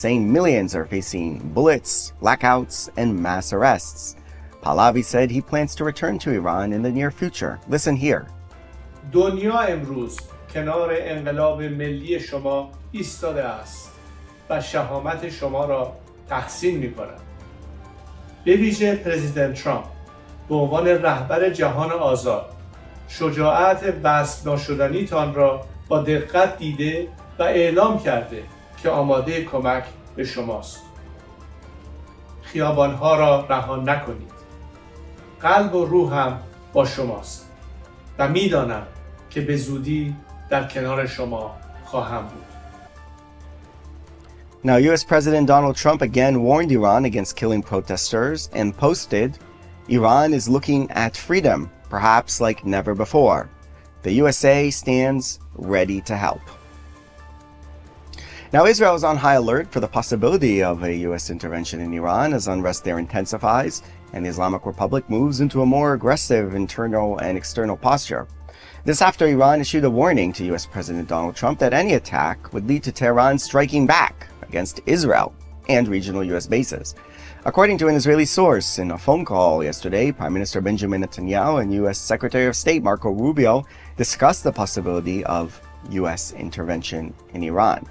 saying millions are facing bullets, blackouts, and mass arrests. Pahlavi said he plans to return to Iran in the near future. Listen here. دنیا امروز کنار انقلاب ملی شما ایستاده است و شهامت شما را تحسین می‌کند. به ویژه پرزیدنت ترامپ به عنوان رهبر جهان آزاد شجاعت وصف ناشدنیتان را با دقت دیده و اعلام کرده که آماده کمک به شماست. خیابانها را رها نکنید. قلب و روحم با شماست و می‌دانم که به زودی در کنار شما خواهم بود. Now, US President Donald Trump again warned Iran against killing protesters and posted, Iran is looking at freedom, perhaps like never before. The USA stands ready to help. Now, Israel is on high alert for the possibility of a US intervention in Iran as unrest there intensifies and the Islamic Republic moves into a more aggressive internal and external posture. This after Iran issued a warning to US President Donald Trump that any attack would lead to Tehran striking back against Israel and regional US bases. According to an Israeli source, in a phone call yesterday, Prime Minister Benjamin Netanyahu and US Secretary of State Marco Rubio discussed the possibility of US intervention in Iran.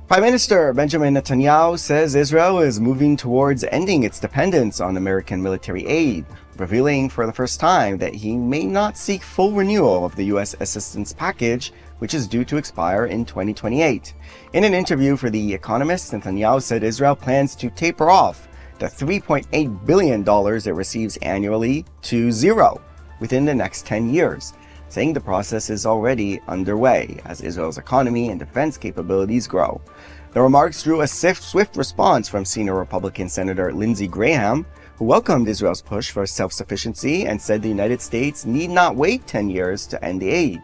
Prime Minister Benjamin Netanyahu says Israel is moving towards ending its dependence on American military aid, revealing for the first time that he may not seek full renewal of the US assistance package, which is due to expire in 2028. In an interview for The Economist, Netanyahu said Israel plans to taper off the $3.8 billion it receives annually to zero within the next 10 years, saying the process is already underway as Israel's economy and defense capabilities grow. The remarks drew a swift response from senior Republican Senator Lindsey Graham, who welcomed Israel's push for self-sufficiency and said the United States need not wait 10 years to end the aid.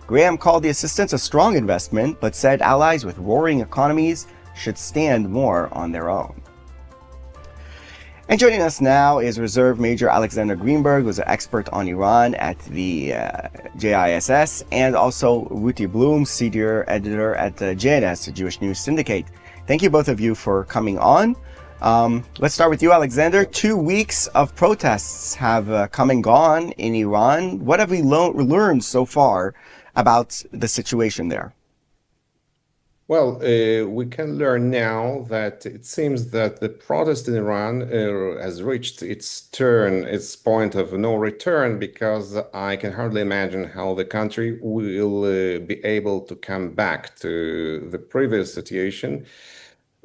Graham called the assistance a strong investment, but said allies with roaring economies should stand more on their own. And joining us now is Reserve Major Alexander Greenberg, who's an expert on Iran at the JISS, and also Ruti Bloom, senior editor at the JNS, the Jewish News Syndicate. Thank you both of you for coming on. Let's start with you, Alexander. 2 weeks of protests have come and gone in Iran. What have we learned so far about the situation there? Well, we can learn now that it seems that the protest in Iran has reached its point of no return, because I can hardly imagine how the country will be able to come back to the previous situation.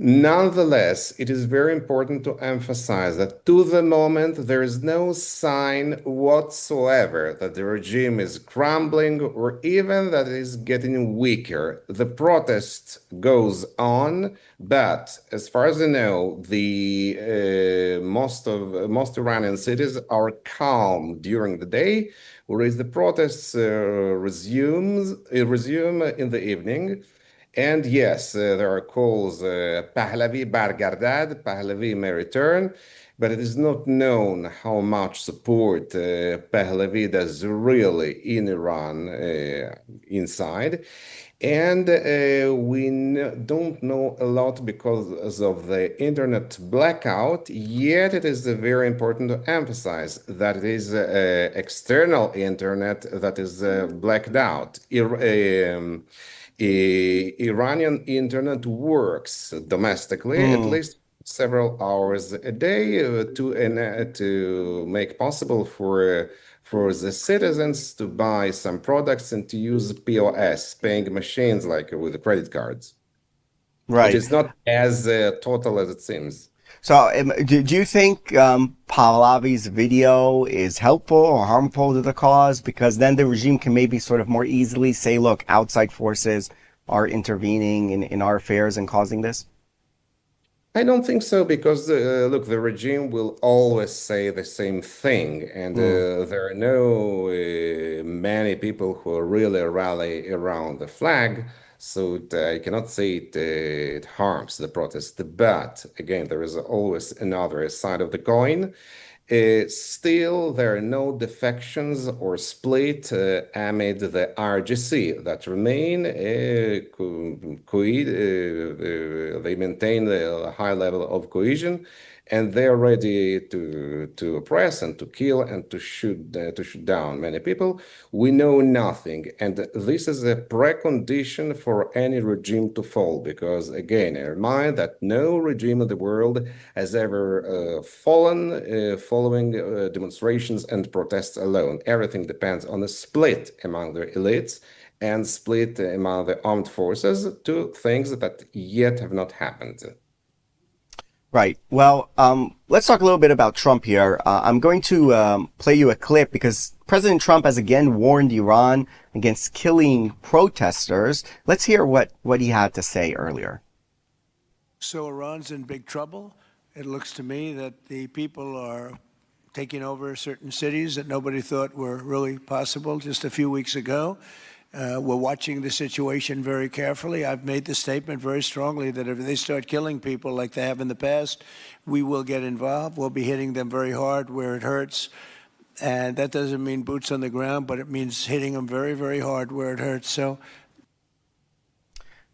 Nonetheless, it is very important to emphasize that to the moment, there is no sign whatsoever that the regime is crumbling or even that it is getting weaker. The protest goes on, but as far as I know, the most Iranian cities are calm during the day, whereas the protests resume in the evening. And yes, there are calls, Pahlavi bargardad, Pahlavi may return, but it is not known how much support Pahlavi does really in Iran inside. And we don't know a lot because of the internet blackout, yet it is very important to emphasize that it is external internet that is blacked out. Iranian internet works domestically at least several hours a day to make possible for the citizens to buy some products and to use POS, paying machines like with the credit cards. Right. It is not as total as it seems. So do you think Pahlavi's video is helpful or harmful to the cause? Because then the regime can maybe sort of more easily say, look, outside forces are intervening in our affairs and causing this? I don't think so, because look, the regime will always say the same thing, and there are no many people who really rally around the flag. So I cannot say it harms the protest. But again, there is always another side of the coin. Still, there are no defections or split amid the RGC that remain. They maintain a high level of cohesion, and they are ready to oppress and to kill and to shoot down many people. We know nothing, and this is a precondition for any regime to fall. Because again, I remind that no regime in the world has ever fallen following demonstrations and protests alone. Everything depends on a split among the elites and split among the armed forces, two things that yet have not happened. Right. Well, let's talk a little bit about Trump here. I'm going to play you a clip because President Trump has again warned Iran against killing protesters. Let's hear what he had to say earlier. So Iran's in big trouble. It looks to me that the people are taking over certain cities that nobody thought were really possible just a few weeks ago. We're watching the situation very carefully. I've made the statement very strongly that if they start killing people like they have in the past, we will get involved. We'll be hitting them very hard where it hurts. And that doesn't mean boots on the ground, but it means hitting them very, very hard where it hurts. So,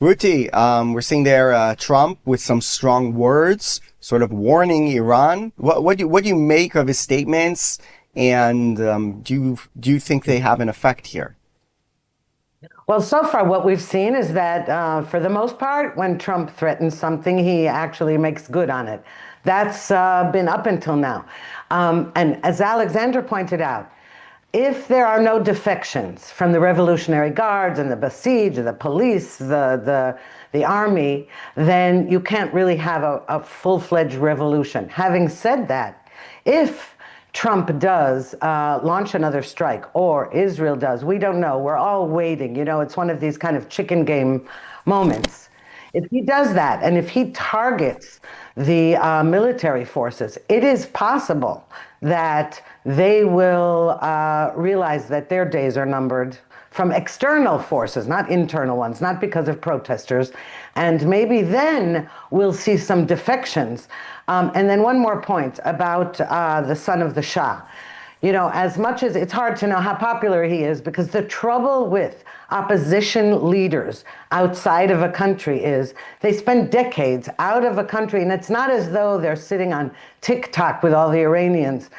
Ruti, we're seeing there Trump with some strong words, sort of warning Iran. What do you make of his statements, and do you think they have an effect here? Well, so far what we've seen is that for the most part, when Trump threatens something, he actually makes good on it. That's been up until now. And as Alexander pointed out, if there are no defections from the Revolutionary Guards and the Basij, the police, the army, then you can't really have a full-fledged revolution. Having said that, if Trump does launch another strike, or Israel does, we don't know. We're all waiting. You know, it's one of these kind of chicken game moments. If he does that, and if he targets the military forces, it is possible that they will realize that their days are numbered from external forces, not internal ones, not because of protesters. And maybe then we'll see some defections. And then one more point about the son of the Shah. You know, as much as it's hard to know how popular he is, because the trouble with opposition leaders outside of a country is they spend decades out of a country, and it's not as though they're sitting on TikTok with all the Iranians.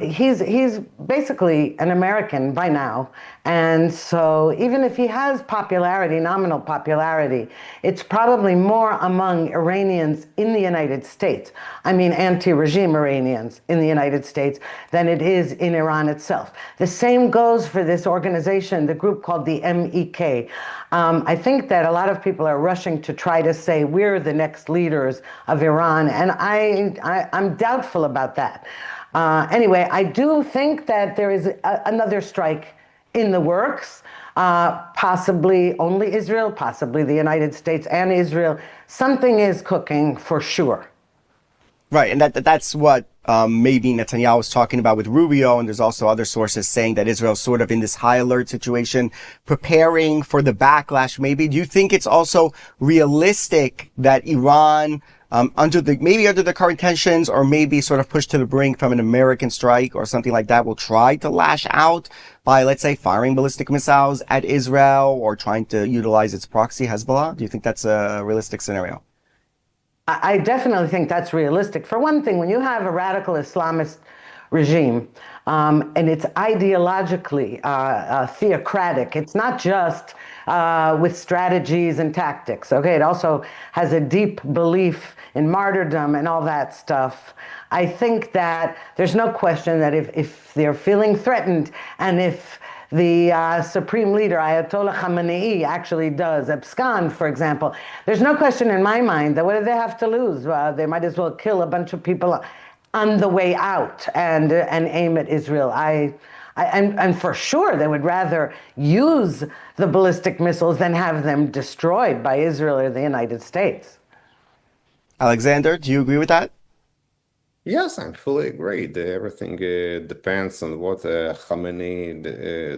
He's basically an American by now, and so even if he has popularity, nominal popularity, it's probably more among Iranians in the United States, I mean anti-regime Iranians in the United States, than it is in Iran itself. The same goes for this organization, the group called the MEK. I think that a lot of people are rushing to try to say we're the next leaders of Iran, and I'm doubtful about that. Anyway, I do think that there is another strike in the works, possibly only Israel, possibly the United States and Israel. Something is cooking for sure. Right, and that's what maybe Netanyahu was talking about with Rubio, and there's also other sources saying that Israel's sort of in this high alert situation, preparing for the backlash. Maybe do you think it's also realistic that Iran, under the current tensions, or maybe sort of pushed to the brink from an American strike or something like that, will try to lash out by, let's say, firing ballistic missiles at Israel or trying to utilize its proxy Hezbollah? Do you think that's a realistic scenario? I definitely think that's realistic. For one thing, when you have a radical Islamist regime, and it's ideologically theocratic, it's not just with strategies and tactics, okay? It also has a deep belief in martyrdom and all that stuff. I think that there's no question that if they're feeling threatened, and if the supreme leader, Ayatollah Khamenei, actually does abscond, for example, there's no question in my mind that what do they have to lose? They might as well kill a bunch of people on the way out and aim at Israel. And for sure, they would rather use the ballistic missiles than have them destroyed by Israel or the United States. Alexander, do you agree with that? Yes, I fully agree. Everything depends on what Khamenei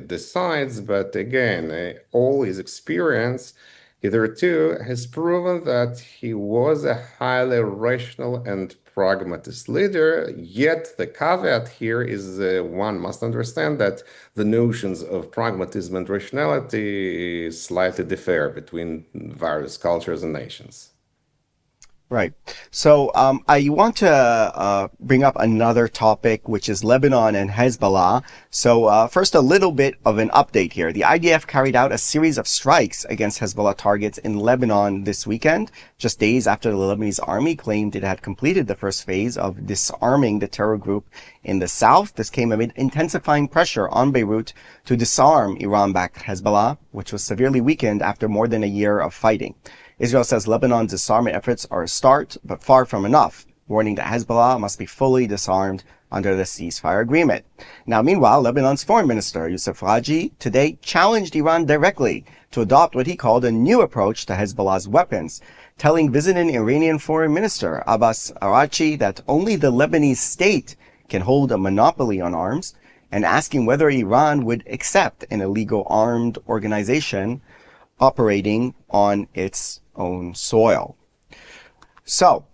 decides. But again, all his experience Hitherto has proven that he was a highly rational and pragmatist leader, yet the caveat here is one must understand that the notions of pragmatism and rationality slightly differ between various cultures and nations. Right. So I want to bring up another topic, which is Lebanon and Hezbollah. So first, a little bit of an update here. The IDF carried out a series of strikes against Hezbollah targets in Lebanon this weekend, just days after the Lebanese army claimed it had completed the first phase of disarming the terror group in the south. This came amid intensifying pressure on Beirut to disarm Iran-backed Hezbollah, which was severely weakened after more than a year of fighting. Israel says Lebanon's disarmament efforts are a start, but far from enough, warning that Hezbollah must be fully disarmed under the ceasefire agreement. Now, meanwhile, Lebanon's foreign minister, Youssef Raji, today challenged Iran directly to adopt what he called a new approach to Hezbollah's weapons, telling visiting Iranian foreign minister Abbas Araghchi that only the Lebanese state can hold a monopoly on arms, and asking whether Iran would accept an illegal armed organization operating on its own soil. So,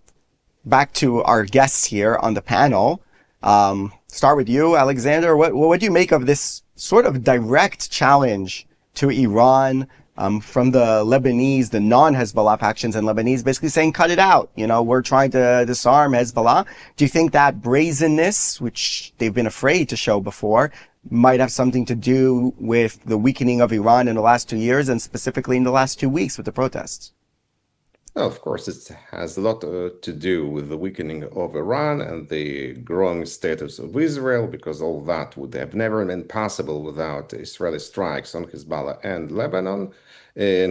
back to our guests here on the panel. Start with you, Alexander. What do you make of this sort of direct challenge to Iran from the Lebanese, the non-Hezbollah factions in Lebanese, basically saying, cut it out. You know, we're trying to disarm Hezbollah. Do you think that brazenness, which they've been afraid to show before, might have something to do with the weakening of Iran in the last 2 years and specifically in the last 2 weeks with the protests? Well, of course, it has a lot to do with the weakening of Iran and the growing status of Israel, because all that would have never been possible without Israeli strikes on Hezbollah and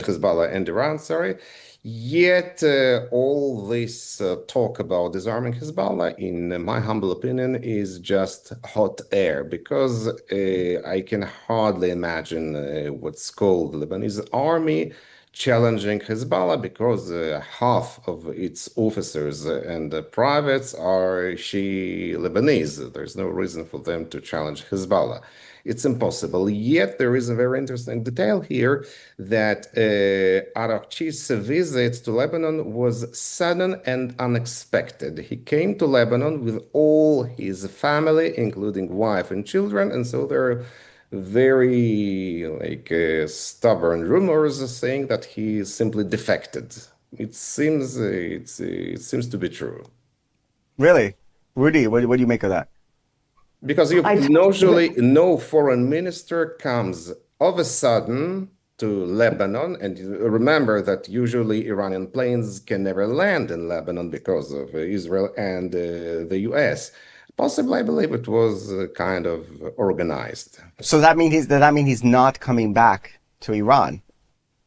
Hezbollah and Iran, sorry. Yet, all this talk about disarming Hezbollah, in my humble opinion, is just hot air, because I can hardly imagine what's called the Lebanese army challenging Hezbollah, because half of its officers and privates are Shia Lebanese. There's no reason for them to challenge Hezbollah. It's impossible. Yet there is a very interesting detail here that Araghchi's visit to Lebanon was sudden and unexpected. He came to Lebanon with all his family, including wife and children, and so there are very stubborn rumors saying that he simply defected. It seems to be true. Really? Rudy, what do you make of that? Because usually no foreign minister comes of a sudden to Lebanon, and remember that usually Iranian planes can never land in Lebanon because of Israel and the US. Possibly, I believe it was kind of organized. So that mean he's not coming back to Iran?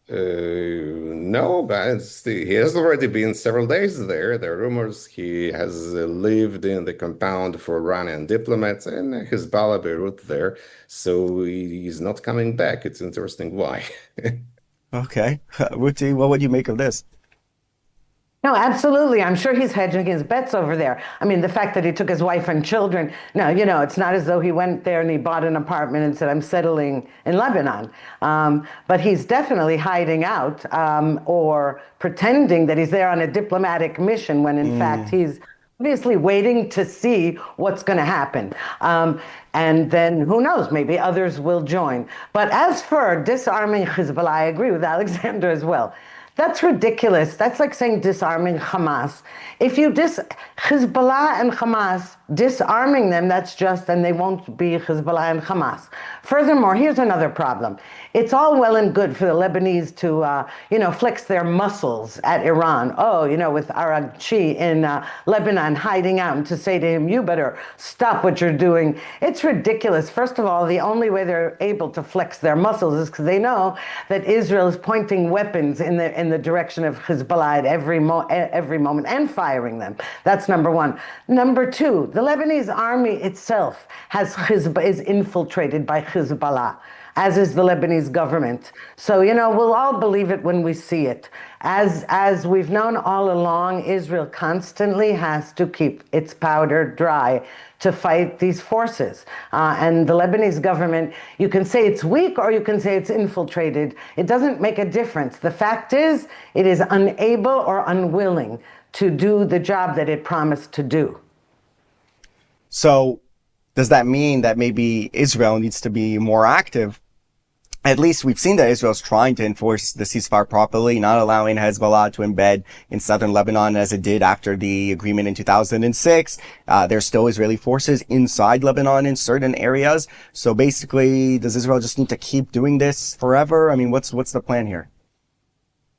No, but he has already been several days there. There are rumors he has lived in the compound for Iranian diplomats and Hezbollah Beirut there. So he's not coming back. It's interesting why. Okay. Ruti, what would you make of this? No, absolutely. I'm sure he's hedging his bets over there. I mean, the fact that he took his wife and children. No, it's not as though he went there and he bought an apartment and said, I'm settling in Lebanon. But he's definitely hiding out or pretending that he's there on a diplomatic mission when in fact he's obviously waiting to see what's going to happen. And then who knows, maybe others will join. But as for disarming Hezbollah, I agree with Alexander as well. That's ridiculous. That's like saying disarming Hamas. If you Hezbollah and Hamas, disarming them, that's just, and they won't be Hezbollah and Hamas. Furthermore, here's another problem. It's all well and good for the Lebanese to, flex their muscles at Iran. Oh, with Araghchi in Lebanon hiding out, and to say to him, you better stop what you're doing. It's ridiculous. First of all, the only way they're able to flex their muscles is because they know that Israel is pointing weapons in the direction of Hezbollah at every moment and firing them. That's number one. Number two, the Lebanese army itself is infiltrated by Hezbollah. as is the Lebanese government. So, we'll all believe it when we see it. As we've known all along, Israel constantly has to keep its powder dry to fight these forces. And the Lebanese government, you can say it's weak or you can say it's infiltrated. It doesn't make a difference. The fact is, it is unable or unwilling to do the job that it promised to do. So does that mean that maybe Israel needs to be more active? At least we've seen that Israel's trying to enforce the ceasefire properly, not allowing Hezbollah to embed in southern Lebanon as it did after the agreement in 2006. There's still Israeli forces inside Lebanon in certain areas. So basically, does Israel just need to keep doing this forever? I mean, what's the plan here?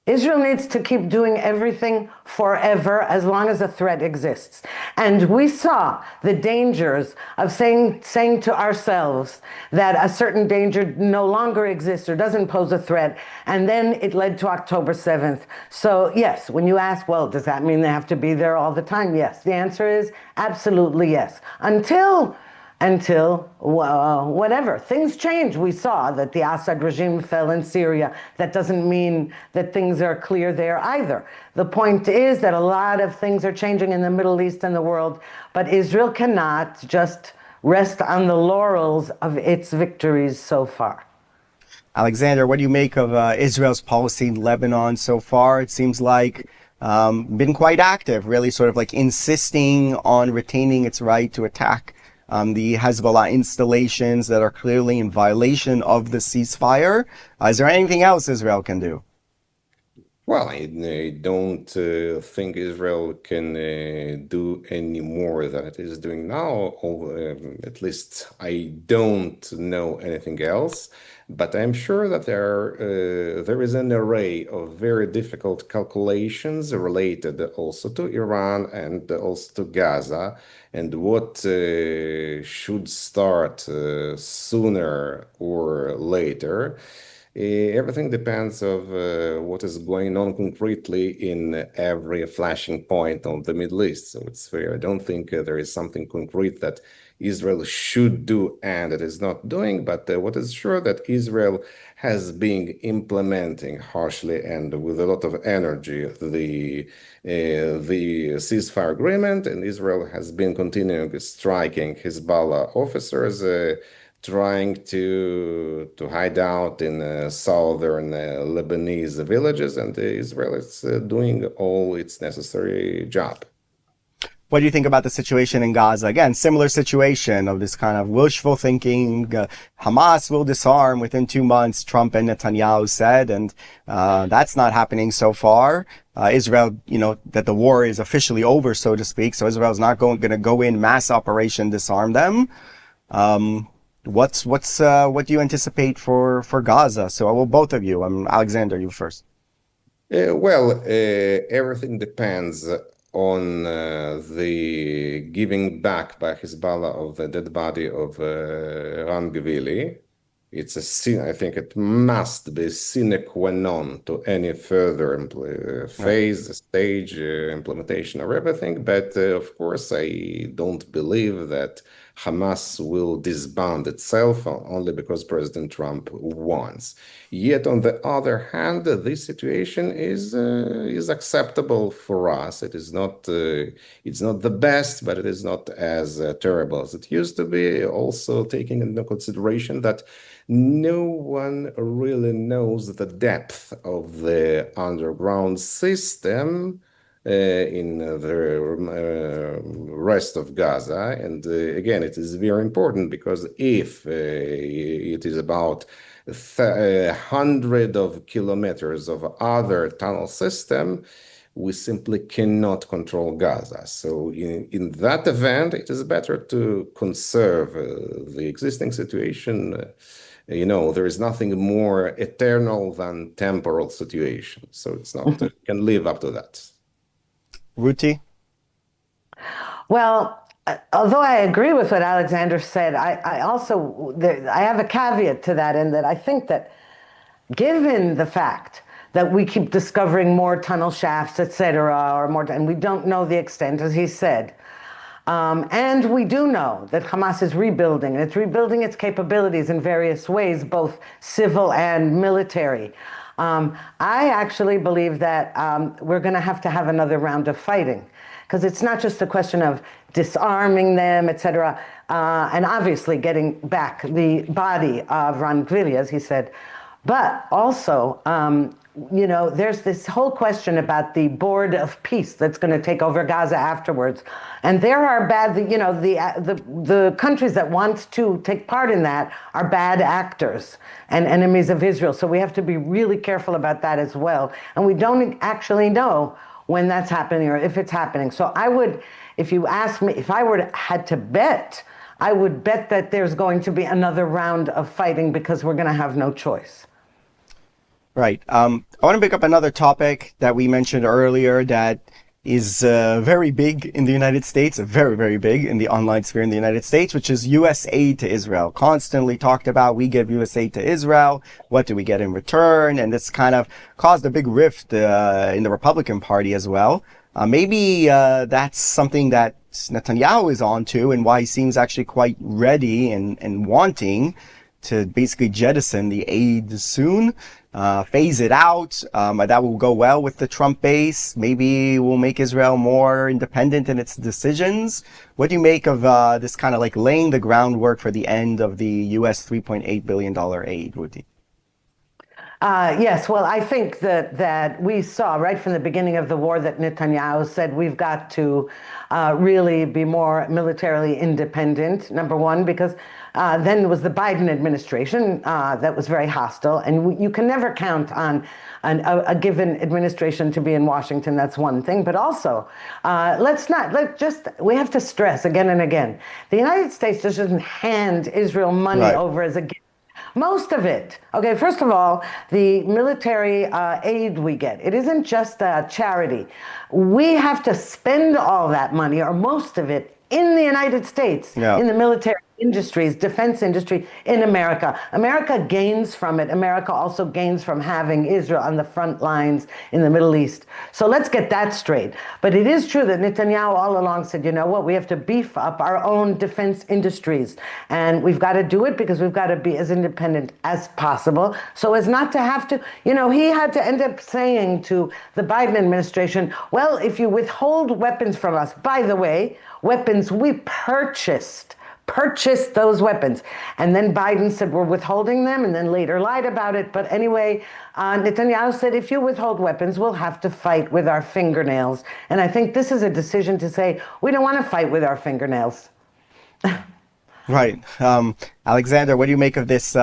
Israel needs to keep doing everything forever as long as a threat exists. And we saw the dangers of saying to ourselves that a certain danger no longer exists or doesn't pose a threat. And then it led to October 7th. So yes, when you ask, well, does that mean they have to be there all the time? Yes. The answer is absolutely yes. Until whatever. Things change. We saw that the Assad regime fell in Syria. That doesn't mean that things are clear there either. The point is that a lot of things are changing in the Middle East and the world, but Israel cannot just rest on the laurels of its victories so far. Alexander, what do you make of Israel's policy in Lebanon so far? It seems like been quite active, really sort of like insisting on retaining its right to attack the Hezbollah installations that are clearly in violation of the ceasefire. Is there anything else Israel can do? Well, I don't think Israel can do any more than it is doing now. At least I don't know anything else. But I'm sure that there is an array of very difficult calculations related also to Iran and also to Gaza, and what should start sooner or later. Everything depends of what is going on concretely in every flashing point of the Middle East. So it's fair. I don't think there is something concrete that Israel should do and it is not doing. But what is sure that Israel has been implementing harshly and with a lot of energy the ceasefire agreement, and Israel has been continuing striking Hezbollah officers. Trying to hide out in southern Lebanese villages, and Israel is doing all its necessary job. What do you think about the situation in Gaza? Again, similar situation of this kind of wishful thinking. Hamas will disarm within 2 months, Trump and Netanyahu said, and that's not happening so far. Israel, that the war is officially over, so to speak. So Israel's not going to go in mass operation disarm them. What do you anticipate for Gaza? So, well, both of you. Alexander, you first. Everything depends on the giving back by Hezbollah of the dead body of Ran Gvili. It's a sin. I think it must be sine qua non to any further stage, implementation of everything. But of course, I don't believe that Hamas will disband itself only because President Trump wants. Yet, on the other hand, this situation is acceptable for us. It is not it's not the best, but it is not as terrible as it used to be. Also, taking into consideration that no one really knows the depth of the underground system in the rest of Gaza. And again, it is very important because if it is about 100 of kilometers of other tunnel system, we simply cannot control Gaza. So in that event, it is better to conserve the existing situation. There is nothing more eternal than temporal situation. So it's not, can live up to that. Ruti? Well, although I agree with what Alexander said, I have a caveat to that, in that I think that given the fact that we keep discovering more tunnel shafts, etc., and we don't know the extent, as he said, And we do know that Hamas is rebuilding, and it's rebuilding its capabilities in various ways, both civil and military. I actually believe that we're going to have another round of fighting, because it's not just a question of disarming them, etc., and obviously getting back the body of Ron Gvili, as he said, but also, there's this whole question about the board of peace that's going to take over Gaza afterwards, and there are the countries that want to take part in that are bad actors and enemies of Israel. So we have to be really careful about that as well, and we don't actually know when that's happening or if it's happening. So I would, if you ask me, if I had to bet, I would bet that there's going to be another round of fighting because we're going to have no choice. Right. I want to pick up another topic that we mentioned earlier that is very big in the United States, very, very big in the online sphere in the United States, which is U.S. aid to Israel. Constantly talked about, we give U.S. aid to Israel. What do we get in return? And this kind of caused a big rift in the Republican Party as well. Maybe that's something that Netanyahu is on to, and why he seems actually quite ready and wanting to basically jettison the aid soon, phase it out. That will go well with the Trump base. Maybe will make Israel more independent in its decisions. What do you make of this kind of like laying the groundwork for the end of the U.S. $3.8 billion aid, Ruti? Yes, well, I think that we saw right from the beginning of the war that Netanyahu said we've got to really be more militarily independent, number one, because then it was the Biden administration that was very hostile, and you can never count on a given administration to be in Washington. That's one thing, but also we have to stress again and again, the United States just doesn't hand Israel money over as a gift. Most of it. Okay, first of all, the military aid we get, it isn't just a charity. We have to spend all that money, or most of it, in the United States, in the military industries, defense industry in America. America gains from it. America also gains from having Israel on the front lines in the Middle East. So let's get that straight. But it is true that Netanyahu all along said, you know what, we have to beef up our own defense industries. And we've got to do it because we've got to be as independent as possible so as not to have to, he had to end up saying to the Biden administration, well, if you withhold weapons from us, by the way, weapons we purchased those weapons. And then Biden said, we're withholding them, and then later lied about it. But anyway, Netanyahu said, if you withhold weapons, we'll have to fight with our fingernails. And I think this is a decision to say, we don't want to fight with our fingernails. Right. Alexander, what do you make of this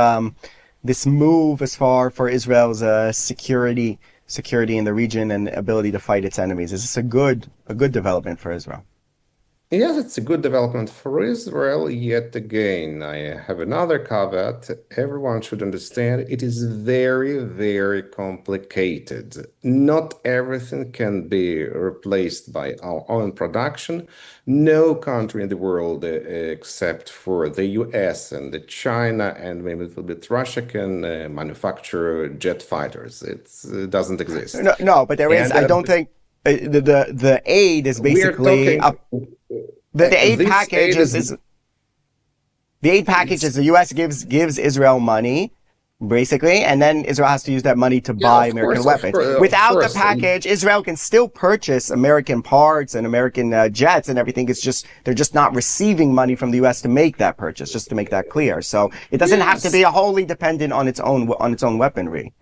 this move as far for Israel's security in the region and ability to fight its enemies? Is this a good development for Israel? Yes, it's a good development for Israel. Yet again, I have another caveat. Everyone should understand it is very, very complicated. Not everything can be replaced by our own production. No country in the world, except for the US and China and maybe a little bit Russia, can manufacture jet fighters. It doesn't exist. No, but there is. I don't think the aid is basically the aid package is the aid package is the U.S. gives Israel money, basically, and then Israel has to use that money to buy American weapons. Without the package, Israel can still purchase American parts and American jets and everything. It's just they're just not receiving money from the U.S. to make that purchase. Just to make that clear, so it doesn't have to be wholly dependent on its own weaponry.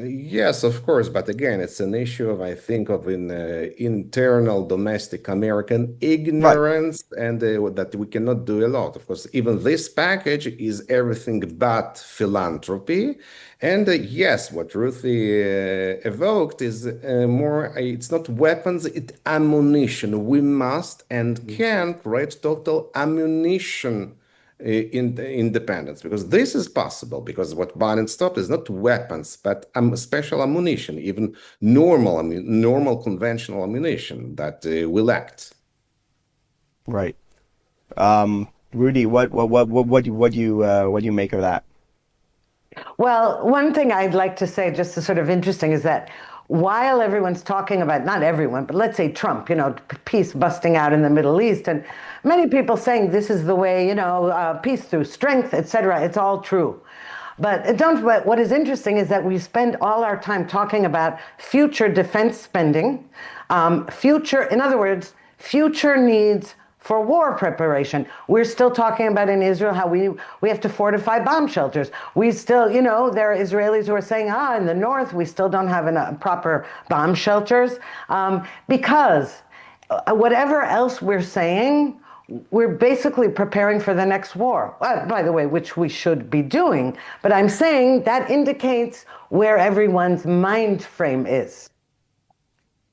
Yes, of course, but again, it's an issue of, I think, of internal domestic American ignorance, and that we cannot do a lot. Of course, even this package is everything but philanthropy. And yes, what Ruthie evoked is more, it's not weapons, it's ammunition. We must and can create total ammunition independence, because this is possible, because what Biden stopped is not weapons but special ammunition, even normal conventional ammunition that we lacked. Right. Rudy, what do you make of that? Well, one thing I'd like to say, just as sort of interesting, is that while everyone's talking about, not everyone, but let's say Trump, peace busting out in the Middle East, and many people saying this is the way, peace through strength, etc. It's all true. But what is interesting is that we spend all our time talking about future defense spending, in other words, future needs for war preparation. We're still talking about in Israel how we have to fortify bomb shelters. We still, there are Israelis who are saying, in the north, we still don't have proper bomb shelters. Because whatever else we're saying, we're basically preparing for the next war, by the way, which we should be doing. But I'm saying that indicates where everyone's mind frame is.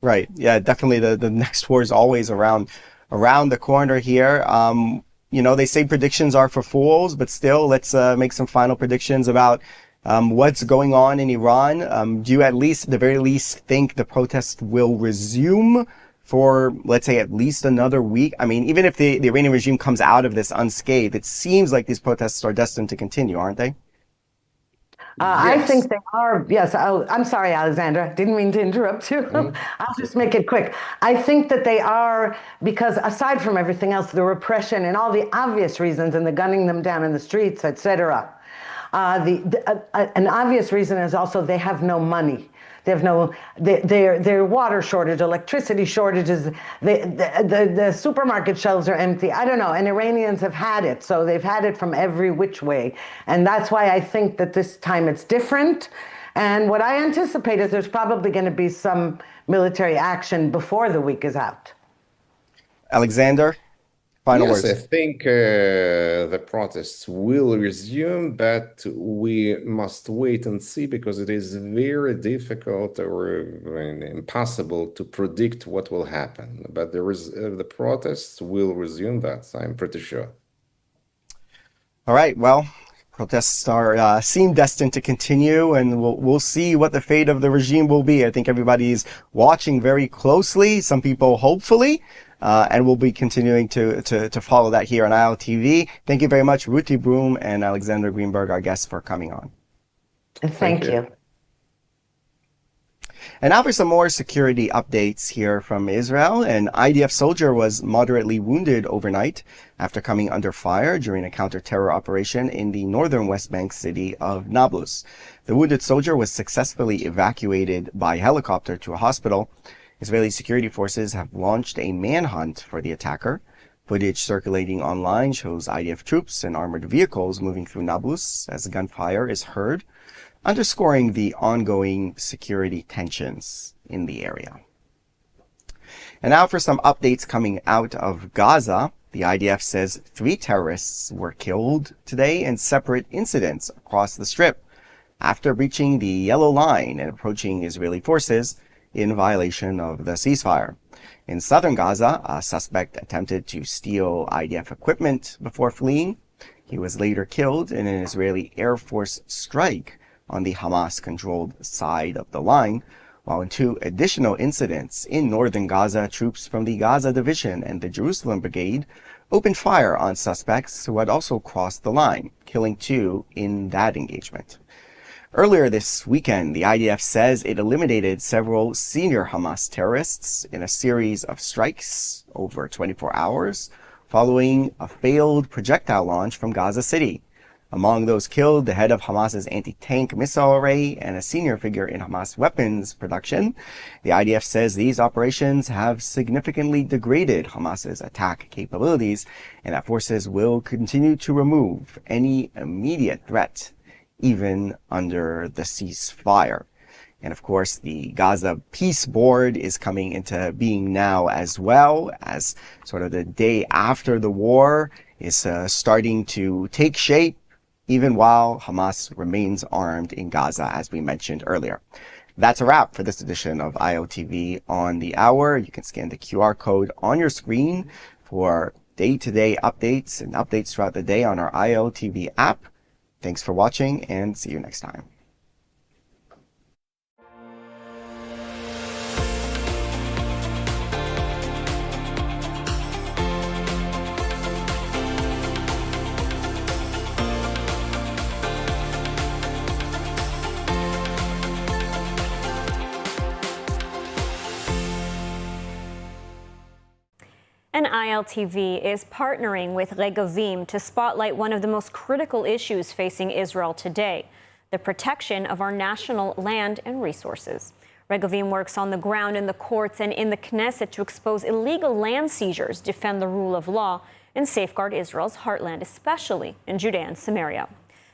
Right. Yeah, definitely the next war is always around the corner here. They say predictions are for fools, but still, let's make some final predictions about what's going on in Iran. Do you at the very least, think the protests will resume for, let's say, at least another week? I mean, even if the Iranian regime comes out of this unscathed, it seems like these protests are destined to continue, aren't they? I think they are. Yes. I'm sorry, Alexandra. Didn't mean to interrupt you. I'll just make it quick. I think that they are because aside from everything else, the repression and all the obvious reasons and the gunning them down in the streets, etc. An obvious reason is also they have no money. They have their water shortage, electricity shortages, the supermarket shelves are empty. I don't know. And Iranians have had it. So they've had it from every which way. And that's why I think that this time it's different. And what I anticipate is there's probably going to be some military action before the week is out. Alexander? Final words. I think the protests will resume, but we must wait and see because it is very difficult or impossible to predict what will happen. But the protests will resume, that I'm pretty sure. All right. Well, protests seem destined to continue, and we'll see what the fate of the regime will be. I think everybody's watching very closely. Some people, hopefully. And we'll be continuing to follow that here on ILTV. Thank you very much, Ruti Broom and Alexander Greenberg, our guests, for coming on. Thank you. And now for some more security updates here from Israel. An IDF soldier was moderately wounded overnight after coming under fire during a counter-terror operation in the northern West Bank city of Nablus. The wounded soldier was successfully evacuated by helicopter to a hospital. Israeli security forces have launched a manhunt for the attacker. Footage circulating online shows IDF troops and armored vehicles moving through Nablus as gunfire is heard, underscoring the ongoing security tensions in the area. And now for some updates coming out of Gaza. The IDF says 3 terrorists were killed today in separate incidents across the Strip after breaching the yellow line and approaching Israeli forces in violation of the ceasefire. In southern Gaza, a suspect attempted to steal IDF equipment before fleeing. He was later killed in an Israeli Air Force strike on the Hamas-controlled side of the line, while in 2 additional incidents in northern Gaza, troops from the Gaza Division and the Jerusalem Brigade opened fire on suspects who had also crossed the line, killing 2 in that engagement. Earlier this weekend, the IDF says it eliminated several senior Hamas terrorists in a series of strikes over 24 hours following a failed projectile launch from Gaza City. Among those killed, the head of Hamas's anti-tank missile array and a senior figure in Hamas weapons production. The IDF says these operations have significantly degraded Hamas's attack capabilities and that forces will continue to remove any immediate threat even under the ceasefire. And of course, the Gaza Peace Board is coming into being now as well, as sort of the day after the war is starting to take shape, even while Hamas remains armed in Gaza, as we mentioned earlier. That's a wrap for this edition of ILTV on the Hour. You can scan the QR code on your screen for day-to-day updates and updates throughout the day on our ILTV app. Thanks for watching, and see you next time. And ILTV is partnering with Regavim to spotlight one of the most critical issues facing Israel today, the protection of our national land and resources. Regavim works on the ground in the courts and in the Knesset to expose illegal land seizures, defend the rule of law, and safeguard Israel's heartland, especially in Judea and Samaria.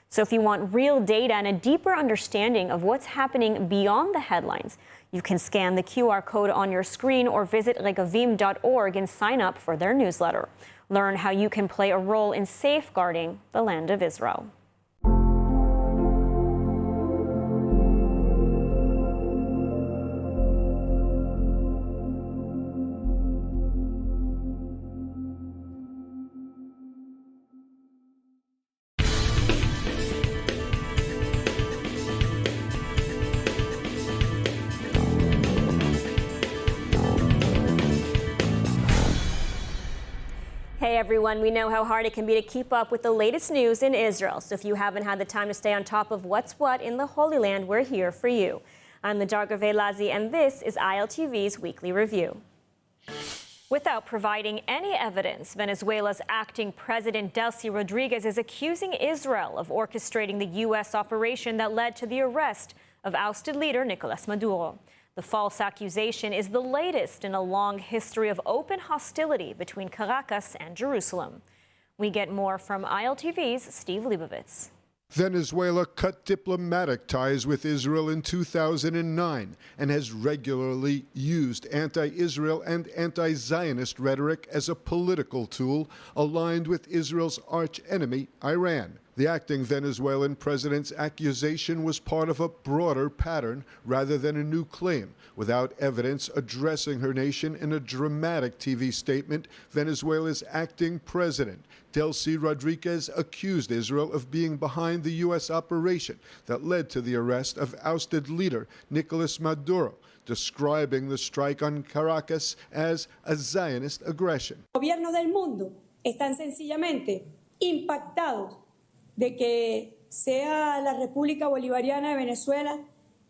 So if you want real data and a deeper understanding of what's happening beyond the headlines, you can scan the QR code on your screen or visit regavim.org and sign up for their newsletter. Learn how you can play a role in safeguarding the land of Israel. Hey everyone, we know how hard it can be to keep up with the latest news in Israel. So if you haven't had the time to stay on top of what's what in the Holy Land, we're here for you. I'm Ladar Gavelazi, and this is ILTV's Weekly Review. Without providing any evidence, Venezuela's acting president Delcy Rodriguez is accusing Israel of orchestrating the U.S. operation that led to the arrest of ousted leader Nicolas Maduro. The false accusation is the latest in a long history of open hostility between Caracas and Jerusalem. We get more from ILTV's Steve Leibovitz. Venezuela cut diplomatic ties with Israel in 2009 and has regularly used anti-Israel and anti-Zionist rhetoric as a political tool aligned with Israel's arch-enemy, Iran. The acting Venezuelan president's accusation was part of a broader pattern rather than a new claim. Without evidence addressing her nation in a dramatic TV statement, Venezuela's acting president, Delcy Rodriguez, accused Israel of being behind the U.S. operation that led to the arrest of ousted leader Nicolas Maduro, describing the strike on Caracas as a Zionist aggression. Gobiernos del mundo están sencillamente impactados de que sea la República Bolivariana de Venezuela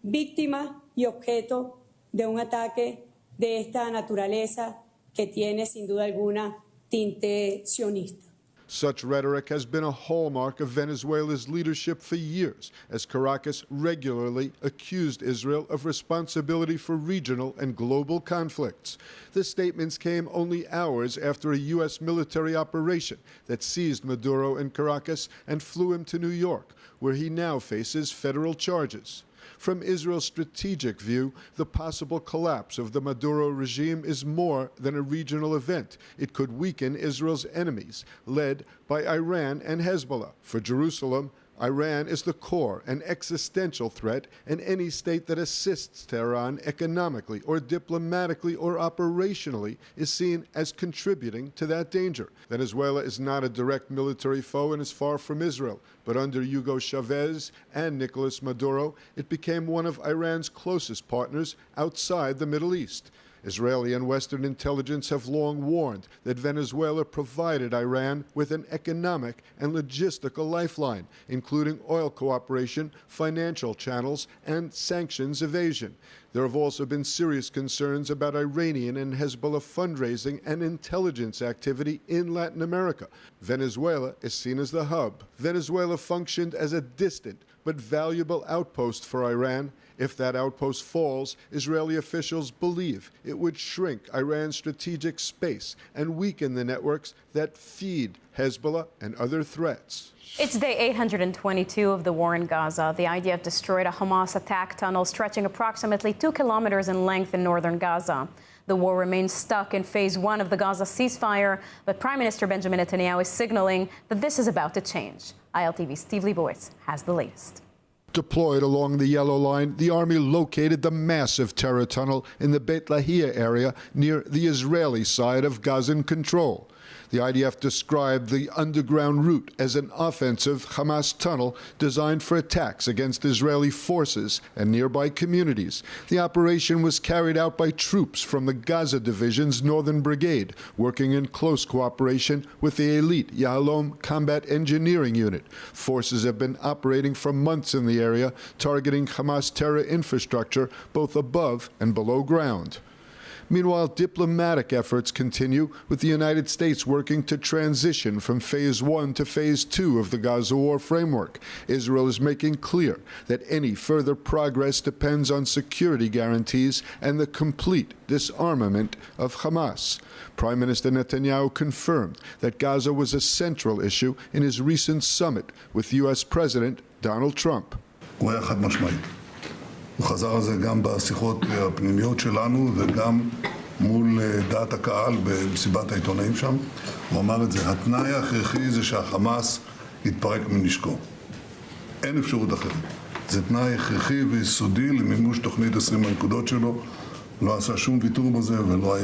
víctima y objeto de un ataque de esta naturaleza que tiene sin duda alguna tinte sionista. Such rhetoric has been a hallmark of Venezuela's leadership for years, as Caracas regularly accused Israel of responsibility for regional and global conflicts. The statements came only hours after a U.S. military operation that seized Maduro in Caracas and flew him to New York, where he now faces federal charges. From Israel's strategic view, the possible collapse of the Maduro regime is more than a regional event. It could weaken Israel's enemies, led by Iran and Hezbollah. For Jerusalem, Iran is the core and existential threat, and any state that assists Tehran economically or diplomatically or operationally is seen as contributing to that danger. Venezuela is not a direct military foe and is far from Israel, but under Hugo Chavez and Nicolas Maduro, it became one of Iran's closest partners outside the Middle East. Israeli and Western intelligence have long warned that Venezuela provided Iran with an economic and logistical lifeline, including oil cooperation, financial channels, and sanctions evasion. There have also been serious concerns about Iranian and Hezbollah fundraising and intelligence activity in Latin America. Venezuela is seen as the hub. Venezuela functioned as a distant but valuable outpost for Iran. If that outpost falls, Israeli officials believe it would shrink Iran's strategic space and weaken the networks that feed Hezbollah and other threats. It's day 822 of the war in Gaza. The IDF destroyed a Hamas attack tunnel stretching approximately 2 kilometers in length in northern Gaza. The war remains stuck in phase 1 of the Gaza ceasefire, but Prime Minister Benjamin Netanyahu is signaling that this is about to change. ILTV's Steve Leibowitz has the latest. Deployed along the Yellow Line, the Army located the massive terror tunnel in the Beit Lahia area near the Israeli side of Gazan control. The IDF described the underground route as an offensive Hamas tunnel designed for attacks against Israeli forces and nearby communities. The operation was carried out by troops from the Gaza Division's Northern Brigade, working in close cooperation with the elite Yahalom Combat Engineering Unit. Forces have been operating for months in the area, targeting Hamas terror infrastructure both above and below ground. Meanwhile, diplomatic efforts continue, with the United States working to transition from Phase 1 to Phase 2 of the Gaza war framework. Israel is making clear that any further progress depends on security guarantees and the complete disarmament of Hamas. Prime Minister Netanyahu confirmed that Gaza was a central issue in his recent summit with U.S. President Donald Trump. הוא היה חד משמעית. הוא חזר על זה גם בשיחות הפנימיות שלנו וגם מול דעת הקהל במסיבת העיתונאים שם. הוא אמר את זה, התנאי ההכרחי זה שהחמאס יתפרק מנשקו. אין אפשרות אחרת. זה תנאי הכרחי ויסודי למימוש תוכנית 20 הנקודות שלו. לא עשה שום ויתור בזה ולא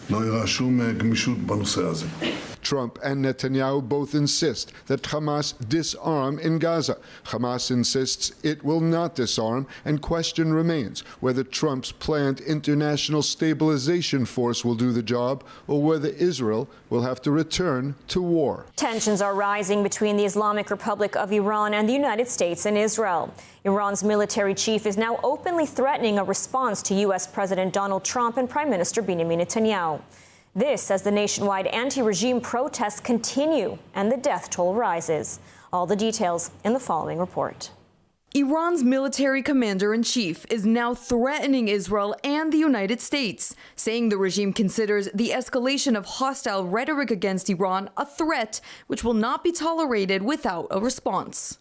הראה שום גמישות בנושא הזה. Trump and Netanyahu both insist that Hamas disarm in Gaza. Hamas insists it will not disarm, and question remains whether Trump's planned international stabilization force will do the job or whether Israel will have to return to war. Tensions are rising between the Islamic Republic of Iran and the United States and Israel. Iran's military chief is now openly threatening a response to U.S. President Donald Trump and Prime Minister Benjamin Netanyahu. This as the nationwide anti-regime protests continue and the death toll rises. All the details in the following report. Iran's military commander-in-chief is now threatening Israel and the United States, saying the regime considers the escalation of hostile rhetoric against Iran a threat which will not be tolerated without a response.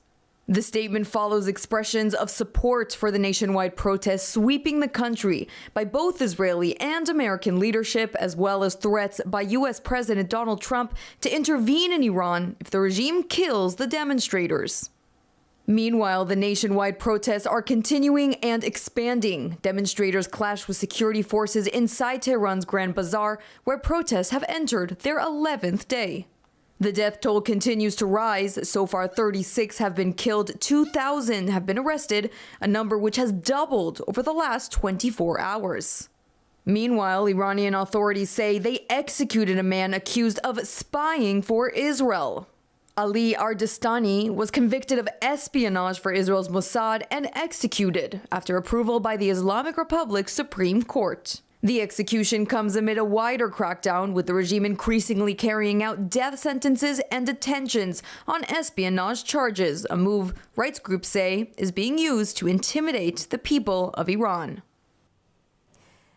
The statement follows expressions of support for the nationwide protests sweeping the country by both Israeli and American leadership, as well as threats by U.S. President Donald Trump to intervene in Iran if the regime kills the demonstrators. Meanwhile, the nationwide protests are continuing and expanding. Demonstrators clash with security forces inside Tehran's Grand Bazaar, where protests have entered their 11th day. The death toll continues to rise. So far, 36 have been killed, 2,000 have been arrested, a number which has doubled over the last 24 hours. Meanwhile, Iranian authorities say they executed a man accused of spying for Israel. Ali Ardestani was convicted of espionage for Israel's Mossad and executed after approval by the Islamic Republic's Supreme Court. The execution comes amid a wider crackdown, with the regime increasingly carrying out death sentences and detentions on espionage charges, a move rights groups say is being used to intimidate the people of Iran.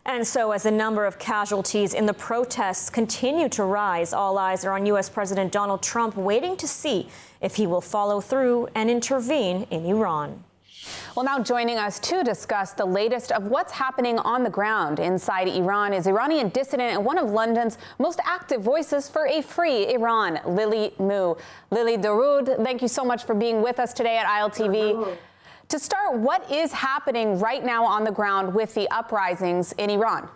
And so as the number of casualties in the protests continue to rise, all eyes are on U.S. President Donald Trump, waiting to see if he will follow through and intervene in Iran. Well, now joining us to discuss the latest of what's happening on the ground inside Iran is Iranian dissident and one of London's most active voices for a free Iran, Lily Mu. Lily Daroud, thank you so much for being with us today at ILTV. To start, what is happening right now on the ground with the uprisings in Iran?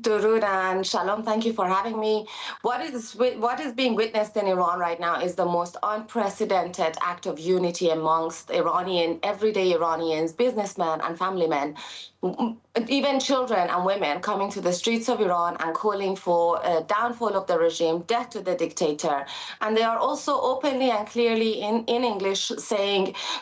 Durud and Shalom, thank you for having me. What is being witnessed in Iran right now is the most unprecedented act of unity amongst everyday Iranians, businessmen and family men, even children and women coming to the streets of Iran and calling for a downfall of the regime, death to the dictator. And they are also openly and clearly in English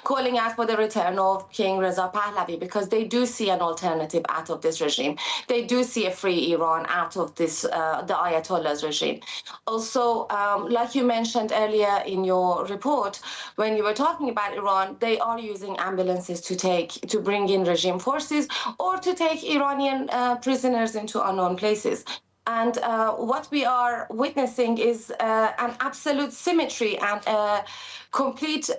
calling out for the return of King Reza Pahlavi, because they do see an alternative out of this regime. They do see a free Iran out of this, the Ayatollah's regime. Also, like you mentioned earlier in your report, when you were talking about Iran, they are using ambulances to bring in regime forces or to take Iranian prisoners into unknown places. And what we are witnessing is an absolute symmetry and complete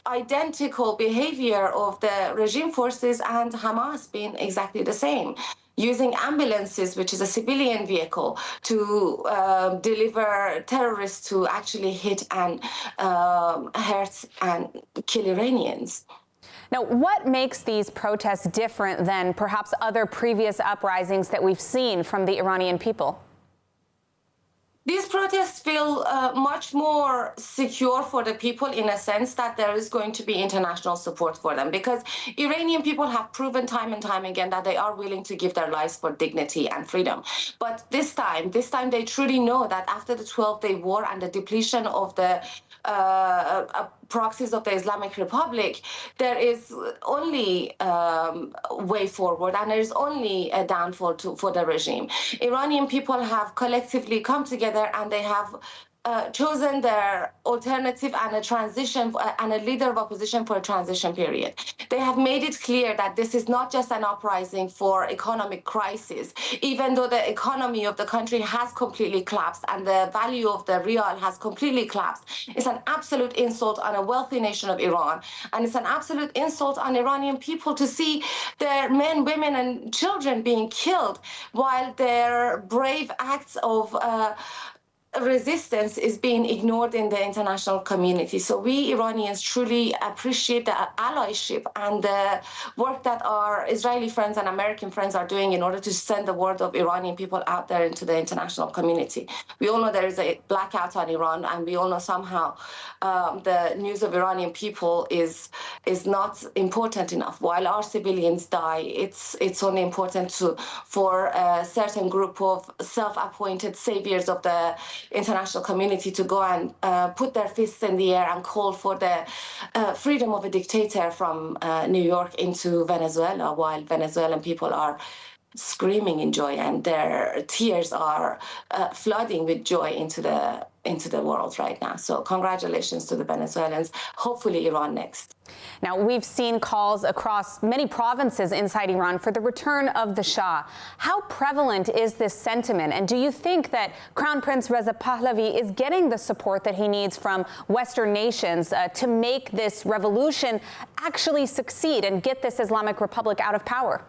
identical behavior of the regime forces and Hamas being exactly the same, using ambulances, which is a civilian vehicle, to deliver terrorists to actually hit and hurt and kill Iranians. Now, what makes these protests different than perhaps other previous uprisings that we've seen from the Iranian people? these protests feel much more secure for the people in a sense that there is going to be international support for them, because Iranian people have proven time and time again that they are willing to give their lives for dignity and freedom. But this time they truly know that after the 12-day war and the depletion of the proxies of the Islamic Republic, there is only way forward, and there is only a downfall for the regime. Iranian people have collectively come together, and they have chosen their alternative and a transition and a leader of opposition for a transition period. They have made it clear that this is not just an uprising for economic crisis, even though the economy of the country has completely collapsed and the value of the rial has completely collapsed. It's an absolute insult on a wealthy nation of Iran, and it's an absolute insult on Iranian people to see their men, women, and children being killed while their brave acts of resistance is being ignored in the international community. So we Iranians truly appreciate the allyship and the work that our Israeli friends and American friends are doing in order to send the word of Iranian people out there into the international community. We all know there is a blackout on Iran, and we all know somehow the news of Iranian people is not important enough. While our civilians die, it's only important for a certain group of self-appointed saviors of the international community to go and put their fists in the air and call for the freedom of a dictator from New York into Venezuela, while Venezuelan people are screaming in joy and their tears are flooding with joy into the world right now. So congratulations to the Venezuelans. Hopefully Iran next. Now, we've seen calls across many provinces inside Iran for the return of the Shah. How prevalent is this sentiment? And do you think that Crown Prince Reza Pahlavi is getting the support that he needs from Western nations to make this revolution actually succeed and get this Islamic Republic out of power?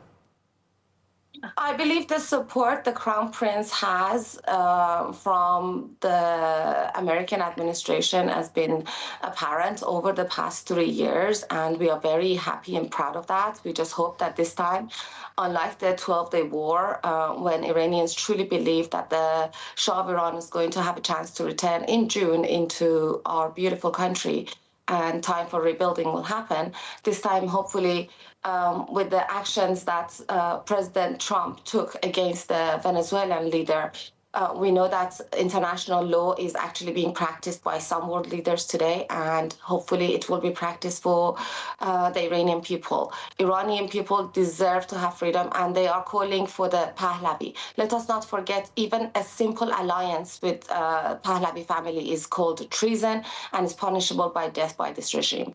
I believe the support the Crown Prince has from the American administration has been apparent over the past 3 years, and we are very happy and proud of that. We just hope that this time, unlike the 12-day war, when Iranians truly believe that the Shah of Iran is going to have a chance to return in June into our beautiful country, and time for rebuilding will happen. This time, hopefully, with the actions that President Trump took against the Venezuelan leader, we know that international law is actually being practiced by some world leaders today, and hopefully it will be practiced for the Iranian people. Iranian people deserve to have freedom, and they are calling for the Pahlavi. Let us not forget, even a simple alliance with Pahlavi family is called treason and is punishable by death by this regime.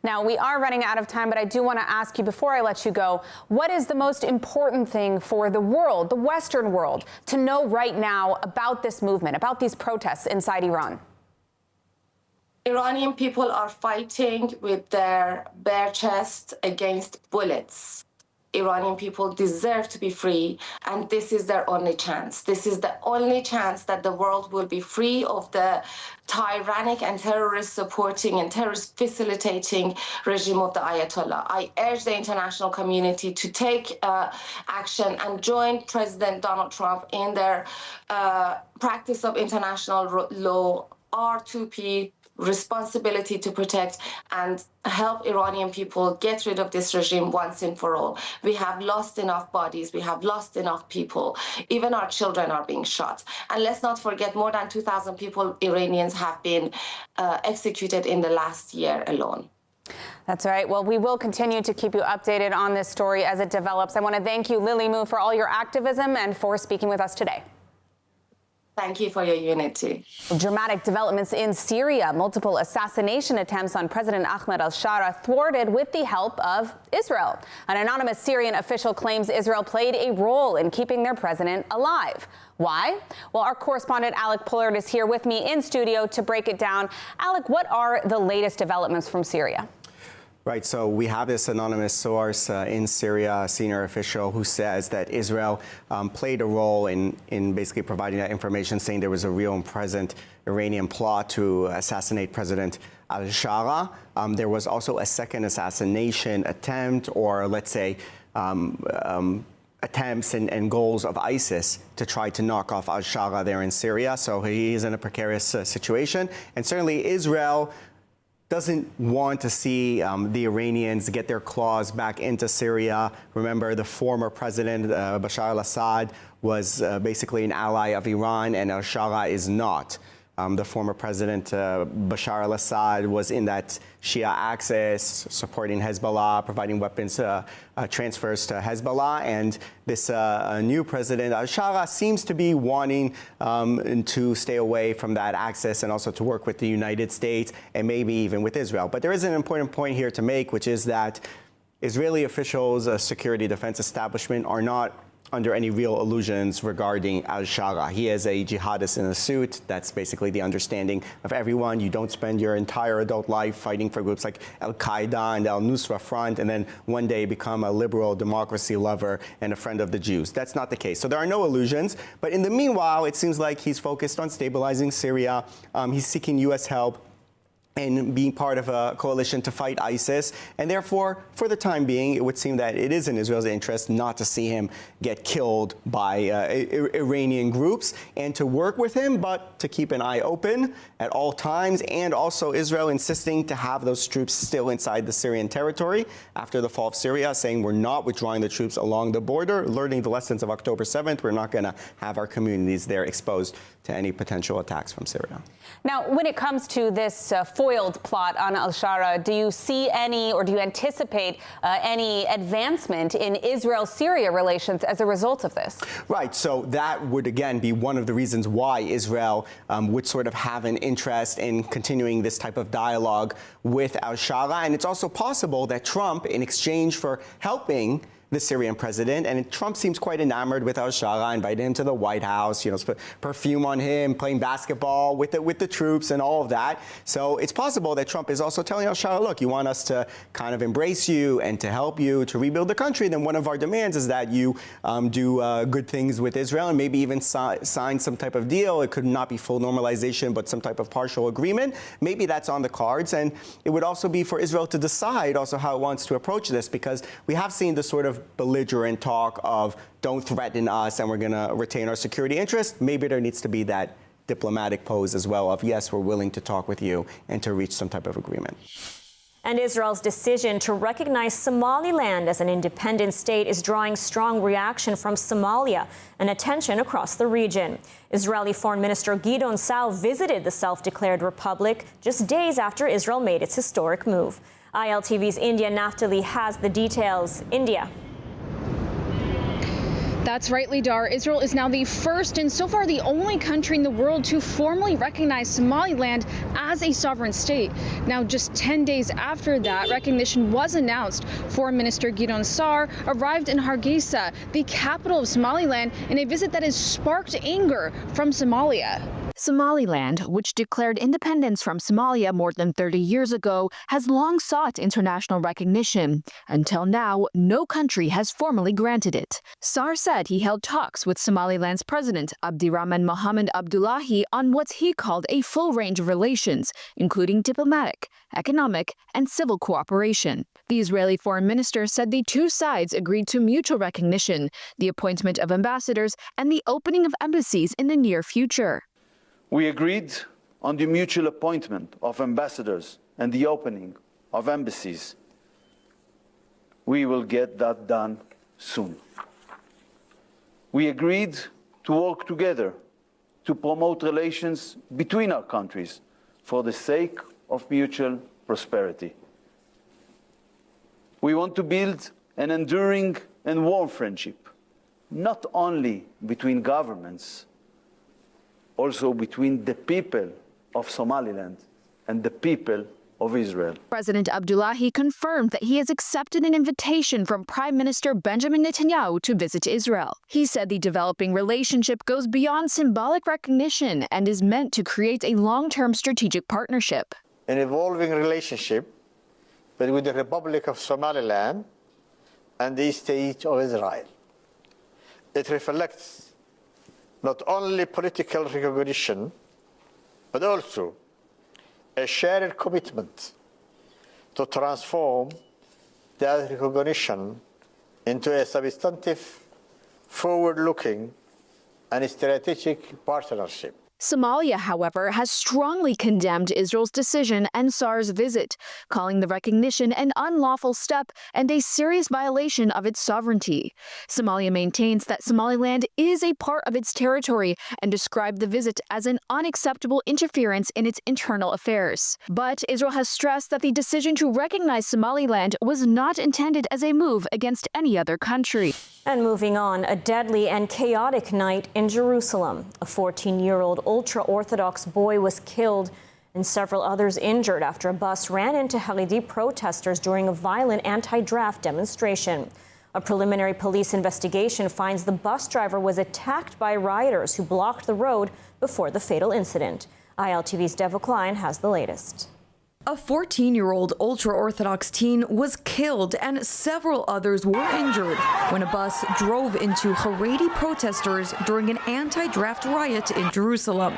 Now, we are running out of time, but I do want to ask you, before I let you go, what is the most important thing for the world, the Western world, to know right now about this movement, about these protests inside Iran? Iranian people are fighting with their bare chest against bullets. Iranian people deserve to be free, and this is their only chance. This is the only chance that the world will be free of the tyrannic and terrorist-supporting and terrorist-facilitating regime of the Ayatollah. I urge the international community to take action and join President Donald Trump in their practice of international law, R2P, responsibility to protect and help Iranian people get rid of this regime once and for all. We have lost enough bodies, we have lost enough people, even our children are being shot. And let's not forget, more than 2,000 people, Iranians, have been executed in the last year alone. That's right. Well, we will continue to keep you updated on this story as it develops. I want to thank you, Lily Mu, for all your activism and for speaking with us today. Thank you for your unity. Dramatic developments in Syria. Multiple assassination attempts on President Ahmed al-Shara thwarted with the help of Israel. An anonymous Syrian official claims Israel played a role in keeping their president alive. Why? Well, our correspondent Alec Pullard is here with me in studio to break it down. Alec, what are the latest developments from Syria? Right, so we have this anonymous source in Syria, a senior official, who says that Israel played a role in basically providing that information, saying there was a real and present Iranian plot to assassinate President al-Shara. There was also a second assassination attempt, or let's say attempts and goals of ISIS to try to knock off al-Shara there in Syria. So he is in a precarious situation. And certainly Israel doesn't want to see the Iranians get their claws back into Syria. Remember, the former president, Bashar al-Assad, was basically an ally of Iran, and al-Shara is not. The former president, Bashar al-Assad, was in that Shia axis, supporting Hezbollah, providing weapons transfers to Hezbollah. And this new president, al-Shara, seems to be wanting to stay away from that axis and also to work with the United States and maybe even with Israel. But there is an important point here to make, which is that Israeli officials, security defense establishment, are not under any real illusions regarding al-Shara. He is a jihadist in a suit. That's basically the understanding of everyone. You don't spend your entire adult life fighting for groups like Al-Qaeda and Al-Nusra Front and then one day become a liberal democracy lover and a friend of the Jews. That's not the case. So there are no illusions. But in the meanwhile, it seems like he's focused on stabilizing Syria. He's seeking U.S. help and being part of a coalition to fight ISIS. And therefore, for the time being, it would seem that it is in Israel's interest not to see him get killed by Iranian groups and to work with him, but to keep an eye open at all times. And also Israel insisting to have those troops still inside the Syrian territory after the fall of Syria, saying we're not withdrawing the troops along the border, learning the lessons of October 7th. We're not going to have our communities there exposed to any potential attacks from Syria. Now, when it comes to this foiled plot on al-Shara, do you see any or do you anticipate any advancement in Israel-Syria relations as a result of this? Right. So that would, again, be one of the reasons why Israel would sort of have an interest in continuing this type of dialogue with al-Shara. And it's also possible that Trump, in exchange for helping the Syrian president, and Trump seems quite enamored with al-Shara, invited him to the White House, put perfume on him, playing basketball with the troops and all of that. So it's possible that Trump is also telling al-Shara, look, you want us to kind of embrace you and to help you to rebuild the country, then one of our demands is that you do good things with Israel and maybe even sign some type of deal. It could not be full normalization, but some type of partial agreement. Maybe that's on the cards. And it would also be for Israel to decide also how it wants to approach this, because we have seen the sort of belligerent talk of don't threaten us and we're going to retain our security interests. Maybe there needs to be that diplomatic pose as well of, yes, we're willing to talk with you and to reach some type of agreement. And Israel's decision to recognize Somaliland as an independent state is drawing strong reaction from Somalia and attention across the region. Israeli Foreign Minister Gideon Saar visited the self-declared republic just days after Israel made its historic move. ILTV's India Naftali has the details. India. That's right, Lidar. Israel is now the first and so far the only country in the world to formally recognize Somaliland as a sovereign state. Now, just 10 days after that recognition was announced, Foreign Minister Gideon Saar arrived in Hargeisa, the capital of Somaliland, in a visit that has sparked anger from Somalia. Somaliland, which declared independence from Somalia more than 30 years ago, has long sought international recognition. Until now, no country has formally granted it. Saar said he held talks with Somaliland's president, Abdirahman Mohamed Abdullahi, on what he called a full range of relations, including diplomatic, economic, and civil cooperation. The Israeli foreign minister said the two sides agreed to mutual recognition, the appointment of ambassadors, and the opening of embassies in the near future. We agreed on the mutual appointment of ambassadors and the opening of embassies. We will get that done soon. We agreed to work together to promote relations between our countries for the sake of mutual prosperity. We want to build an enduring and warm friendship, not only between governments, also between the people of Somaliland and the people of Israel. President Abdullahi confirmed that he has accepted an invitation from Prime Minister Benjamin Netanyahu to visit Israel. He said the developing relationship goes beyond symbolic recognition and is meant to create a long-term strategic partnership. An evolving relationship between the Republic of Somaliland and the State of Israel. It reflects not only political recognition, but also a shared commitment to transform that recognition into a substantive forward-looking, and strategic partnership. Somalia, however, has strongly condemned Israel's decision and SAR's visit, calling the recognition an unlawful step and a serious violation of its sovereignty. Somalia maintains that Somaliland is a part of its territory and described the visit as an unacceptable interference in its internal affairs. But Israel has stressed that the decision to recognize Somaliland was not intended as a move against any other country. And moving on, a deadly and chaotic night in Jerusalem. A 14-year-old ultra-Orthodox boy was killed and several others injured after a bus ran into Haredi protesters during a violent anti-draft demonstration. A preliminary police investigation finds the bus driver was attacked by rioters who blocked the road before the fatal incident. ILTV's Deva Klein has the latest. A 14-year-old ultra-Orthodox teen was killed and several others were injured when a bus drove into Haredi protesters during an anti-draft riot in Jerusalem.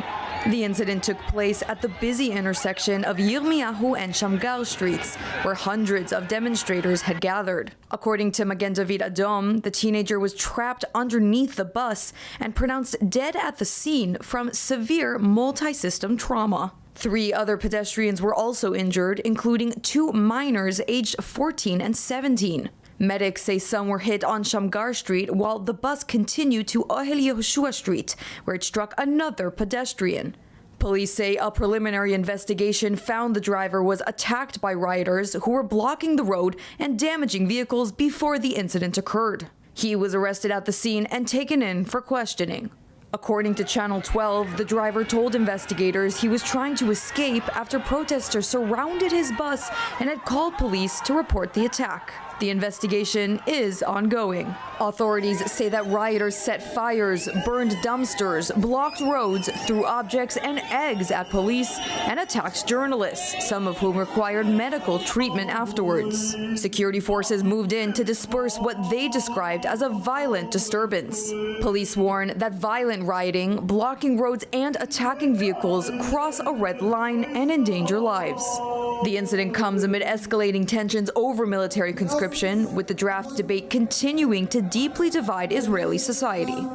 The incident took place at the busy intersection of Yirmiyahu and Shamgar streets, where hundreds of demonstrators had gathered. According to Magen David Adom, the teenager was trapped underneath the bus and pronounced dead at the scene from severe multi-system trauma. 3 other pedestrians were also injured, including 2 minors aged 14 and 17. Medics say some were hit on Shamgar Street while the bus continued to Ohel Yehoshua Street, where it struck another pedestrian. Police say a preliminary investigation found the driver was attacked by rioters who were blocking the road and damaging vehicles before the incident occurred. He was arrested at the scene and taken in for questioning. According to Channel 12, the driver told investigators he was trying to escape after protesters surrounded his bus and had called police to report the attack. The investigation is ongoing. Authorities say that rioters set fires, burned dumpsters, blocked roads, threw objects and eggs at police, and attacked journalists, some of whom required medical treatment afterwards. Security forces moved in to disperse what they described as a violent disturbance. Police warn that violent rioting, blocking roads, and attacking vehicles cross a red line and endanger lives. The incident comes amid escalating tensions over military conscription, with the draft debate continuing to deeply divide Israeli society.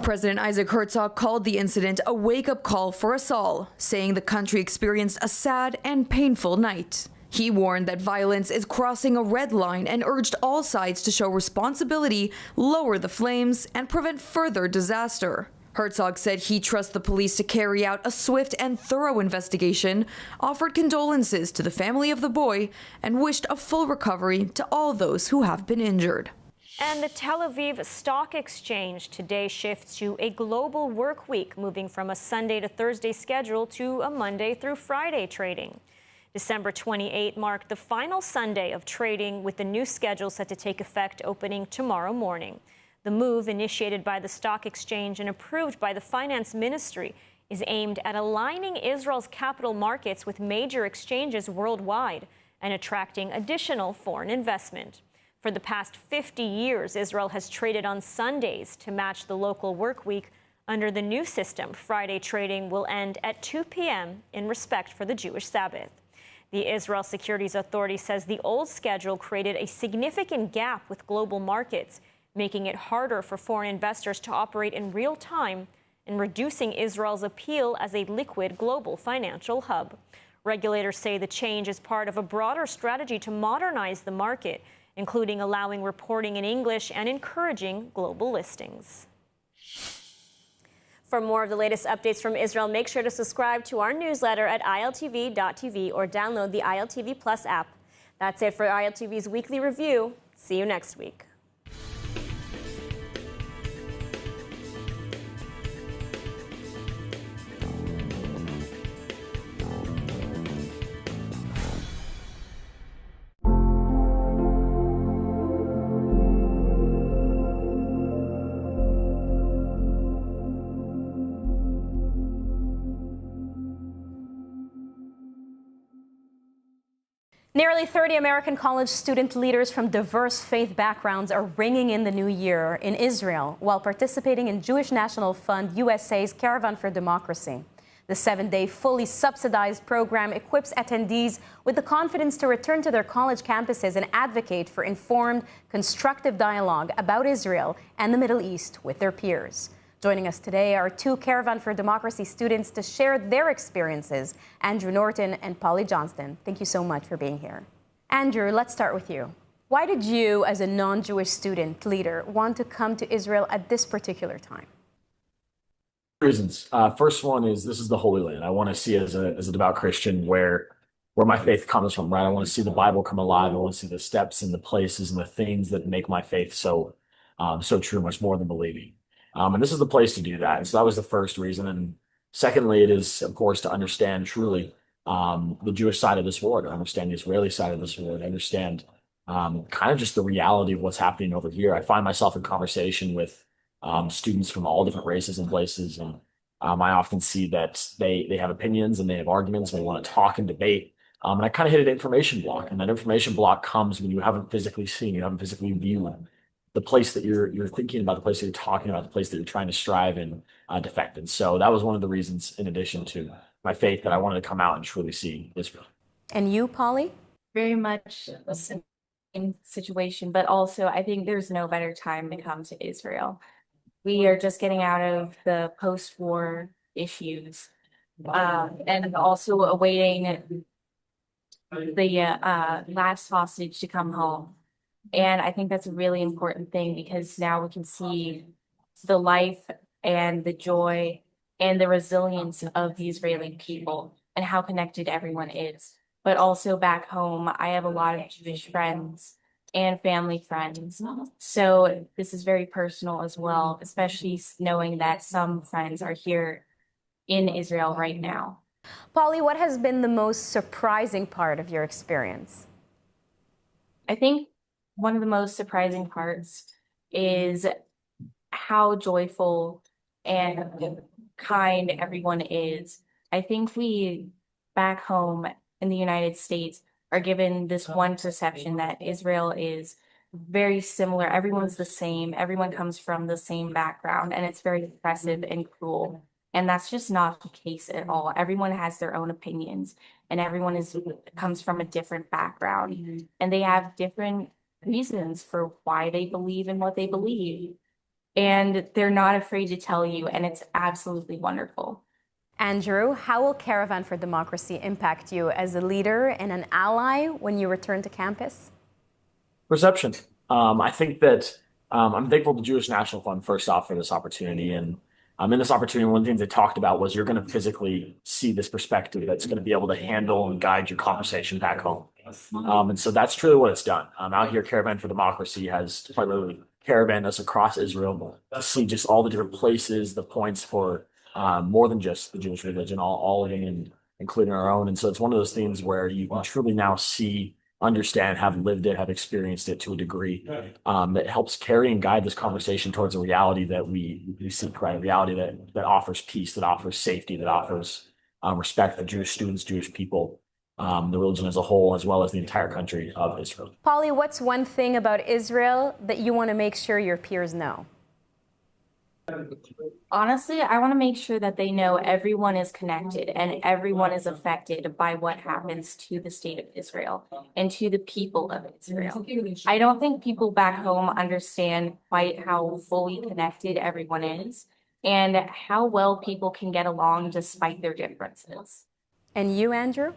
President Isaac Herzog called the incident a wake-up call for us all, saying the country experienced a sad and painful night. He warned that violence is crossing a red line and urged all sides to show responsibility, lower the flames, and prevent further disaster. Herzog said he trusts the police to carry out a swift and thorough investigation, offered condolences to the family of the boy, and wished a full recovery to all those who have been injured. And the Tel Aviv Stock Exchange today shifts to a global work week, moving from a Sunday to Thursday schedule to a Monday through Friday trading. December 28 marked the final Sunday of trading, with the new schedule set to take effect opening tomorrow morning. The move, initiated by the stock exchange and approved by the finance ministry, is aimed at aligning Israel's capital markets with major exchanges worldwide and attracting additional foreign investment. For the past 50 years, Israel has traded on Sundays to match the local work week. Under the new system, Friday trading will end at 2 p.m. in respect for the Jewish Sabbath. The Israel Securities Authority says the old schedule created a significant gap with global markets, making it harder for foreign investors to operate in real time and reducing Israel's appeal as a liquid global financial hub. Regulators say the change is part of a broader strategy to modernize the market, including allowing reporting in English and encouraging global listings. For more of the latest updates from Israel, make sure to subscribe to our newsletter at ILTV.tv or download the ILTV Plus app. That's it for ILTV's weekly review. See you next week. Nearly 30 American college student leaders from diverse faith backgrounds are ringing in the new year in Israel while participating in Jewish National Fund USA's Caravan for Democracy. The 7-day fully subsidized program equips attendees with the confidence to return to their college campuses and advocate for informed, constructive dialogue about Israel and the Middle East with their peers. Joining us today are two Caravan for Democracy students to share their experiences, Andrew Norton and Polly Johnston. Thank you so much for being here. Andrew, let's start with you. Why did you, as a non-Jewish student leader, want to come to Israel at this particular time? Reasons. First one is this is the Holy Land. I want to see as a devout Christian where my faith comes from, right? I want to see the Bible come alive. I want to see the steps and the places and the things that make my faith so true, much more than believing. And this is the place to do that. So that was the first reason. And secondly, it is, of course, to understand truly the Jewish side of this war, to understand the Israeli side of this war, to understand kind of just the reality of what's happening over here. I find myself in conversation with students from all different races and places. And I often see that they have opinions and they have arguments and they want to talk and debate. And I kind of hit an information block. And that information block comes when you haven't physically seen, you haven't physically viewed the place that you're thinking about, the place that you're talking about, the place that you're trying to strive and defect. And so that was one of the reasons, in addition to my faith, that I wanted to come out and truly see Israel. And you, Polly? Very much the same situation, but also I think there's no better time to come to Israel. We are just getting out of the post-war issues and also awaiting the last hostage to come home. And I think that's a really important thing because now we can see the life and the joy and the resilience of the Israeli people and how connected everyone is. But also back home, I have a lot of Jewish friends and family friends. So this is very personal as well, especially knowing that some friends are here in Israel right now. Polly, what has been the most surprising part of your experience? I think one of the most surprising parts is how joyful and kind everyone is. I think we back home in the United States are given this one perception that Israel is very similar. Everyone's the same. Everyone comes from the same background, and it's very oppressive and cruel. And that's just not the case at all. Everyone has their own opinions, and everyone comes from a different background, and they have different reasons for why they believe in what they believe. And they're not afraid to tell you, and it's absolutely wonderful. Andrew, how will Caravan for Democracy impact you as a leader and an ally when you return to campus? Perception. I think that I'm thankful to the Jewish National Fund, first off, for this opportunity. And in this opportunity, one of the things they talked about was you're going to physically see this perspective that's going to be able to handle and guide your conversation back home. And so that's truly what it's done. Out here, Caravan for Democracy has quite literally caravaned us across Israel to see just all the different places, the points for more than just the Jewish religion, all of it, and including our own. And so it's one of those things where you can truly now see, understand, have lived it, have experienced it to a degree that helps carry and guide this conversation towards a reality that we seek, right? A reality that offers peace, that offers safety, that offers respect for Jewish students, Jewish people, the religion as a whole, as well as the entire country of Israel. Polly, what's one thing about Israel that you want to make sure your peers know? Honestly, I want to make sure that they know everyone is connected and everyone is affected by what happens to the state of Israel and to the people of Israel. I don't think people back home understand quite how fully connected everyone is and how well people can get along despite their differences. And you, Andrew?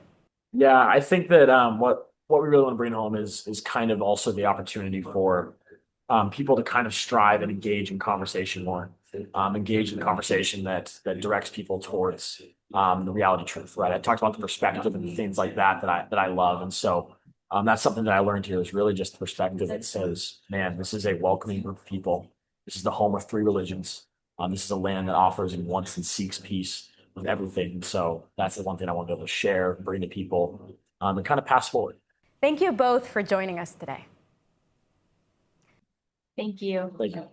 Yeah, I think that what we really want to bring home is kind of also the opportunity for people to kind of strive and engage in conversation more. Engage in conversation that directs people towards the reality truth, right? I talked about the perspective and things like that I love, and so that's something that I learned here is really just the perspective that says, man, this is a welcoming group of people. This is the home of three religions. This is a land that offers and wants and seeks peace with everything, and so that's the one thing I want to be able to share, bring to people, and kind of pass forward. Thank you both for joining us today. Thank you. Thank you.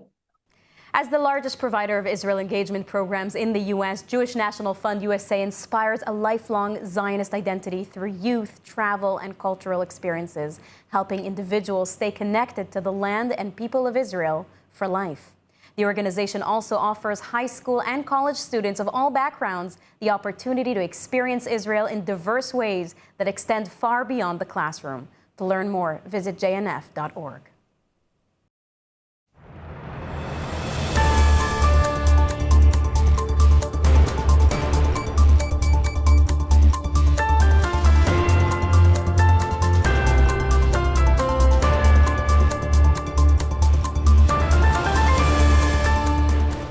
As the largest provider of Israel engagement programs in the U.S., Jewish National Fund USA inspires a lifelong Zionist identity through youth, travel, and cultural experiences, helping individuals stay connected to the land and people of Israel for life. The organization also offers high school and college students of all backgrounds the opportunity to experience Israel in diverse ways that extend far beyond the classroom. To learn more, visit jnf.org.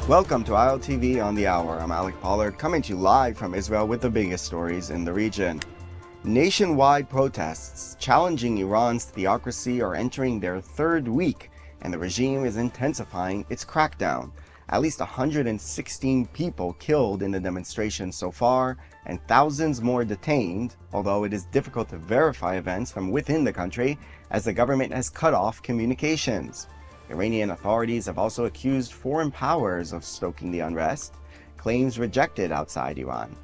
Welcome to ILTV on the Hour. I'm Alec Pollard, coming to you live from Israel with the biggest stories in the region. Nationwide protests challenging Iran's theocracy are entering their third week, and the regime is intensifying its crackdown. At least 116 people killed in the demonstrations so far, and thousands more detained, although it is difficult to verify events from within the country as the government has cut off communications. Iranian authorities have also accused foreign powers of stoking the unrest, claims rejected outside Iran.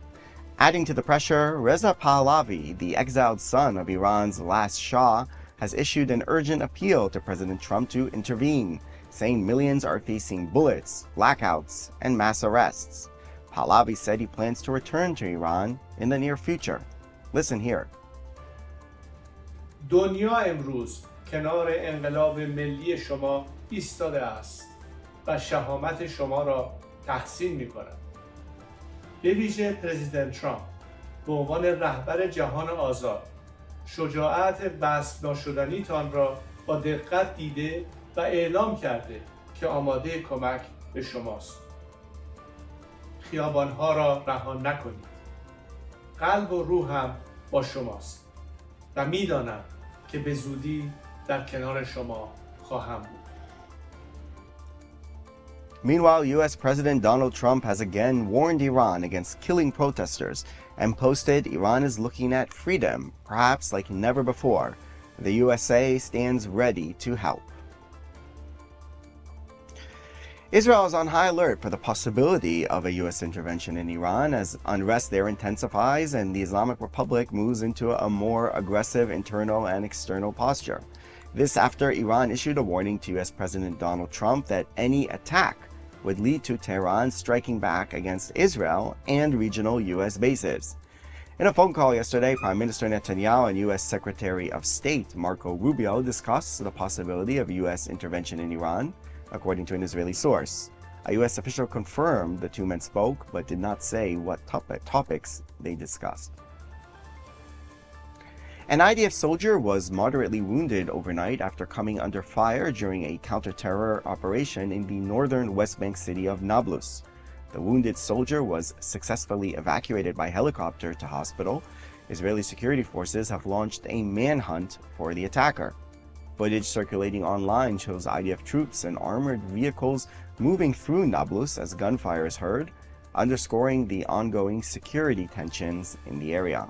Adding to the pressure, Reza Pahlavi, the exiled son of Iran's last Shah, has issued an urgent appeal to President Trump to intervene, saying millions are facing bullets, blackouts, and mass arrests. Pahlavi said he plans to return to Iran in the near future. Listen here. دنیا امروز کنار انقلاب ملی شما ایستاده است و شهامت شما را تحسین می کند. به ویژه پرزیدنت ترامپ به عنوان رهبر جهان آزاد شجاعت وصف ناشدنیتان را با دقت دیده و اعلام کرده که آماده کمک به شماست. خیابانها را رها نکنید. قلب و روحم با شماست و می‌دانم که به زودی در کنار شما خواهم بود. Meanwhile, U.S. President Donald Trump has again warned Iran against killing protesters and posted Iran is looking at freedom, perhaps like never before. The USA stands ready to help. Israel is on high alert for the possibility of a U.S. intervention in Iran as unrest there intensifies and the Islamic Republic moves into a more aggressive internal and external posture. This after Iran issued a warning to U.S. President Donald Trump that any attack would lead to Tehran striking back against Israel and regional U.S. bases. In a phone call yesterday, Prime Minister Netanyahu and U.S. Secretary of State Marco Rubio discussed the possibility of U.S. intervention in Iran, according to an Israeli source. A U.S. official confirmed the two men spoke, but did not say what topics they discussed. An IDF soldier was moderately wounded overnight after coming under fire during a counter-terror operation in the northern West Bank city of Nablus. The wounded soldier was successfully evacuated by helicopter to hospital. Israeli security forces have launched a manhunt for the attacker. Footage circulating online shows IDF troops and armored vehicles moving through Nablus as gunfire is heard, underscoring the ongoing security tensions in the area.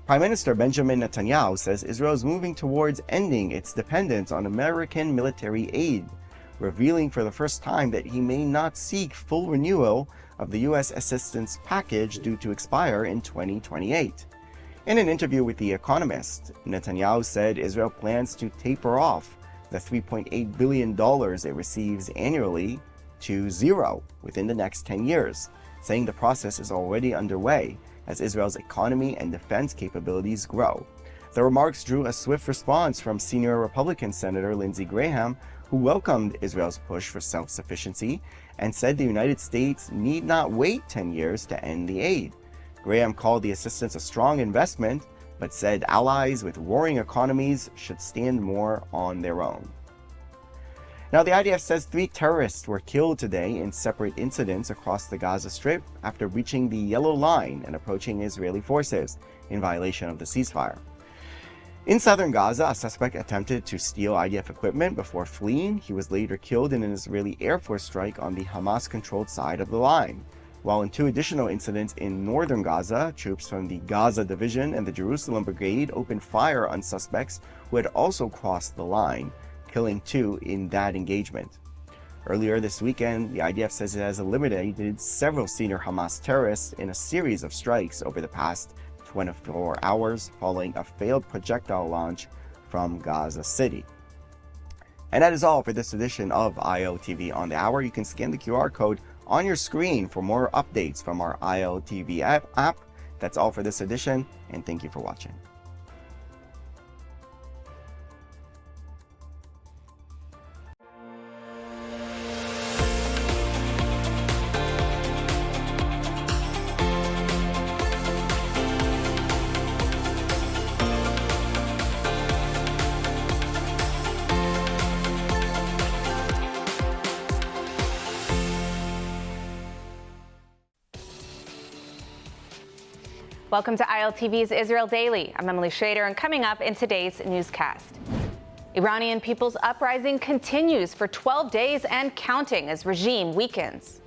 Prime Minister Benjamin Netanyahu says Israel is moving towards ending its dependence on American military aid, revealing for the first time that he may not seek full renewal of the U.S. assistance package due to expire in 2028. In an interview with The Economist, Netanyahu said Israel plans to taper off the $3.8 billion it receives annually to zero within the next 10 years, saying the process is already underway as Israel's economy and defense capabilities grow. The remarks drew a swift response from senior Republican Senator Lindsey Graham, who welcomed Israel's push for self-sufficiency and said the United States need not wait 10 years to end the aid. Graham called the assistance a strong investment, but said allies with roaring economies should stand more on their own. Now, the IDF says 3 terrorists were killed today in separate incidents across the Gaza Strip after breaching the yellow line and approaching Israeli forces in violation of the ceasefire. In southern Gaza, a suspect attempted to steal IDF equipment before fleeing. He was later killed in an Israeli Air Force strike on the Hamas-controlled side of the line. While in 2 additional incidents in northern Gaza, troops from the Gaza Division and the Jerusalem Brigade opened fire on suspects who had also crossed the line, killing 2 in that engagement. Earlier this weekend, the IDF says it has eliminated several senior Hamas terrorists in a series of strikes over the past 24 hours following a failed projectile launch from Gaza City. And that is all for this edition of ILTV on the Hour. You can scan the QR code on your screen for more updates from our ILTV app. That's all for this edition, and thank you for watching. Welcome to ILTV's Israel Daily. I'm Emily Schrader, and coming up in today's newscast, Iranian people's uprising continues for 12 days and counting as regime weakens.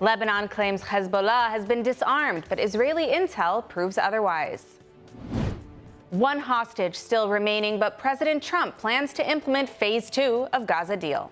Lebanon claims Hezbollah has been disarmed, but Israeli intel proves otherwise. One hostage still remaining, but President Trump plans to implement phase 2 of Gaza deal.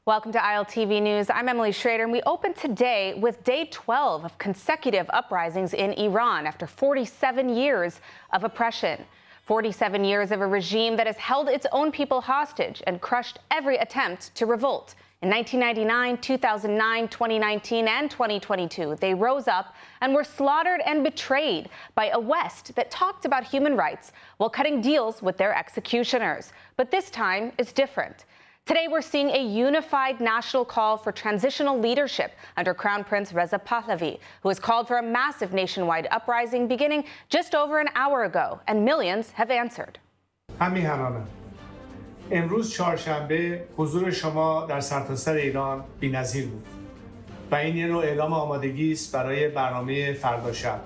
Welcome to ILTV News. I'm Emily Schrader, and we open today with day 12 of consecutive uprisings in Iran after 47 years of oppression. 47 years of a regime that has held its own people hostage and crushed every attempt to revolt. In 1999, 2009, 2019, and 2022, they rose up and were slaughtered and betrayed by a West that talked about human rights while cutting deals with their executioners. But this time is different. Today, we're seeing a unified national call for transitional leadership under Crown Prince Reza Pahlavi, who has called for a massive nationwide uprising beginning just over an hour ago, and millions have answered. همیهنانم امروز چهارشنبه حضور شما در سرتاسر ایران بی‌نظیر بود و این یه نوع اعلام آمادگی است برای برنامه فردا شب.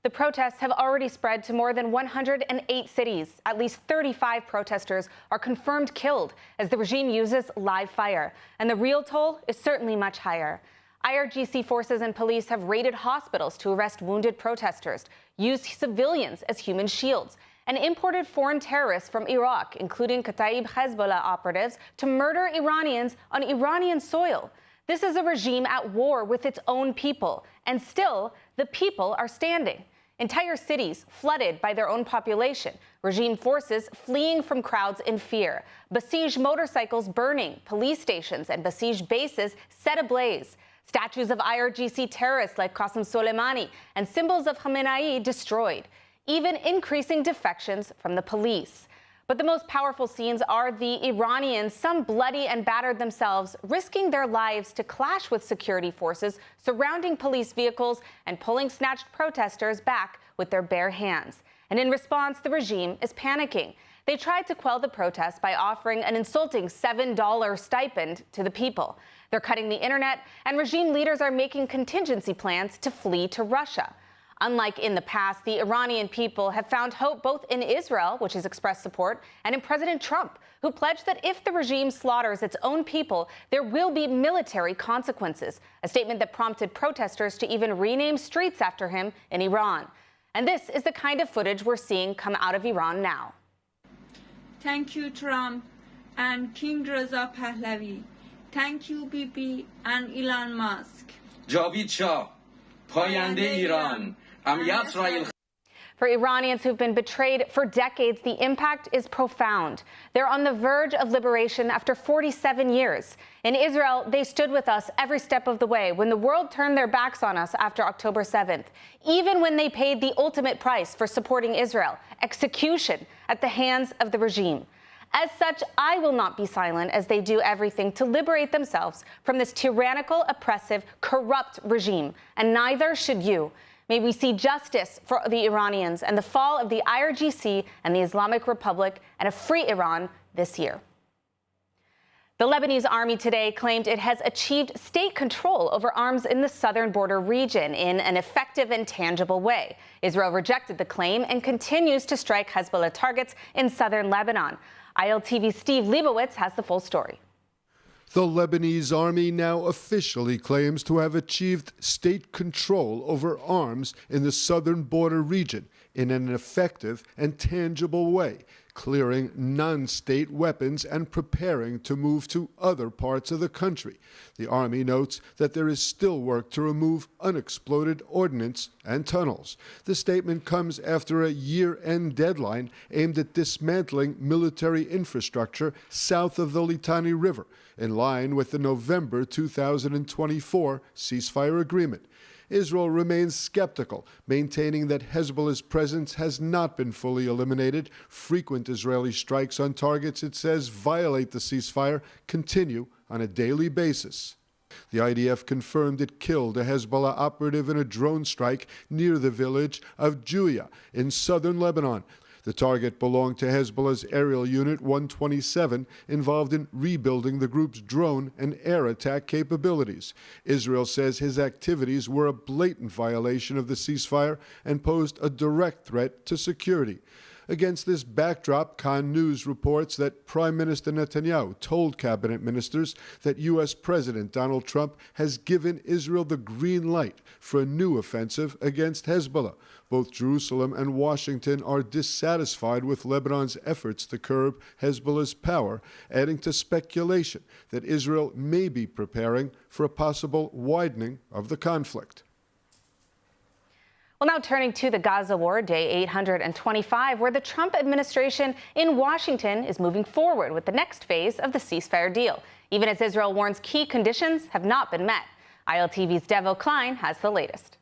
The protests have already spread to more than 108 cities. At least 35 protesters are confirmed killed as the regime uses live fire. And the real toll is certainly much higher. IRGC forces and police have raided hospitals to arrest wounded protesters, used civilians as human shields, and imported foreign terrorists from Iraq, including Kataib Hezbollah operatives, to murder Iranians on Iranian soil. This is a regime at war with its own people, and still, the people are standing. Entire cities flooded by their own population, regime forces fleeing from crowds in fear, besieged motorcycles burning, police stations and besieged bases set ablaze, statues of IRGC terrorists like Qasem Soleimani and symbols of Khamenei destroyed, even increasing defections from the police. But the most powerful scenes are the Iranians, some bloody and battered themselves, risking their lives to clash with security forces, surrounding police vehicles and pulling snatched protesters back with their bare hands. And in response, the regime is panicking. They tried to quell the protests by offering an insulting $7 stipend to the people. They're cutting the internet, and regime leaders are making contingency plans to flee to Russia. Unlike in the past, the Iranian people have found hope both in Israel, which has expressed support, and in President Trump, who pledged that if the regime slaughters its own people, there will be military consequences, a statement that prompted protesters to even rename streets after him in Iran. And this is the kind of footage we're seeing come out of Iran now. Thank you, Trump and King Reza Pahlavi. Thank you, Bibi and Elon Musk. Javid Shah, Payande Iran. For Iranians who've been betrayed for decades, the impact is profound. They're on the verge of liberation after 47 years. In Israel, they stood with us every step of the way when the world turned their backs on us after October 7th, even when they paid the ultimate price for supporting Israel, execution at the hands of the regime. As such, I will not be silent as they do everything to liberate themselves from this tyrannical, oppressive, corrupt regime, and neither should you. May we see justice for the Iranians and the fall of the IRGC and the Islamic Republic and a free Iran this year. The Lebanese army today claimed it has achieved state control over arms in the southern border region in an effective and tangible way. Israel rejected the claim and continues to strike Hezbollah targets in southern Lebanon. ILTV's Steve Leibowitz has the full story. The Lebanese army now officially claims to have achieved state control over arms in the southern border region in an effective and tangible way, clearing non-state weapons and preparing to move to other parts of the country. The Army notes that there is still work to remove unexploded ordnance and tunnels. The statement comes after a year-end deadline aimed at dismantling military infrastructure south of the Litani River, in line with the November 2024 ceasefire agreement. Israel remains skeptical, maintaining that Hezbollah's presence has not been fully eliminated. Frequent Israeli strikes on targets it says violate the ceasefire continue on a daily basis. The IDF confirmed it killed a Hezbollah operative in a drone strike near the village of Juya in southern Lebanon. The target belonged to Hezbollah's aerial unit 127, involved in rebuilding the group's drone and air attack capabilities. Israel says his activities were a blatant violation of the ceasefire and posed a direct threat to security. Against this backdrop, Khan News reports that Prime Minister Netanyahu told cabinet ministers that U.S. President Donald Trump has given Israel the green light for a new offensive against Hezbollah. Both Jerusalem and Washington are dissatisfied with Lebanon's efforts to curb Hezbollah's power, adding to speculation that Israel may be preparing for a possible widening of the conflict. Well, now turning to the Gaza war, day 825, where the Trump administration in Washington is moving forward with the next phase of the ceasefire deal, even as Israel warns key conditions have not been met. ILTV's Devo Klein has the latest.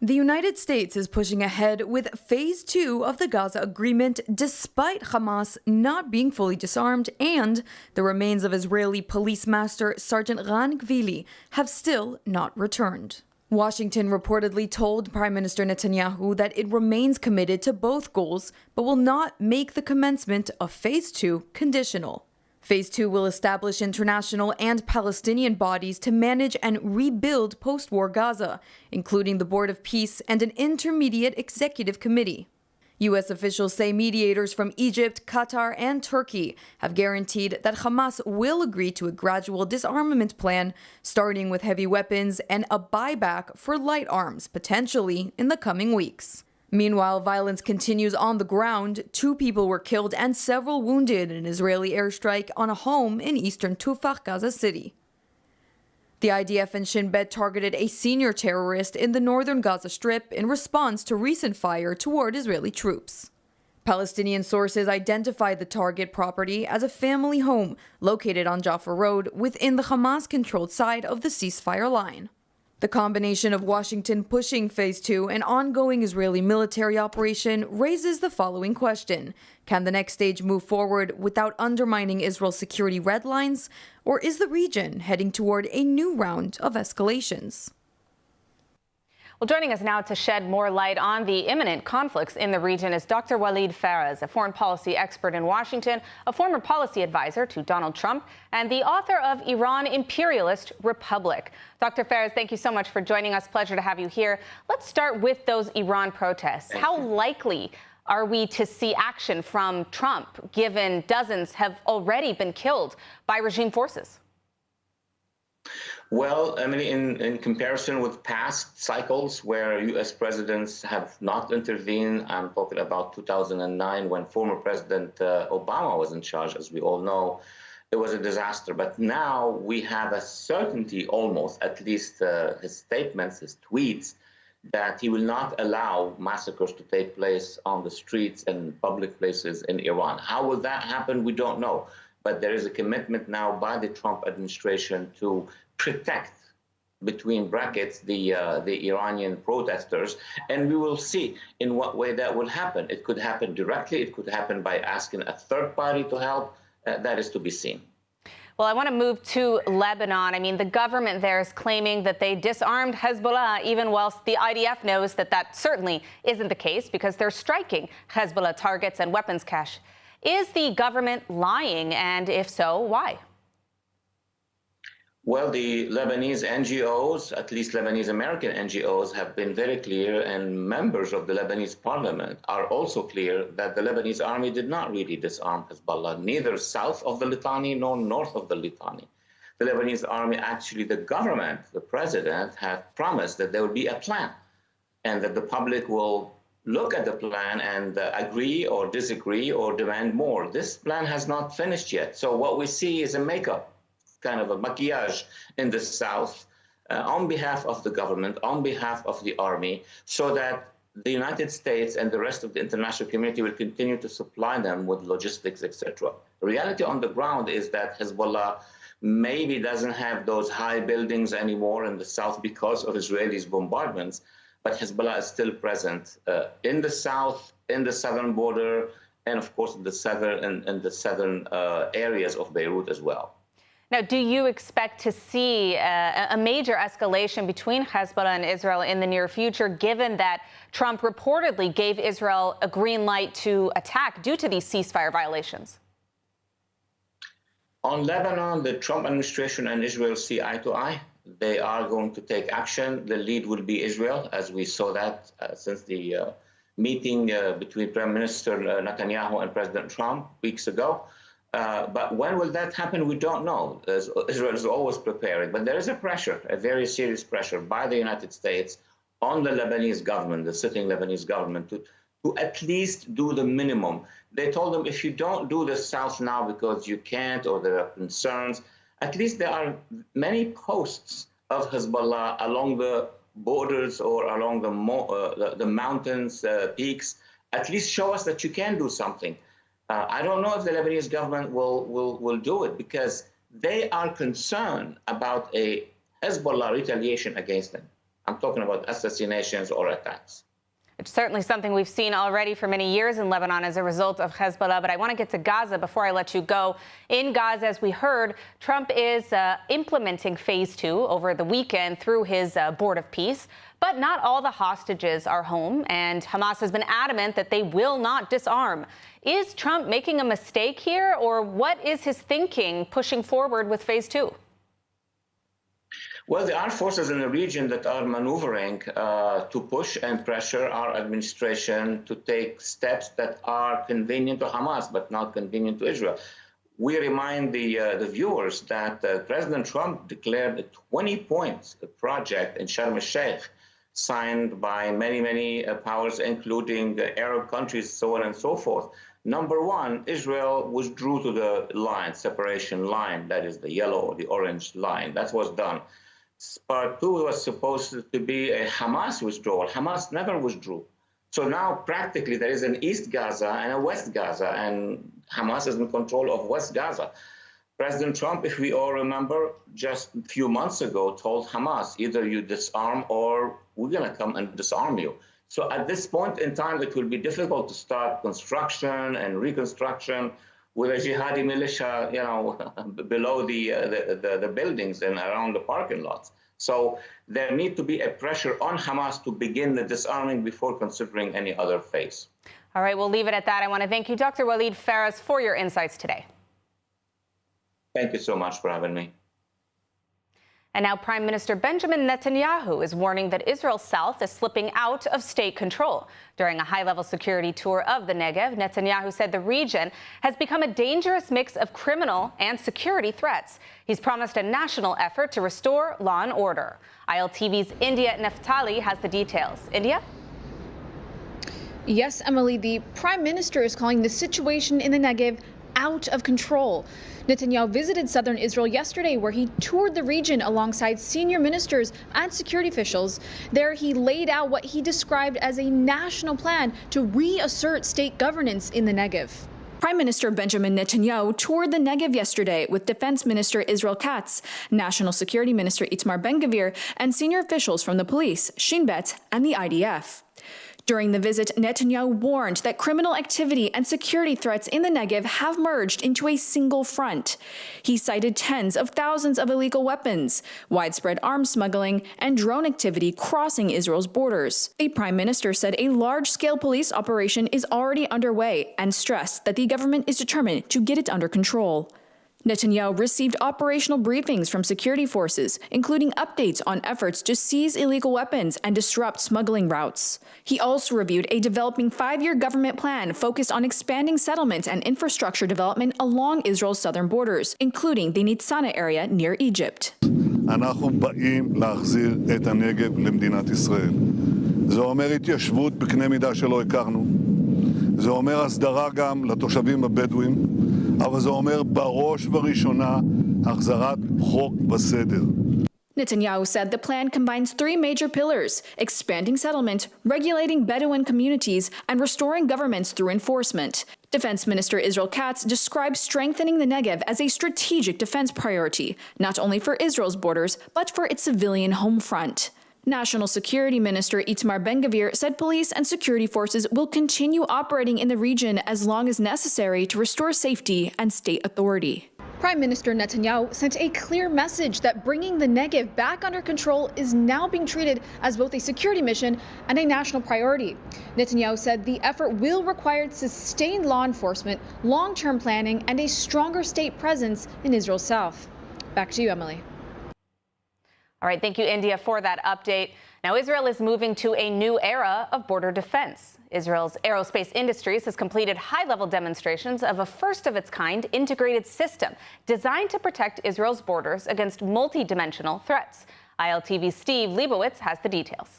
The United States is pushing ahead with Phase 2 of the Gaza agreement despite Hamas not being fully disarmed and the remains of Israeli police master Sergeant Ran Gvili have still not returned. Washington reportedly told Prime Minister Netanyahu that it remains committed to both goals, but will not make the commencement of Phase 2 conditional. Phase 2 will establish international and Palestinian bodies to manage and rebuild post-war Gaza, including the Board of Peace and an intermediate executive committee. U.S. officials say mediators from Egypt, Qatar, and Turkey have guaranteed that Hamas will agree to a gradual disarmament plan, starting with heavy weapons and a buyback for light arms, potentially in the coming weeks. Meanwhile, violence continues on the ground. 2 people were killed and several wounded in an Israeli airstrike on a home in eastern Tufah, Gaza City. The IDF and Shin Bet targeted a senior terrorist in the northern Gaza Strip in response to recent fire toward Israeli troops. Palestinian sources identified the target property as a family home located on Jaffa Road within the Hamas-controlled side of the ceasefire line. The combination of Washington pushing Phase 2 and ongoing Israeli military operation raises the following question. Can the next stage move forward without undermining Israel's security red lines? Or is the region heading toward a new round of escalations? Well, joining us now to shed more light on the imminent conflicts in the region is Dr. Walid Faraz, a foreign policy expert in Washington, a former policy advisor to Donald Trump, and the author of Iran Imperialist Republic. Dr. Faraz, thank you so much for joining us. Pleasure to have you here. Let's start with those Iran protests. How likely are we to see action from Trump, given dozens have already been killed by regime forces? Well, I mean, in comparison with past cycles where U.S. presidents have not intervened, I'm talking about 2009 when former President Obama was in charge, as we all know, it was a disaster. But now we have a certainty almost, at least his statements, his tweets, that he will not allow massacres to take place on the streets and public places in Iran. How will that happen? We don't know. But there is a commitment now by the Trump administration to protect, between brackets, the Iranian protesters, and we will see in what way that will happen. It could happen directly. It could happen by asking a third party to help. That is to be seen. Well, I want to move to Lebanon. I mean, the government there is claiming that they disarmed Hezbollah, even whilst the IDF knows that that certainly isn't the case because they're striking Hezbollah targets and weapons cache. Is the government lying? And if so, why? Well, the Lebanese NGOs, at least Lebanese American NGOs, have been very clear, and members of the Lebanese parliament are also clear that the Lebanese army did not really disarm Hezbollah, neither south of the Litani nor north of the Litani. The Lebanese army, actually the government, the president, have promised that there will be a plan and that the public will look at the plan and agree or disagree or demand more. This plan has not finished yet. So what we see is a makeup, kind of a maquillage in the South on behalf of the government, on behalf of the army, so that the United States and the rest of the international community will continue to supply them with logistics, etc. The reality on the ground is that Hezbollah maybe doesn't have those high buildings anymore in the South because of Israelis' bombardments, but Hezbollah is still present in the South, in the southern border, and of course in the southern areas of Beirut as well. Now, do you expect to see a major escalation between Hezbollah and Israel in the near future, given that Trump reportedly gave Israel a green light to attack due to these ceasefire violations? On Lebanon, the Trump administration and Israel see eye to eye. They are going to take action. The lead will be Israel, as we saw that since the meeting between Prime Minister Netanyahu and President Trump weeks ago. But when will that happen? We don't know. Israel is always preparing. But there is a pressure, a very serious pressure by the United States on the Lebanese government, the sitting Lebanese government, to at least do the minimum. They told them, if you don't do the South now because you can't or there are concerns, at least there are many posts of Hezbollah along the borders or along the mountains, peaks. At least show us that you can do something. I don't know if the Lebanese government will do it, because they are concerned about a Hezbollah retaliation against them. I'm talking about assassinations or attacks. It's certainly something we've seen already for many years in Lebanon as a result of Hezbollah. But I want to get to Gaza before I let you go. In Gaza, as we heard, Trump is implementing phase 2 over the weekend through his board of peace. But not all the hostages are home, and Hamas has been adamant that they will not disarm. Is Trump making a mistake here, or what is his thinking pushing forward with phase 2? Well, there are forces in the region that are maneuvering to push and pressure our administration to take steps that are convenient to Hamas, but not convenient to Israel. We remind the viewers that President Trump declared a 20-point project in Sharm el-Sheikh, signed by many powers, including Arab countries, so on and so forth. Number one, Israel withdrew to the line, separation line, that is the yellow or the orange line. That was done. Part 2 was supposed to be a Hamas withdrawal. Hamas never withdrew. So now practically there is an East Gaza and a West Gaza, and Hamas is in control of West Gaza. President Trump, if we all remember, just a few months ago told Hamas, either you disarm or we're going to come and disarm you. So at this point in time, it will be difficult to start construction and reconstruction with a jihadi militia, below the buildings and around the parking lots. So there needs to be a pressure on Hamas to begin the disarming before considering any other phase. All right, we'll leave it at that. I want to thank you, Dr. Walid Fares, for your insights today. Thank you so much for having me. And now Prime Minister Benjamin Netanyahu is warning that Israel's south is slipping out of state control. During a high-level security tour of the Negev, Netanyahu said the region has become a dangerous mix of criminal and security threats. He's promised a national effort to restore law and order. ILTV's India Neftali has the details. India? Yes, Emily, the Prime Minister is calling the situation in the Negev out of control. Netanyahu visited southern Israel yesterday, where he toured the region alongside senior ministers and security officials. There he laid out what he described as a national plan to reassert state governance in the Negev. Prime Minister Benjamin Netanyahu toured the Negev yesterday with Defense Minister Israel Katz, National Security Minister Itamar Ben-Gvir, and senior officials from the police, Shin Bet, and the IDF. During the visit, Netanyahu warned that criminal activity and security threats in the Negev have merged into a single front. He cited tens of thousands of illegal weapons, widespread arms smuggling, and drone activity crossing Israel's borders. The prime minister said a large-scale police operation is already underway and stressed that the government is determined to get it under control. Netanyahu received operational briefings from security forces, including updates on efforts to seize illegal weapons and disrupt smuggling routes. He also reviewed a developing 5-year government plan focused on expanding settlements and infrastructure development along Israel's southern borders, including the Nitzana area near Egypt. אנחנו באים להחזיר את הנגב למדינת ישראל. זה אומר התיישבות בקנה מידה שלא הכרנו. זה אומר הסדרה גם לתושבים הבדואים, אבל זה אומר בראש ובראשונה החזרת חוק וסדר. Netanyahu said the plan combines three major pillars: expanding settlement, regulating Bedouin communities, and restoring governments through enforcement. Defense Minister Israel Katz described strengthening the Negev as a strategic defense priority, not only for Israel's borders, but for its civilian home front. National Security Minister Itamar Ben-Gvir said police and security forces will continue operating in the region as long as necessary to restore safety and state authority. Prime Minister Netanyahu sent a clear message that bringing the Negev back under control is now being treated as both a security mission and a national priority. Netanyahu said the effort will require sustained law enforcement, long-term planning, and a stronger state presence in Israel's south. Back to you, Emily. All right, thank you, India, for that update. Now, Israel is moving to a new era of border defense. Israel's aerospace industries has completed high-level demonstrations of a first-of-its-kind integrated system designed to protect Israel's borders against multi-dimensional threats. ILTV's Steve Leibowitz has the details.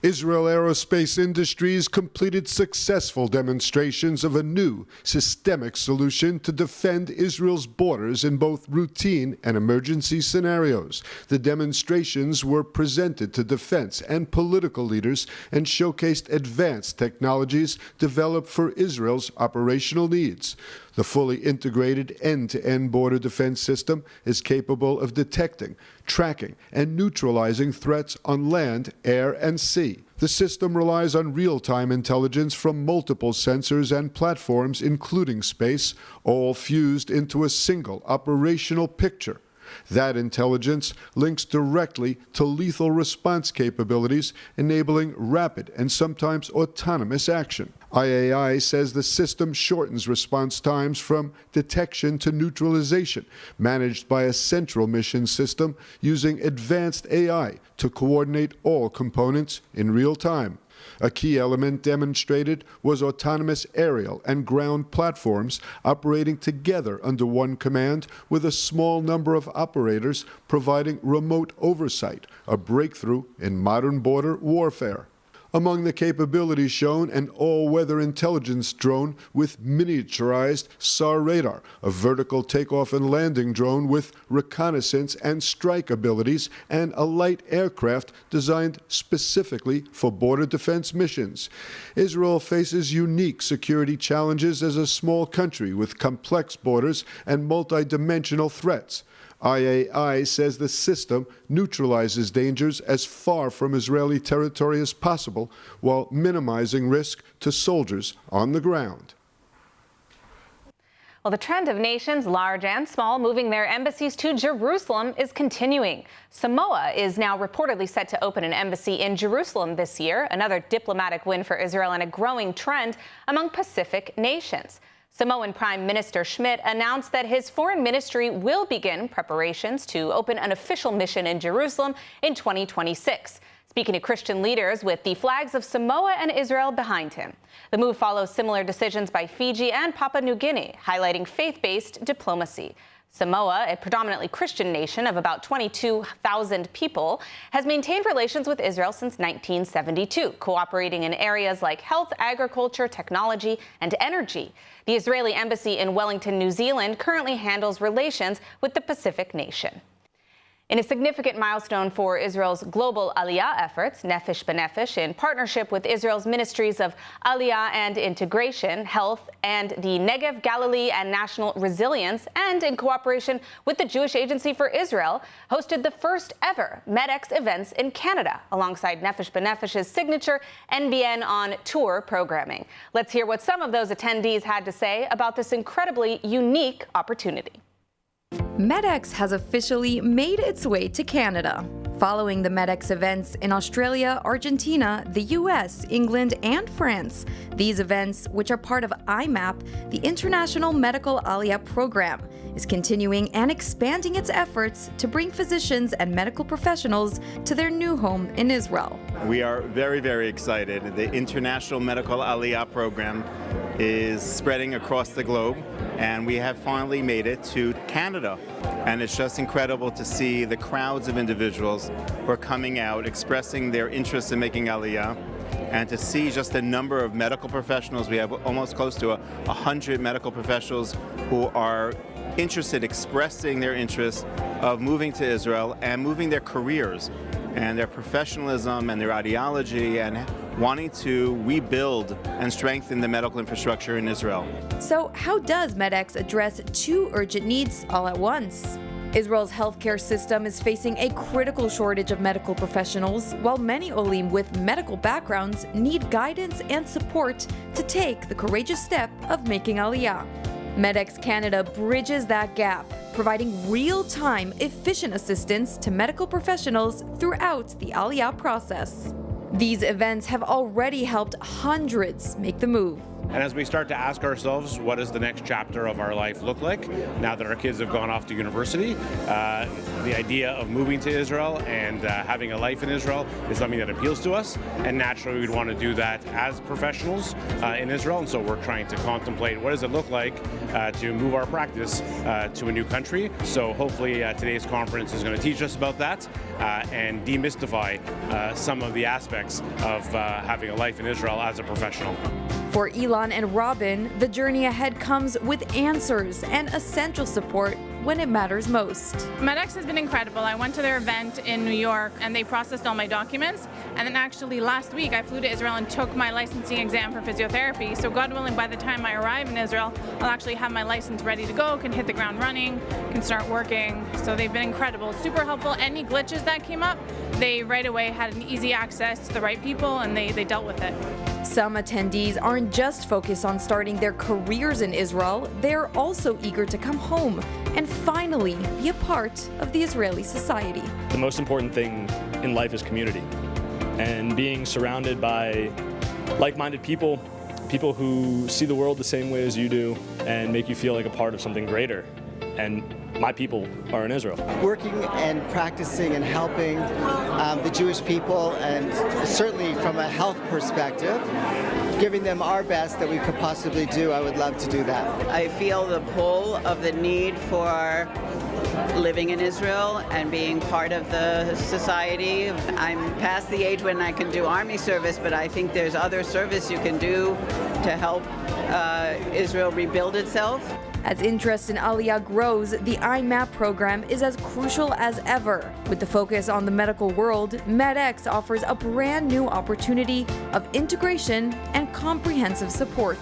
Israel Aerospace Industries completed successful demonstrations of a new systemic solution to defend Israel's borders in both routine and emergency scenarios. The demonstrations were presented to defense and political leaders and showcased advanced technologies developed for Israel's operational needs. The fully integrated end-to-end border defense system is capable of detecting, tracking, and neutralizing threats on land, air, and sea. The system relies on real-time intelligence from multiple sensors and platforms, including space, all fused into a single operational picture. That intelligence links directly to lethal response capabilities, enabling rapid and sometimes autonomous action. IAI says the system shortens response times from detection to neutralization, managed by a central mission system using advanced AI to coordinate all components in real time. A key element demonstrated was autonomous aerial and ground platforms operating together under one command with a small number of operators providing remote oversight, a breakthrough in modern border warfare. Among the capabilities shown, an all-weather intelligence drone with miniaturized SAR radar, a vertical takeoff and landing drone with reconnaissance and strike abilities, and a light aircraft designed specifically for border defense missions. Israel faces unique security challenges as a small country with complex borders and multi-dimensional threats. IAI says the system neutralizes dangers as far from Israeli territory as possible while minimizing risk to soldiers on the ground. Well, the trend of nations, large and small, moving their embassies to Jerusalem is continuing. Samoa is now reportedly set to open an embassy in Jerusalem this year, another diplomatic win for Israel and a growing trend among Pacific nations. Samoan Prime Minister Schmidt announced that his foreign ministry will begin preparations to open an official mission in Jerusalem in 2026. Speaking to Christian leaders with the flags of Samoa and Israel behind him. The move follows similar decisions by Fiji and Papua New Guinea, highlighting faith-based diplomacy. Samoa, a predominantly Christian nation of about 22,000 people, has maintained relations with Israel since 1972, cooperating in areas like health, agriculture, technology, and energy. The Israeli embassy in Wellington, New Zealand, currently handles relations with the Pacific nation. In a significant milestone for Israel's global Aliyah efforts, Nefesh B'Nefesh, in partnership with Israel's ministries of Aliyah and Integration, Health, and the Negev, Galilee, and National Resilience, and in cooperation with the Jewish Agency for Israel, hosted the first ever MedX events in Canada, alongside Nefesh B'Nefesh's signature NBN on Tour programming. Let's hear what some of those attendees had to say about this incredibly unique opportunity. MedX has officially made its way to Canada. Following the MedX events in Australia, Argentina, the US, England, and France, these events, which are part of IMAP, the International Medical Aliyah Program, is continuing and expanding its efforts to bring physicians and medical professionals to their new home in Israel. We are very, very excited. The International Medical Aliyah Program is spreading across the globe. and we have finally made it to Canada. And it's just incredible to see the crowds of individuals who are coming out, expressing their interest in making Aliyah, and to see just the number of medical professionals. We have almost close to 100 medical professionals who are interested, expressing their interest of moving to Israel and moving their careers and their professionalism and their ideology and wanting to rebuild and strengthen the medical infrastructure in Israel. So how does MedX address two urgent needs all at once? Israel's healthcare system is facing a critical shortage of medical professionals, while many Olim with medical backgrounds need guidance and support to take the courageous step of making Aliyah. MedX Canada bridges that gap, providing real-time, efficient assistance to medical professionals throughout the Aliyah process. These events have already helped hundreds make the move. And as we start to ask ourselves, what does the next chapter of our life look like now that our kids have gone off to university? The idea of moving to Israel and having a life in Israel is something that appeals to us. And naturally, we'd want to do that as professionals in Israel. And so we're trying to contemplate what does it look like to move our practice to a new country. So hopefully today's conference is going to teach us about that and demystify some of the aspects of having a life in Israel as a professional. For Elon and Robin, the journey ahead comes with answers and essential support when it matters most. MedX has been incredible. I went to their event in New York and they processed all my documents. And then actually last week I flew to Israel and took my licensing exam for physiotherapy. So God willing, by the time I arrive in Israel, I'll actually have my license ready to go, can hit the ground running, can start working. So they've been incredible, super helpful. Any glitches that came up, they right away had an easy access to the right people and they dealt with it. Some attendees aren't just focused on starting their careers in Israel, they're also eager to come home and finally be a part of the Israeli society. The most important thing in life is community, and being surrounded by like-minded people, people who see the world the same way as you do and make you feel like a part of something greater. And my people are in Israel. Working and practicing and helping the Jewish people, and certainly from a health perspective, giving them our best that we could possibly do, I would love to do that. I feel the pull of the need for living in Israel and being part of the society. I'm past the age when I can do army service, but I think there's other service you can do to help Israel rebuild itself. As interest in Aliyah grows, the IMAP program is as crucial as ever. With the focus on the medical world, MedX offers a brand new opportunity of integration and comprehensive support.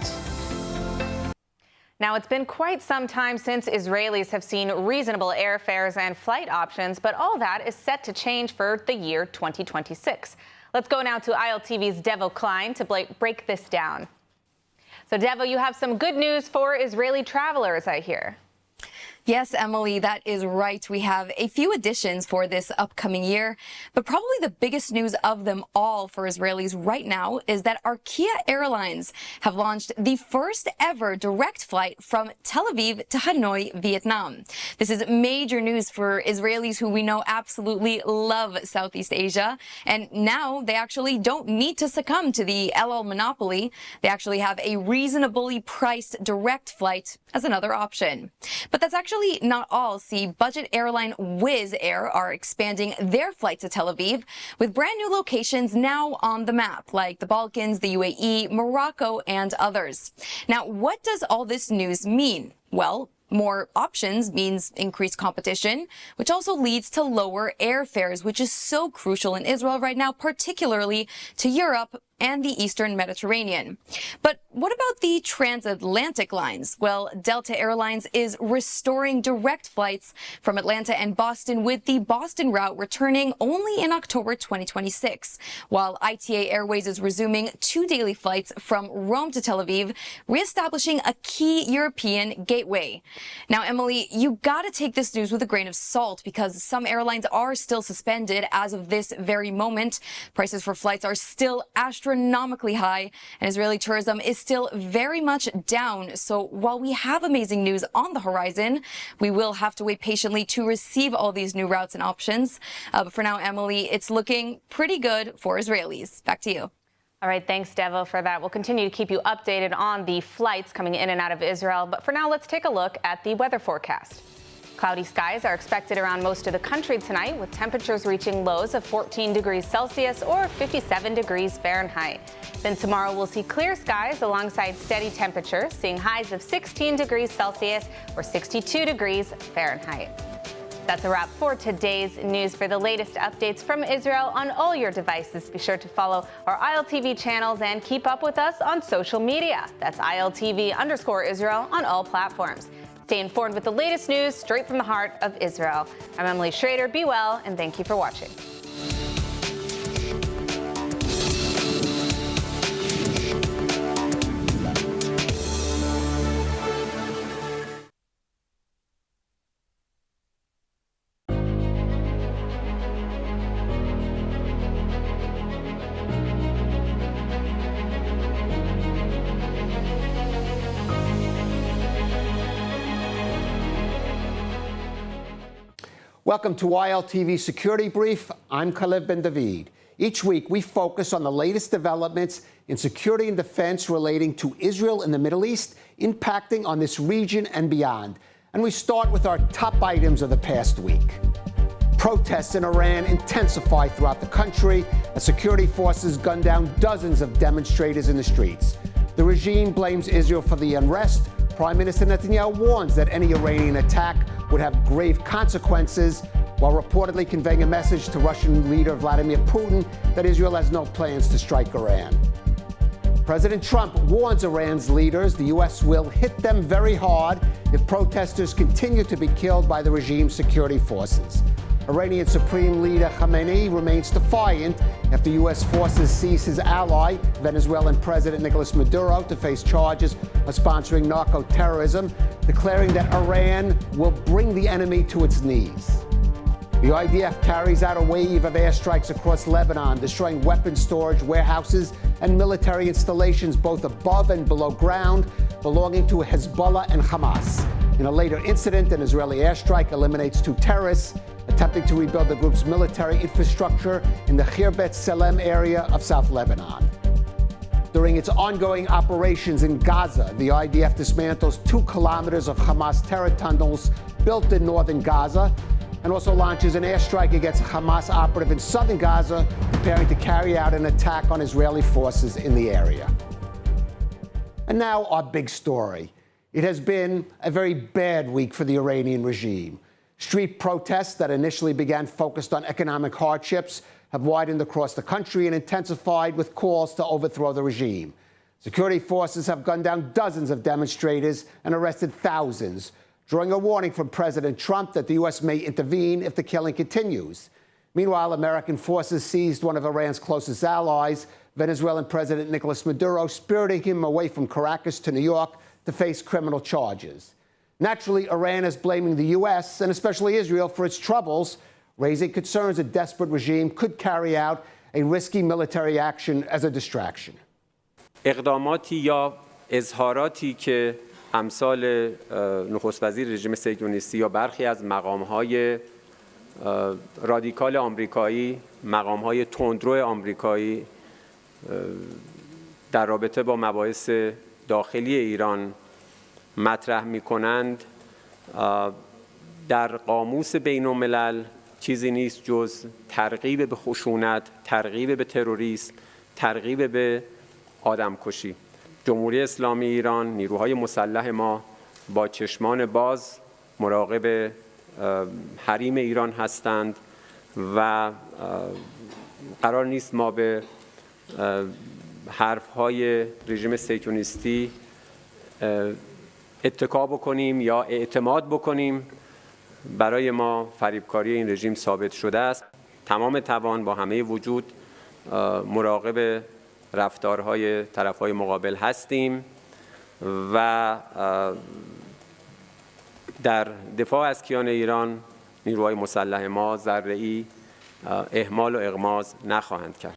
Now, it's been quite some time since Israelis have seen reasonable airfares and flight options, but all that is set to change for the year 2026. Let's go now to ILTV's Devo Klein to break this down. So, Devo, you have some good news for Israeli travelers, I hear. Yes, Emily, that is right. We have a few additions for this upcoming year, but probably the biggest news of them all for Israelis right now is that Arkia Airlines have launched the first ever direct flight from Tel Aviv to Hanoi, Vietnam. This is major news for Israelis who we know absolutely love Southeast Asia, and now they actually don't need to succumb to the El Al monopoly. They actually have a reasonably priced direct flight as another option. But that's actually not all. See, budget airline Wizz Air are expanding their flight to Tel Aviv with brand new locations now on the map, like the Balkans, the UAE, Morocco, and others. Now, what does all this news mean? Well, more options means increased competition, which also leads to lower airfares, which is so crucial in Israel right now, particularly to Europe and the Eastern Mediterranean. But what about the transatlantic lines? Well, Delta Airlines is restoring direct flights from Atlanta and Boston, with the Boston route returning only in October 2026, while ITA Airways is resuming 2 daily flights from Rome to Tel Aviv, reestablishing a key European gateway. Now, Emily, you gotta take this news with a grain of salt because some airlines are still suspended as of this very moment. Prices for flights are still astronomically high, and Israeli tourism is still very much down. So while we have amazing news on the horizon, we will have to wait patiently to receive all these new routes and options. But for now, Emily, it's looking pretty good for Israelis. Back to you. All right, thanks, Devo, for that. We'll continue to keep you updated on the flights coming in and out of Israel. But for now, let's take a look at the weather forecast. Cloudy skies are expected around most of the country tonight, with temperatures reaching lows of 14 degrees Celsius or 57 degrees Fahrenheit. Then tomorrow we'll see clear skies alongside steady temperatures, seeing highs of 16 degrees Celsius or 62 degrees Fahrenheit. That's a wrap for today's news. For the latest updates from Israel on all your devices, be sure to follow our ILTV channels and keep up with us on social media. That's ILTV_Israel on all platforms. Stay informed with the latest news straight from the heart of Israel. I'm Emily Schrader. Be well, and thank you for watching. Welcome to ILTV Security Brief. I'm Kalev Ben David. Each week, we focus on the latest developments in security and defense relating to Israel and the Middle East, impacting on this region and beyond. And we start with our top items of the past week. Protests in Iran intensify throughout the country as security forces gun down dozens of demonstrators in the streets. The regime blames Israel for the unrest. Prime Minister Netanyahu warns that any Iranian attack would have grave consequences, while reportedly conveying a message to Russian leader Vladimir Putin that Israel has no plans to strike Iran. President Trump warns Iran's leaders the U.S. will hit them very hard if protesters continue to be killed by the regime's security forces. Iranian Supreme Leader Khamenei remains defiant after U.S. forces seize his ally, Venezuelan President Nicolas Maduro, to face charges of sponsoring narco-terrorism, declaring that Iran will bring the enemy to its knees. The IDF carries out a wave of airstrikes across Lebanon, destroying weapons storage warehouses and military installations both above and below ground belonging to Hezbollah and Hamas. In a later incident, an Israeli airstrike eliminates 2 terrorists attempting to rebuild the group's military infrastructure in the Khirbet Salem area of South Lebanon. During its ongoing operations in Gaza, the IDF dismantles 2 kilometers of Hamas terror tunnels built in northern Gaza, and also launches an airstrike against a Hamas operative in southern Gaza, preparing to carry out an attack on Israeli forces in the area. And now our big story. It has been a very bad week for the Iranian regime. Street protests that initially began focused on economic hardships have widened across the country and intensified with calls to overthrow the regime. Security forces have gunned down dozens of demonstrators and arrested thousands, drawing a warning from President Trump that the U.S. may intervene if the killing continues. Meanwhile, American forces seized one of Iran's closest allies, Venezuelan President Nicolas Maduro, spiriting him away from Caracas to New York to face criminal charges. Naturally, Iran is blaming the U.S. and especially Israel for its troubles, raising concerns a desperate regime could carry out a risky military action as a distraction. اقداماتی یا اظهاراتی که امثال نخست وزیر رژیم صهیونیستی یا برخی از مقام‌های رادیکال آمریکایی، مقام‌های تندرو آمریکایی در رابطه با مباحث داخلی ایران مطرح می‌کنند در قاموس بین‌الملل چیزی نیست جز ترغیب به خشونت، ترغیب به تروریسم، ترغیب به آدمکشی. جمهوری اسلامی ایران، نیروهای مسلح ما با چشمان باز مراقب حریم ایران هستند و قرار نیست ما به حرف‌های رژیم صهیونیستی اتکا بکنیم یا اعتماد بکنیم. برای ما فریبکاری این رژیم ثابت شده است. تمام توان با همه وجود مراقب رفتارهای طرفهای مقابل هستیم و در دفاع از کیان ایران نیروهای مسلح ما ذره‌ای اهمال و اغماض نخواهند کرد.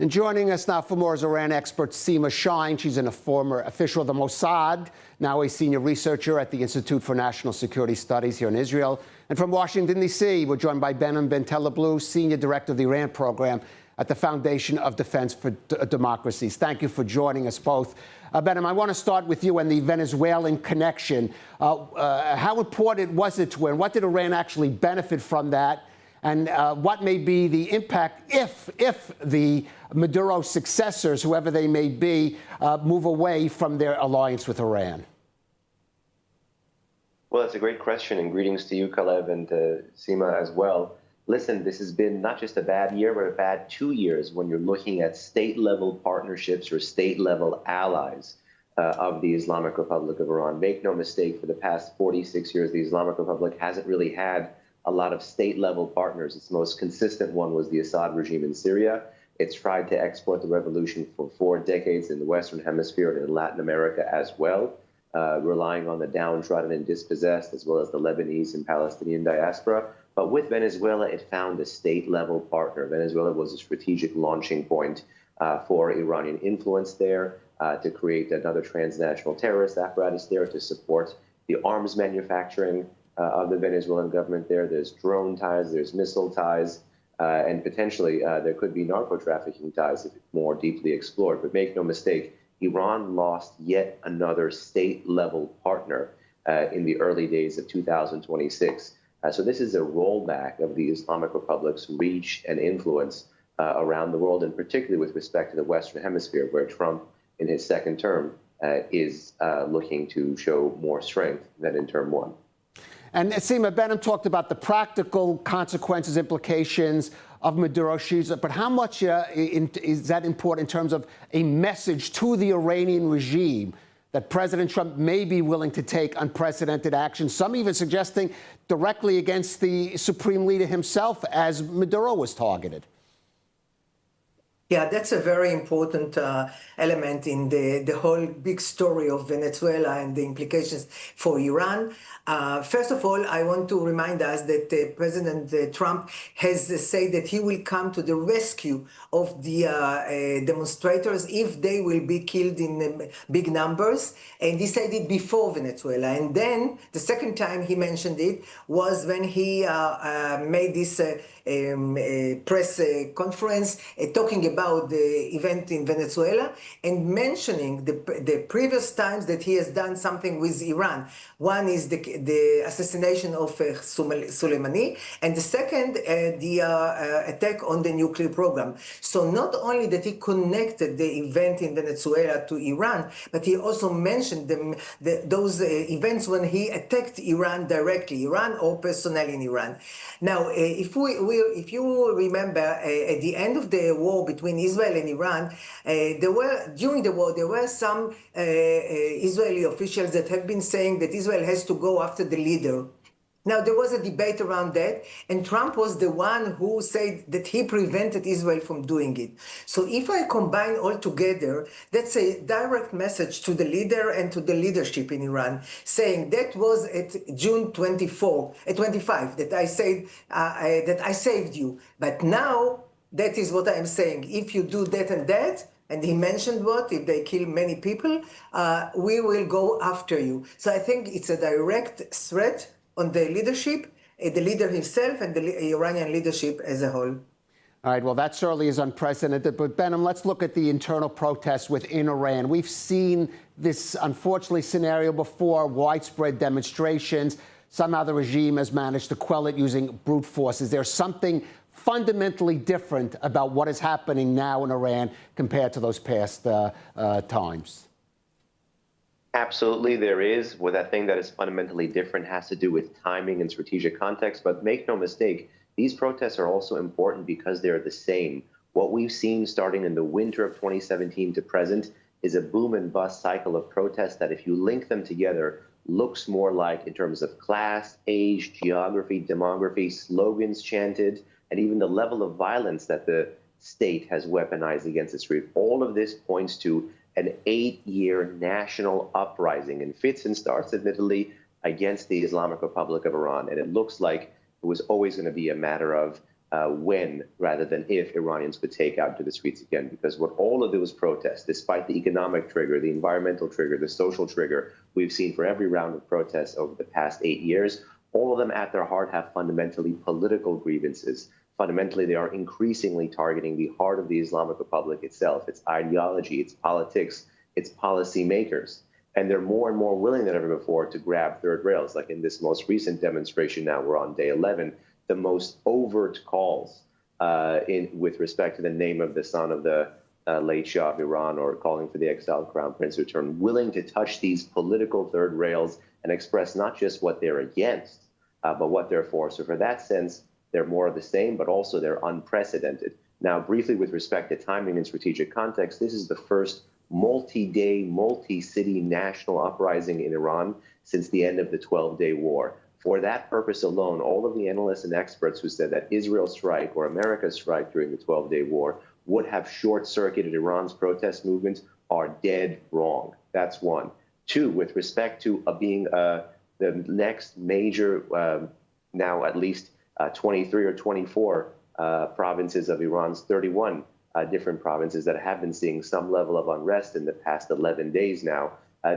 And joining us now for more is Iran expert Seema Shine. She's a former official of the Mossad, now a senior researcher at the Institute for National Security Studies here in Israel. And from Washington, D.C., we're joined by Behnam Ben Teleblu, senior director of the Iran program at the Foundation of Defense for Democracies. Thank you for joining us both. Behnam, I want to start with you and the Venezuelan connection. How important was it to Iran? What did Iran actually benefit from that? And what may be the impact if the Maduro successors, whoever they may be, move away from their alliance with Iran? Well, it's a great question, and greetings to you, Caleb, and to Seema as well. Listen, this has been not just a bad year, but a bad 2 years when you're looking at state-level partnerships or state-level allies of the Islamic Republic of Iran. Make no mistake, for the past 46 years, the Islamic Republic hasn't really had a lot of state-level partners. Its most consistent one was the Assad regime in Syria. It's tried to export the revolution for 4 decades in the Western Hemisphere and in Latin America as well, relying on the downtrodden and dispossessed, as well as the Lebanese and Palestinian diaspora. But with Venezuela, it found a state-level partner. Venezuela was a strategic launching point for Iranian influence there, to create another transnational terrorist apparatus there, to support the arms manufacturing of the Venezuelan government there. There's drone ties, there's missile ties, and potentially there could be narco-trafficking ties if more deeply explored. But make no mistake, Iran lost yet another state-level partner in the early days of 2026. So this is a rollback of the Islamic Republic's reach and influence around the world, and particularly with respect to the Western Hemisphere, where Trump, in his second term, is looking to show more strength than in term one. And Seema, Behnam talked about the practical consequences, implications of Maduro-Shiza, but how much is that important in terms of a message to the Iranian regime that President Trump may be willing to take unprecedented action, some even suggesting directly against the supreme leader himself, as Maduro was targeted? Yeah, that's a very important element in the whole big story of Venezuela and the implications for Iran. First of all, I want to remind us that President Trump has said that he will come to the rescue of the demonstrators if they will be killed in big numbers. And he said it before Venezuela. And then the second time he mentioned it was when he made this press conference talking about the event in Venezuela and mentioning the previous times that he has done something with Iran. One is the assassination of Soleimani, and the second, the attack on the nuclear program. So not only that he connected the event in Venezuela to Iran, but he also mentioned those events when he attacked Iran directly, Iran or personnel in Iran. Now, if you remember, at the end of the war between Israel and Iran, during the war, there were some Israeli officials that have been saying that Israel has to go after the leader. Now, there was a debate around that, and Trump was the one who said that he prevented Israel from doing it. So if I combine all together, that's a direct message to the leader and to the leadership in Iran, saying that was at June 25, that I said that I saved you. But now, that is what I'm saying. If you do that and that, and he mentioned what, if they kill many people, we will go after you. So I think it's a direct threat on the leadership, the leader himself, and the Iranian leadership as a whole. All right, well, that certainly is unprecedented. But, Behnam, let's look at the internal protests within Iran. We've seen this, unfortunately, scenario before, widespread demonstrations. Somehow the regime has managed to quell it using brute force. Is there something fundamentally different about what is happening now in Iran compared to those past times? Absolutely, there is. Well, that thing that is fundamentally different has to do with timing and strategic context. But make no mistake, these protests are also important because they're the same. What we've seen starting in the winter of 2017 to present is a boom and bust cycle of protests that, if you link them together, looks more like, in terms of class, age, geography, demography, slogans chanted, and even the level of violence that the state has weaponized against the street. All of this points to an 8-year national uprising in fits and starts, admittedly, against the Islamic Republic of Iran. And it looks like it was always going to be a matter of when rather than if Iranians would take out to the streets again. Because what all of those protests, despite the economic trigger, the environmental trigger, the social trigger we've seen for every round of protests over the past 8 years, all of them at their heart have fundamentally political grievances. Fundamentally, they are increasingly targeting the heart of the Islamic Republic itself, its ideology, its politics, its policymakers. And they're more and more willing than ever before to grab third rails. Like in this most recent demonstration, now we're on day 11, the most overt calls with respect to the name of the son of the late Shah of Iran, or calling for the exiled crown prince to return, willing to touch these political third rails and express not just what they're against, but what they're for. So for that sense, they're more of the same, but also they're unprecedented. Now, briefly with respect to timing and strategic context, this is the first multi-day, multi-city national uprising in Iran since the end of the 12-day war. For that purpose alone, all of the analysts and experts who said that Israel's strike or America's strike during the 12-day war would have short-circuited Iran's protest movement are dead wrong. That's one. Two, with respect to being the next major, now at least 23 or 24 provinces of Iran's 31 different provinces that have been seeing some level of unrest in the past 11 days now.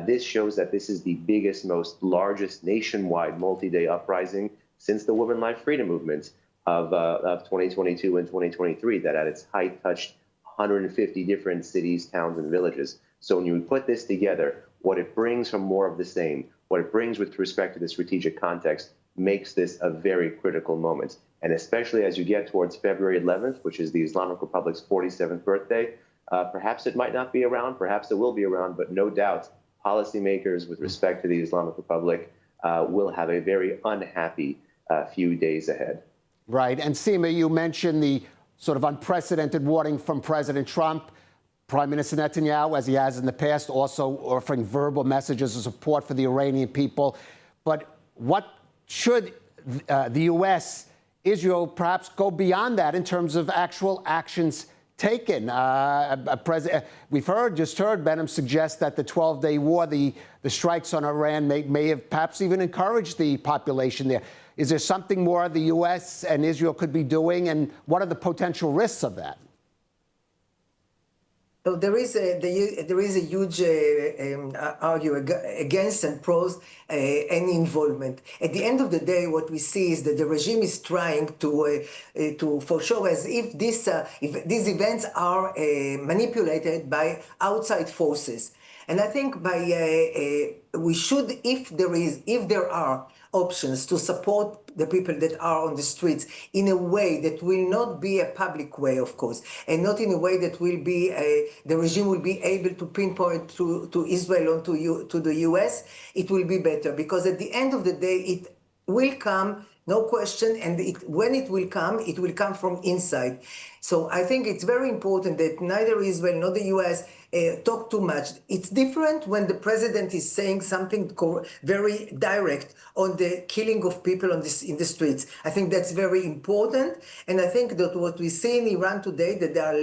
This shows that this is the biggest, largest nationwide multi-day uprising since the Women Life Freedom movement of 2022 and 2023 that at its height touched 150 different cities, towns, and villages. So when you put this together, what it brings from more of the same, what it brings with respect to the strategic context, makes this a very critical moment. And especially as you get towards February 11th, which is the Islamic Republic's 47th birthday, perhaps it might not be around, perhaps it will be around, but no doubt policymakers with respect to the Islamic Republic will have a very unhappy few days ahead. Right. And Seema, you mentioned the sort of unprecedented warning from President Trump. Prime Minister Netanyahu, as he has in the past, also offering verbal messages of support for the Iranian people. But what should the U.S., Israel perhaps go beyond that in terms of actual actions taken? We've just heard Benham suggest that the 12-day war, the strikes on Iran may have perhaps even encouraged the population there. Is there something more the U.S. and Israel could be doing, and what are the potential risks of that? So there is a huge argument against and pros any involvement. At the end of the day, what we see is that the regime is trying to for sure, as if these events are manipulated by outside forces. And I think we should, if there are options to support the people that are on the streets in a way that will not be a public way, of course, and not in a way that will be the regime will be able to pinpoint to Israel or to the US, it will be better. Because at the end of the day, it will come, no question, and when it will come from inside. So I think it's very important that neither Israel nor the US talk too much. It's different when the president is saying something very direct on the killing of people in the streets. I think that's very important. And I think that what we see in Iran today, that there are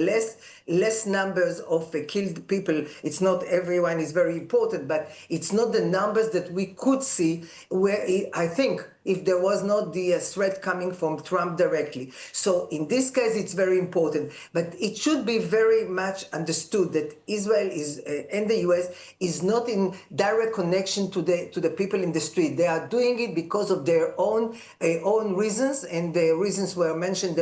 less numbers of killed people. It's not everyone is very important, but it's not the numbers that we could see where I think if there was not the threat coming from Trump directly. So in this case, it's very important. But it should be very much understood that Israel is and the US is not in direct connection to the people in the street. They are doing it because of their own reasons, and the reasons were mentioned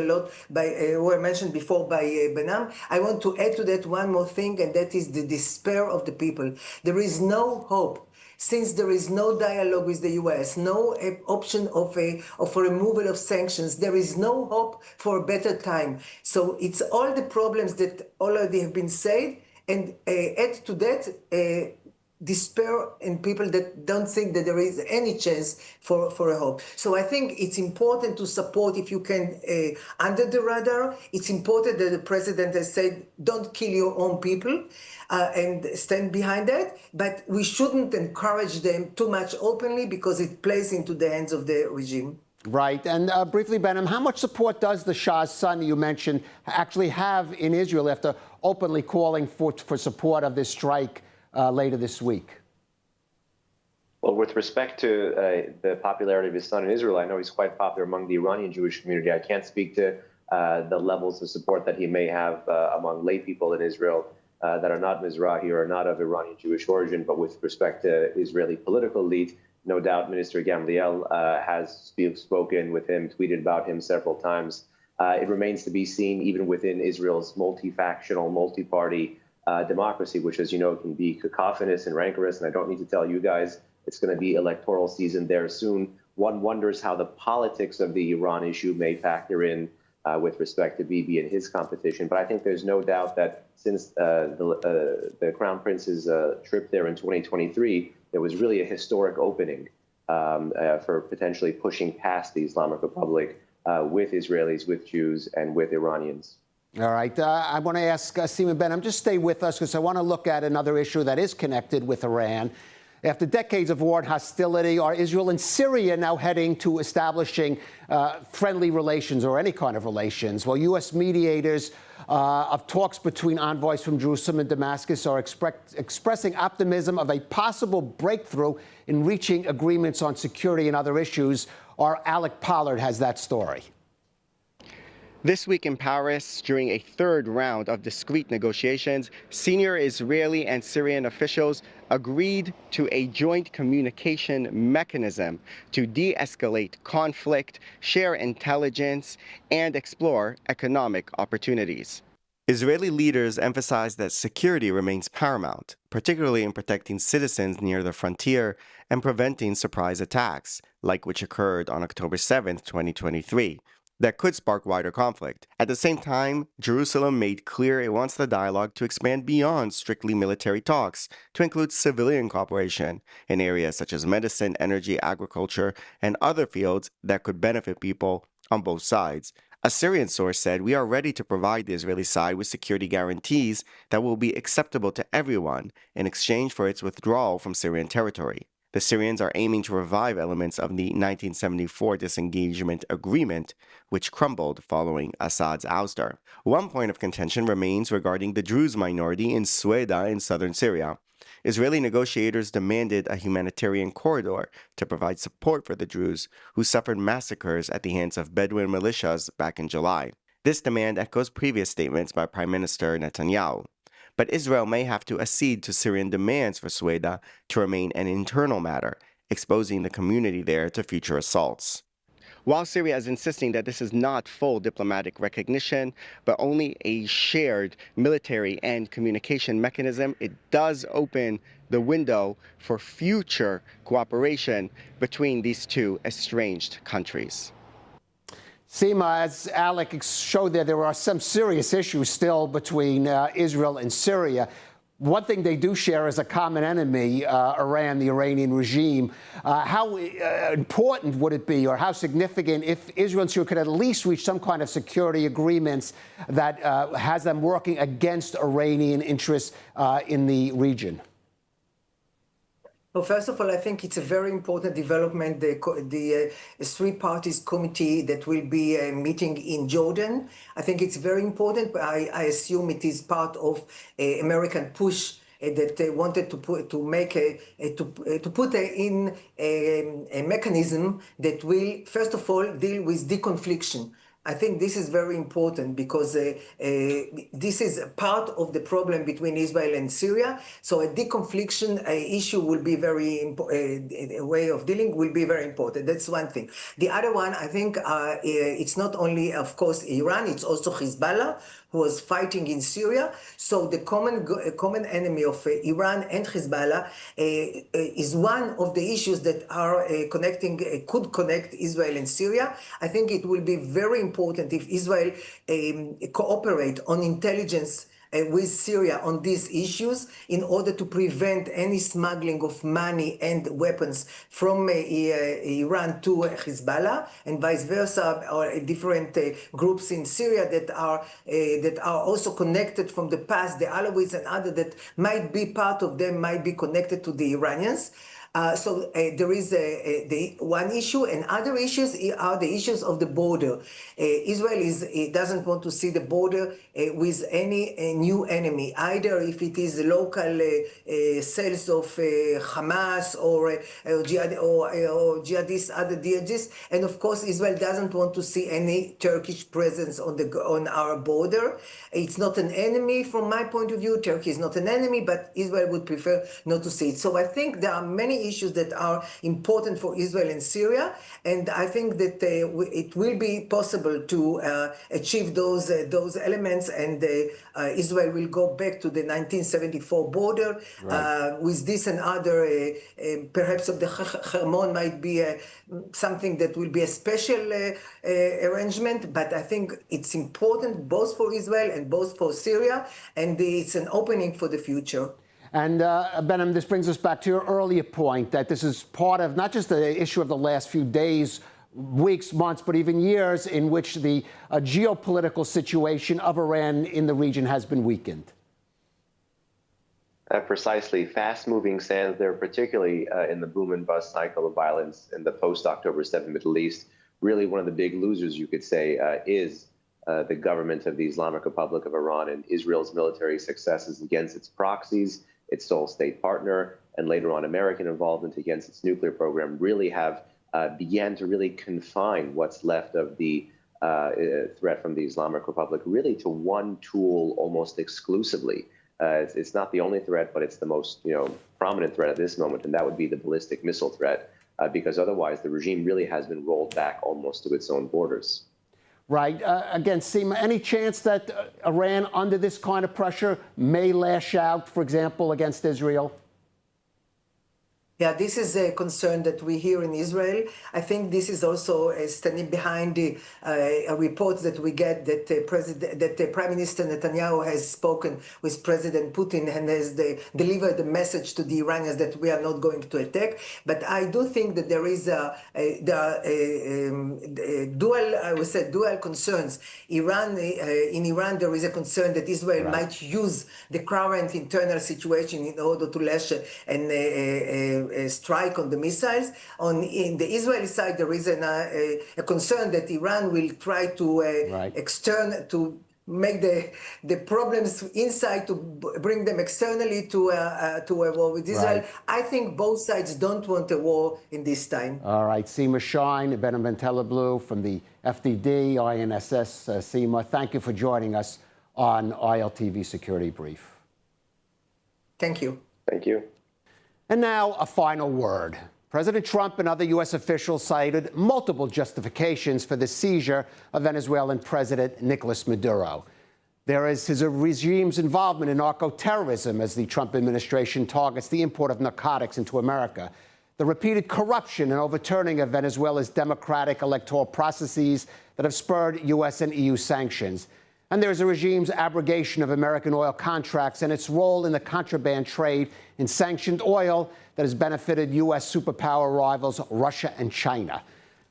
before by Benham. I want to add to that one more thing, and that is the despair of the people. There is no hope. Since there is no dialogue with the US, no option of a removal of sanctions, there is no hope for a better time. So it's all the problems that already have been said, and add to that despair in people that don't think that there is any chance for a hope. So I think it's important to support, if you can, under the radar. It's important that the president has said, don't kill your own people, and stand behind that. But we shouldn't encourage them too much openly, because it plays into the hands of the regime. Right. And briefly, Benham, how much support does the Shah's son, you mentioned, actually have in Israel after openly calling for support of this strike later this week? Well, with respect to the popularity of his son in Israel, I know he's quite popular among the Iranian Jewish community. I can't speak to the levels of support that he may have among lay people in Israel that are not Mizrahi or not of Iranian Jewish origin, but with respect to Israeli political elite, No doubt Minister Gamliel has spoken with him, tweeted about him several times. It remains to be seen, even within Israel's multi-factional, multi-party democracy, which, as you know, can be cacophonous and rancorous. And I don't need to tell you guys, it's going to be electoral season there soon. One wonders how the politics of the Iran issue may factor in with respect to Bibi and his competition. But I think there's no doubt that since the Crown Prince's trip there in 2023, there was really a historic opening for potentially pushing past the Islamic Republic with Israelis, with Jews, and with Iranians. All right. I want to ask Seema Ben, just stay with us because I want to look at another issue that is connected with Iran. After decades of war and hostility, are Israel and Syria now heading to establishing friendly relations or any kind of relations? Well, U.S. mediators of talks between envoys from Jerusalem and Damascus are expressing optimism of a possible breakthrough in reaching agreements on security and other issues. Our Alec Pollard has that story. This week in Paris, during a third round of discreet negotiations, senior Israeli and Syrian officials agreed to a joint communication mechanism to de-escalate conflict, share intelligence, and explore economic opportunities. Israeli leaders emphasized that security remains paramount, particularly in protecting citizens near the frontier and preventing surprise attacks, like which occurred on October 7, 2023. That could spark wider conflict. At the same time, Jerusalem made clear it wants the dialogue to expand beyond strictly military talks to include civilian cooperation in areas such as medicine, energy, agriculture, and other fields that could benefit people on both sides. A Syrian source said, "We are ready to provide the Israeli side with security guarantees that will be acceptable to everyone in exchange for its withdrawal from Syrian territory." The Syrians are aiming to revive elements of the 1974 disengagement agreement, which crumbled following Assad's ouster. One point of contention remains regarding the Druze minority in Sueda in southern Syria. Israeli negotiators demanded a humanitarian corridor to provide support for the Druze, who suffered massacres at the hands of Bedouin militias back in July. This demand echoes previous statements by Prime Minister Netanyahu. But Israel may have to accede to Syrian demands for Sueda to remain an internal matter, exposing the community there to future assaults. While Syria is insisting that this is not full diplomatic recognition, but only a shared military and communication mechanism, it does open the window for future cooperation between these two estranged countries. Seema, as Alec showed there are some serious issues still between Israel and Syria. One thing they do share is a common enemy, Iran, the Iranian regime. How important would it be, or how significant, if Israel and Syria could at least reach some kind of security agreements that has them working against Iranian interests in the region? Well, first of all, I think it's a very important development, the three parties committee that will be meeting in Jordan. I think it's very important, but I assume it is part of an American push that they wanted to put in a mechanism that will, first of all, deal with deconfliction. I think this is very important because this is part of the problem between Israel and Syria. So a deconfliction issue will be a way of dealing will be very important. That's one thing. The other one, I think it's not only, of course, Iran, it's also Hezbollah, who was fighting in Syria. So the common enemy of Iran and Hezbollah is one of the issues that are could connect Israel and Syria. I think it will be very important if Israel cooperate on intelligence with Syria on these issues in order to prevent any smuggling of money and weapons from Iran to Hezbollah and vice versa, or different groups in Syria that are also connected from the past, the Alawites and others that might be part of them might be connected to the Iranians. So there is the one issue, and other issues are the issues of the border. Israel doesn't want to see the border with any new enemy, either if it is local cells of Hamas or jihadists, other jihadists, and of course Israel doesn't want to see any Turkish presence on our border. It's not an enemy from my point of view. Turkey is not an enemy, but Israel would prefer not to see it. So I think there are many many issues that are important for Israel and Syria, and I think that it will be possible to achieve those elements, and Israel will go back to the 1974 border. With this and other, perhaps of the Hermon might be something that will be a special arrangement, but I think it's important both for Israel and both for Syria, and it's an opening for the future. And Behnam, this brings us back to your earlier point that this is part of not just the issue of the last few days, weeks, months, but even years in which the geopolitical situation of Iran in the region has been weakened. Precisely. Fast-moving sands there, particularly in the boom and bust cycle of violence in the post-October 7 Middle East. Really one of the big losers, you could say, is the government of the Islamic Republic of Iran and Israel's military successes against its proxies, its sole state partner, and later on American involvement against its nuclear program really have began to really confine what's left of the threat from the Islamic Republic really to one tool almost exclusively. It's not the only threat, but it's the most prominent threat at this moment, and that would be the ballistic missile threat, because otherwise the regime really has been rolled back almost to its own borders. Right. Again, Seema, any chance that Iran, under this kind of pressure, may lash out, for example, against Israel? Yeah, this is a concern that we hear in Israel. I think this is also standing behind the reports that we get that Prime Minister Netanyahu has spoken with President Putin and has delivered the message to the Iranians that we are not going to attack. But I do think that there is dual concerns. In Iran, there is a concern that Israel might use the current internal situation in order to lash and strike on the missiles. In the Israeli side, there is a concern that Iran will try to make the problems inside to bring them externally to a war with Israel. I think both sides don't want a war in this time. All right, Seema Shine, Behnam Ben Teleblu from the FDD, INSS. Seema, thank you for joining us on ILTV Security Brief. Thank you. Thank you. And now a final word. President Trump and other U.S. officials cited multiple justifications for the seizure of Venezuelan President Nicolas Maduro. There is his regime's involvement in narco-terrorism as the Trump administration targets the import of narcotics into America, the repeated corruption and overturning of Venezuela's democratic electoral processes that have spurred U.S. and EU sanctions. And there's the regime's abrogation of American oil contracts and its role in the contraband trade in sanctioned oil that has benefited U.S. superpower rivals Russia and China.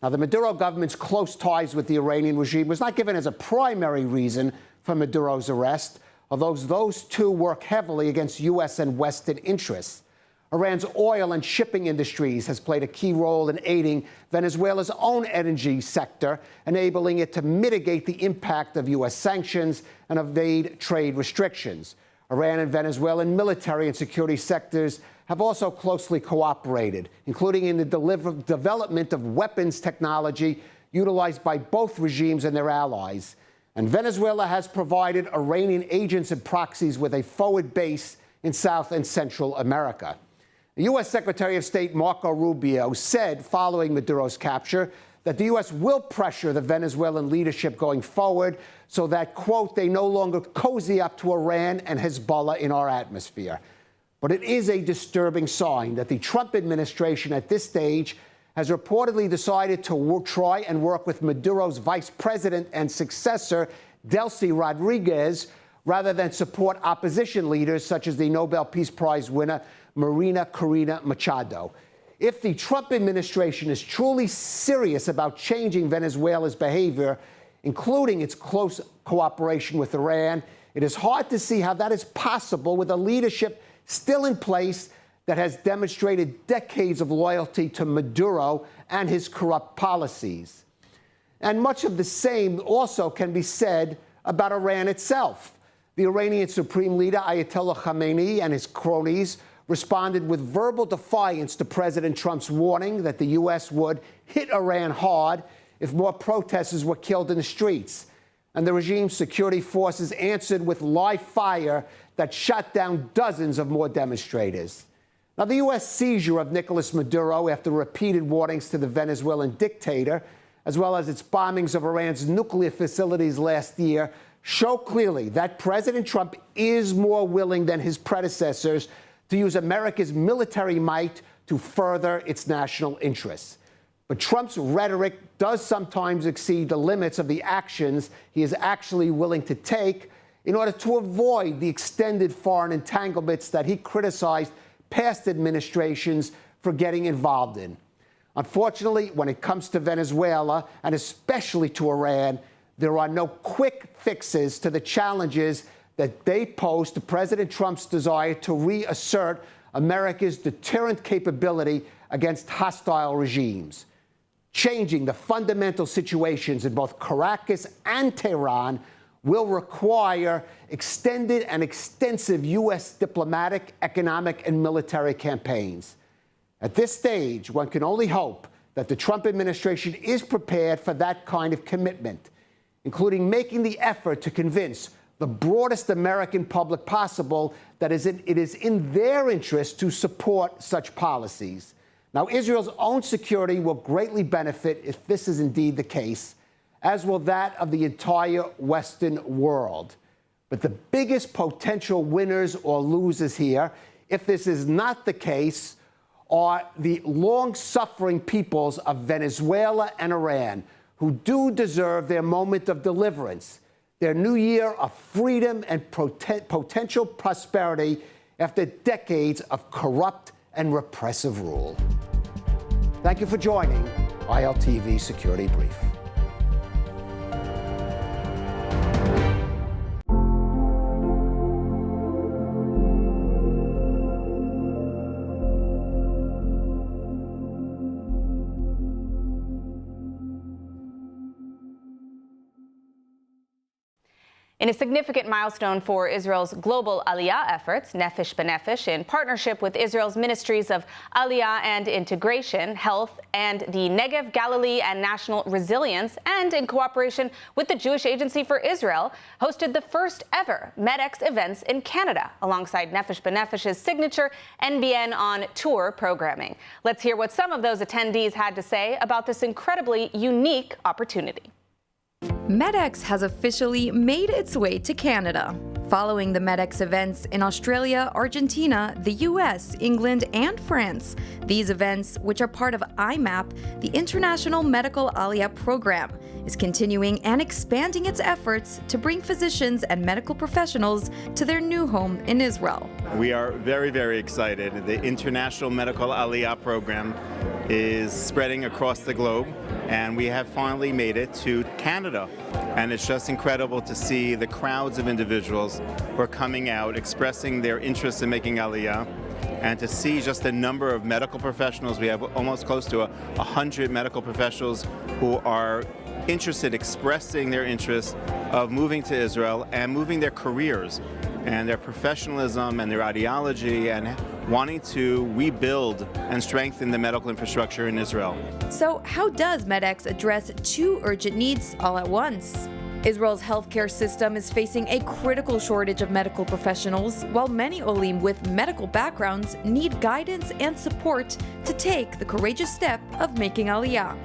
Now, the Maduro government's close ties with the Iranian regime was not given as a primary reason for Maduro's arrest, although those two work heavily against U.S. and Western interests. Iran's oil and shipping industries has played a key role in aiding Venezuela's own energy sector, enabling it to mitigate the impact of U.S. sanctions and evade trade restrictions. Iran and Venezuelan military and security sectors have also closely cooperated, including in the development of weapons technology utilized by both regimes and their allies. And Venezuela has provided Iranian agents and proxies with a forward base in South and Central America. The U.S. Secretary of State Marco Rubio said following Maduro's capture that the U.S. will pressure the Venezuelan leadership going forward so that, quote, they no longer cozy up to Iran and Hezbollah in our atmosphere. But it is a disturbing sign that the Trump administration at this stage has reportedly decided to try and work with Maduro's vice president and successor, Delcy Rodriguez, rather than support opposition leaders such as the Nobel Peace Prize winner Marina Corina Machado. If the Trump administration is truly serious about changing Venezuela's behavior, including its close cooperation with Iran, it is hard to see how that is possible with a leadership still in place that has demonstrated decades of loyalty to Maduro and his corrupt policies. And much of the same also can be said about Iran itself. The Iranian Supreme Leader Ayatollah Khamenei and his cronies responded with verbal defiance to President Trump's warning that the U.S. would hit Iran hard if more protesters were killed in the streets. And the regime's security forces answered with live fire that shot down dozens of more demonstrators. Now, the U.S. seizure of Nicolas Maduro after repeated warnings to the Venezuelan dictator, as well as its bombings of Iran's nuclear facilities last year, show clearly that President Trump is more willing than his predecessors to use America's military might to further its national interests. But Trump's rhetoric does sometimes exceed the limits of the actions he is actually willing to take in order to avoid the extended foreign entanglements that he criticized past administrations for getting involved in. Unfortunately, when it comes to Venezuela, and especially to Iran, there are no quick fixes to the challenges that they pose to President Trump's desire to reassert America's deterrent capability against hostile regimes. Changing the fundamental situations in both Caracas and Tehran will require extended and extensive U.S. diplomatic, economic, and military campaigns. At this stage, one can only hope that the Trump administration is prepared for that kind of commitment, including making the effort to convince the broadest American public possible that it is in their interest to support such policies. Now, Israel's own security will greatly benefit if this is indeed the case, as will that of the entire Western world. But the biggest potential winners or losers here, if this is not the case, are the long-suffering peoples of Venezuela and Iran, who do deserve their moment of deliverance, their new year of freedom and potential prosperity after decades of corrupt and repressive rule. Thank you for joining ILTV Security Brief. In a significant milestone for Israel's global Aliyah efforts, Nefesh B'Nefesh, in partnership with Israel's ministries of Aliyah and Integration, Health, and the Negev, Galilee, and National Resilience, and in cooperation with the Jewish Agency for Israel, hosted the first ever MedX events in Canada, alongside Nefesh B'Nefesh's signature NBN on Tour programming. Let's hear what some of those attendees had to say about this incredibly unique opportunity. MedX has officially made its way to Canada. Following the MedX events in Australia, Argentina, the US, England, and France, these events, which are part of IMAP, the International Medical Aliyah Program, is continuing and expanding its efforts to bring physicians and medical professionals to their new home in Israel. We are very, very excited. The International Medical Aliyah Program is spreading across the globe, and we have finally made it to Canada. And it's just incredible to see the crowds of individuals who are coming out, expressing their interest in making Aliyah, and to see just the number of medical professionals. We have almost close to 100 medical professionals who are interested, expressing their interest of moving to Israel and moving their careers and their professionalism and their ideology and wanting to rebuild and strengthen the medical infrastructure in Israel. So how does MedX address two urgent needs all at once? Israel's healthcare system is facing a critical shortage of medical professionals, while many Olim with medical backgrounds need guidance and support to take the courageous step of making Aliyah.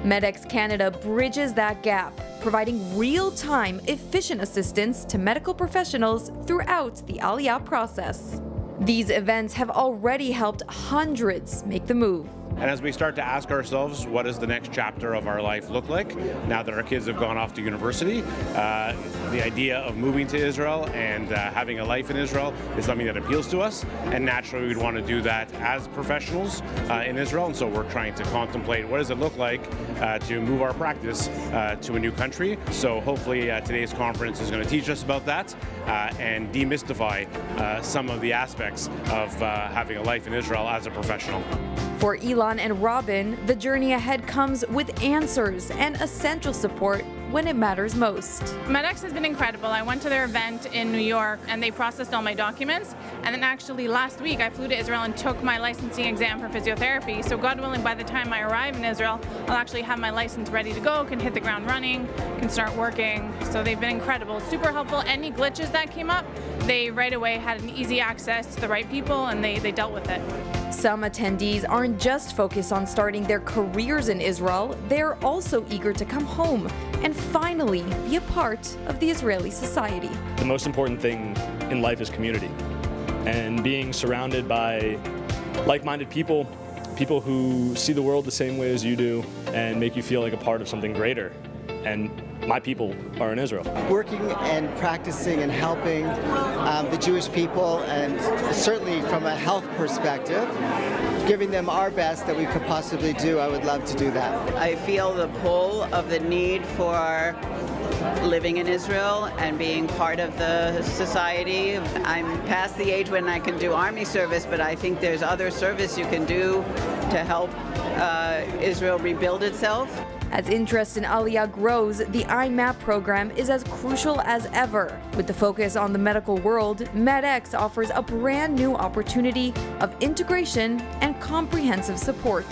MedX Canada bridges that gap, providing real-time, efficient assistance to medical professionals throughout the Aliyah process. These events have already helped hundreds make the move. And as we start to ask ourselves, what does the next chapter of our life look like now that our kids have gone off to university? The idea of moving to Israel and having a life in Israel is something that appeals to us. And naturally, we'd want to do that as professionals in Israel. And so we're trying to contemplate what does it look like to move our practice to a new country. So hopefully today's conference is going to teach us about that and demystify some of the aspects of having a life in Israel as a professional. For Elon and Robin, the journey ahead comes with answers and essential support when it matters most. MedX has been incredible. I went to their event in New York and they processed all my documents. And then actually last week I flew to Israel and took my licensing exam for physiotherapy. So God willing, by the time I arrive in Israel, I'll actually have my license ready to go, can hit the ground running, can start working. So they've been incredible, super helpful. Any glitches that came up, they right away had an easy access to the right people and they dealt with it. Some attendees aren't just focused on starting their careers in Israel, they're also eager to come home and finally be a part of the Israeli society. The most important thing in life is community, and being surrounded by like-minded people, people who see the world the same way as you do and make you feel like a part of something greater. And my people are in Israel. Working and practicing and helping the Jewish people, and certainly from a health perspective, giving them our best that we could possibly do, I would love to do that. I feel the pull of the need for living in Israel and being part of the society. I'm past the age when I can do army service, but I think there's other service you can do to help Israel rebuild itself. As interest in Aliyah grows, the IMAP program is as crucial as ever. With the focus on the medical world, MedX offers a brand new opportunity of integration and comprehensive support.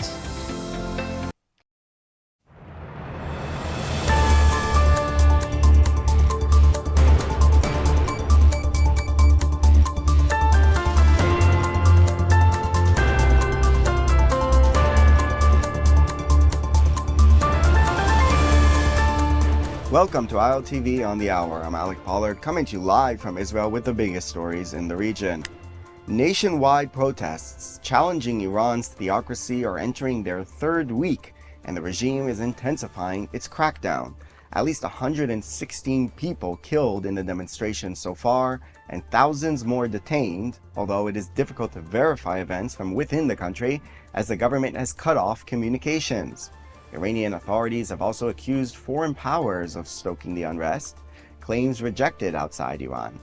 Welcome to ILTV on the Hour. I'm Alec Pollard, coming to you live from Israel with the biggest stories in the region. Nationwide protests challenging Iran's theocracy are entering their third week, and the regime is intensifying its crackdown. At least 116 people killed in the demonstrations so far, and thousands more detained, although it is difficult to verify events from within the country as the government has cut off communications. Iranian authorities have also accused foreign powers of stoking the unrest, claims rejected outside Iran.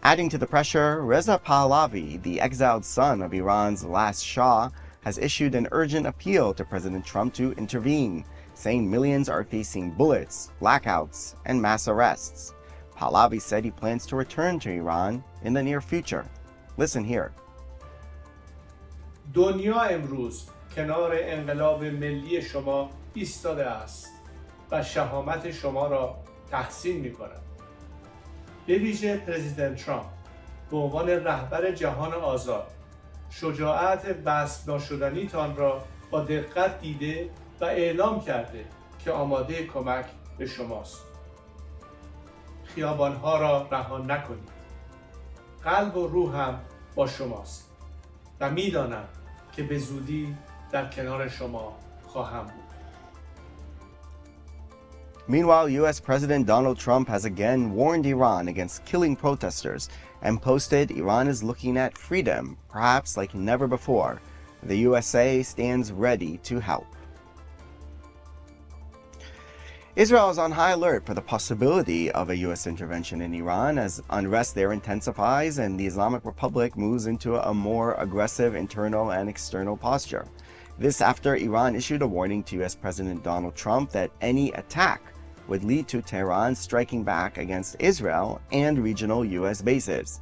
Adding to the pressure, Reza Pahlavi, the exiled son of Iran's last Shah, has issued an urgent appeal to President Trump to intervene, saying millions are facing bullets, blackouts, and mass arrests. Pahlavi said he plans to return to Iran in the near future. Listen here. دنیا امروز کنار انقلاب ملی شما ایستاده است و شهامت شما را تحسین می‌کند. به ویژه پرزیدنت ترامپ به عنوان رهبر جهان آزاد شجاعت وصف ناشدنیتان را با دقت دیده و اعلام کرده که آماده کمک به شماست. خیابان‌ها را رها نکنید. قلب و روحم با شماست و می‌دانم که به زودی در کنار شما خواهم بود. Meanwhile, U.S. President Donald Trump has again warned Iran against killing protesters and posted Iran is looking at freedom, perhaps like never before. The USA stands ready to help. Israel is on high alert for the possibility of a U.S. intervention in Iran as unrest there intensifies and the Islamic Republic moves into a more aggressive internal and external posture. This after Iran issued a warning to U.S. President Donald Trump that any attack would lead to Tehran striking back against Israel and regional U.S. bases.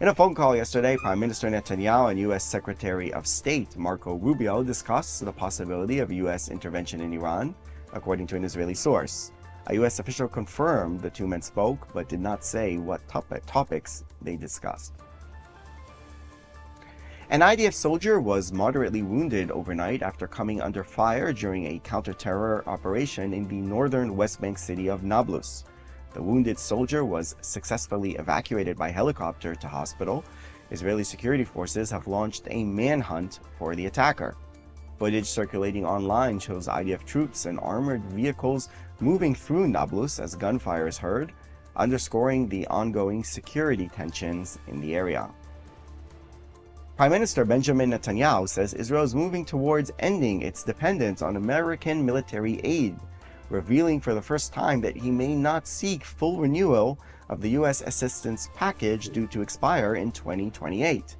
In a phone call yesterday, Prime Minister Netanyahu and U.S. Secretary of State Marco Rubio discussed the possibility of U.S. intervention in Iran, according to an Israeli source. A U.S. official confirmed the two men spoke, but did not say what topics they discussed. An IDF soldier was moderately wounded overnight after coming under fire during a counter-terror operation in the northern West Bank city of Nablus. The wounded soldier was successfully evacuated by helicopter to hospital. Israeli security forces have launched a manhunt for the attacker. Footage circulating online shows IDF troops and armored vehicles moving through Nablus as gunfire is heard, underscoring the ongoing security tensions in the area. Prime Minister Benjamin Netanyahu says Israel is moving towards ending its dependence on American military aid, revealing for the first time that he may not seek full renewal of the U.S. assistance package due to expire in 2028.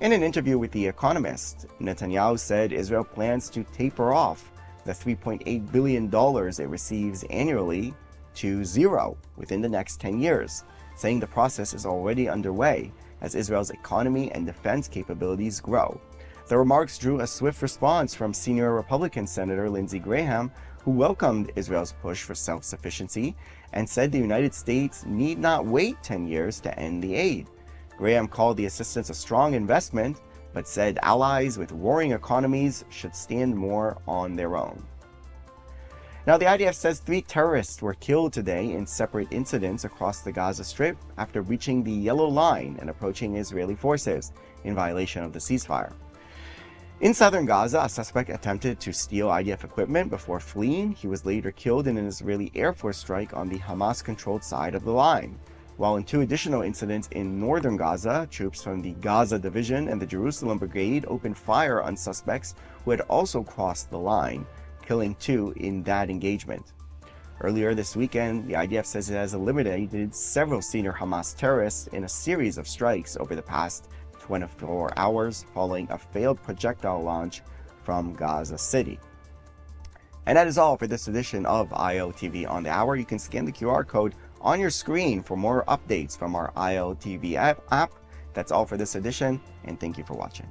In an interview with The Economist, Netanyahu said Israel plans to taper off the $3.8 billion it receives annually to zero within the next 10 years, saying the process is already underway as Israel's economy and defense capabilities grow. The remarks drew a swift response from senior Republican Senator Lindsey Graham, who welcomed Israel's push for self-sufficiency and said the United States need not wait 10 years to end the aid. Graham called the assistance a strong investment, but said allies with roaring economies should stand more on their own. Now, the IDF says 3 terrorists were killed today in separate incidents across the Gaza Strip after reaching the yellow line and approaching Israeli forces in violation of the ceasefire. In southern Gaza, a suspect attempted to steal IDF equipment before fleeing. He was later killed in an Israeli Air Force strike on the Hamas-controlled side of the line. While in 2 additional incidents in northern Gaza, troops from the Gaza Division and the Jerusalem Brigade opened fire on suspects who had also crossed the line, killing 2 in that engagement. Earlier this weekend, the IDF says it has eliminated several senior Hamas terrorists in a series of strikes over the past 24 hours following a failed projectile launch from Gaza City. And that is all for this edition of ILTV on the Hour. You can scan the QR code on your screen for more updates from our ILTV app. That's all for this edition, and thank you for watching.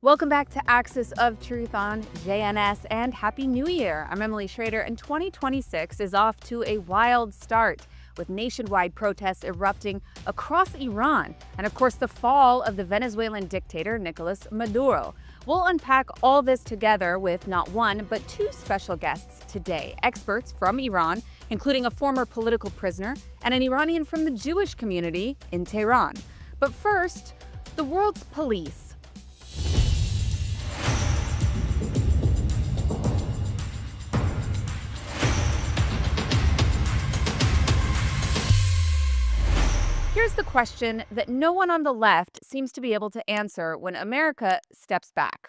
Welcome back to Axis of Truth on JNS, and Happy New Year. I'm Emily Schrader, and 2026 is off to a wild start with nationwide protests erupting across Iran and, of course, the fall of the Venezuelan dictator Nicolas Maduro. We'll unpack all this together with not one, but 2 special guests today. Experts from Iran, including a former political prisoner and an Iranian from the Jewish community in Tehran. But first, the world's police. Here's the question that no one on the left seems to be able to answer when America steps back.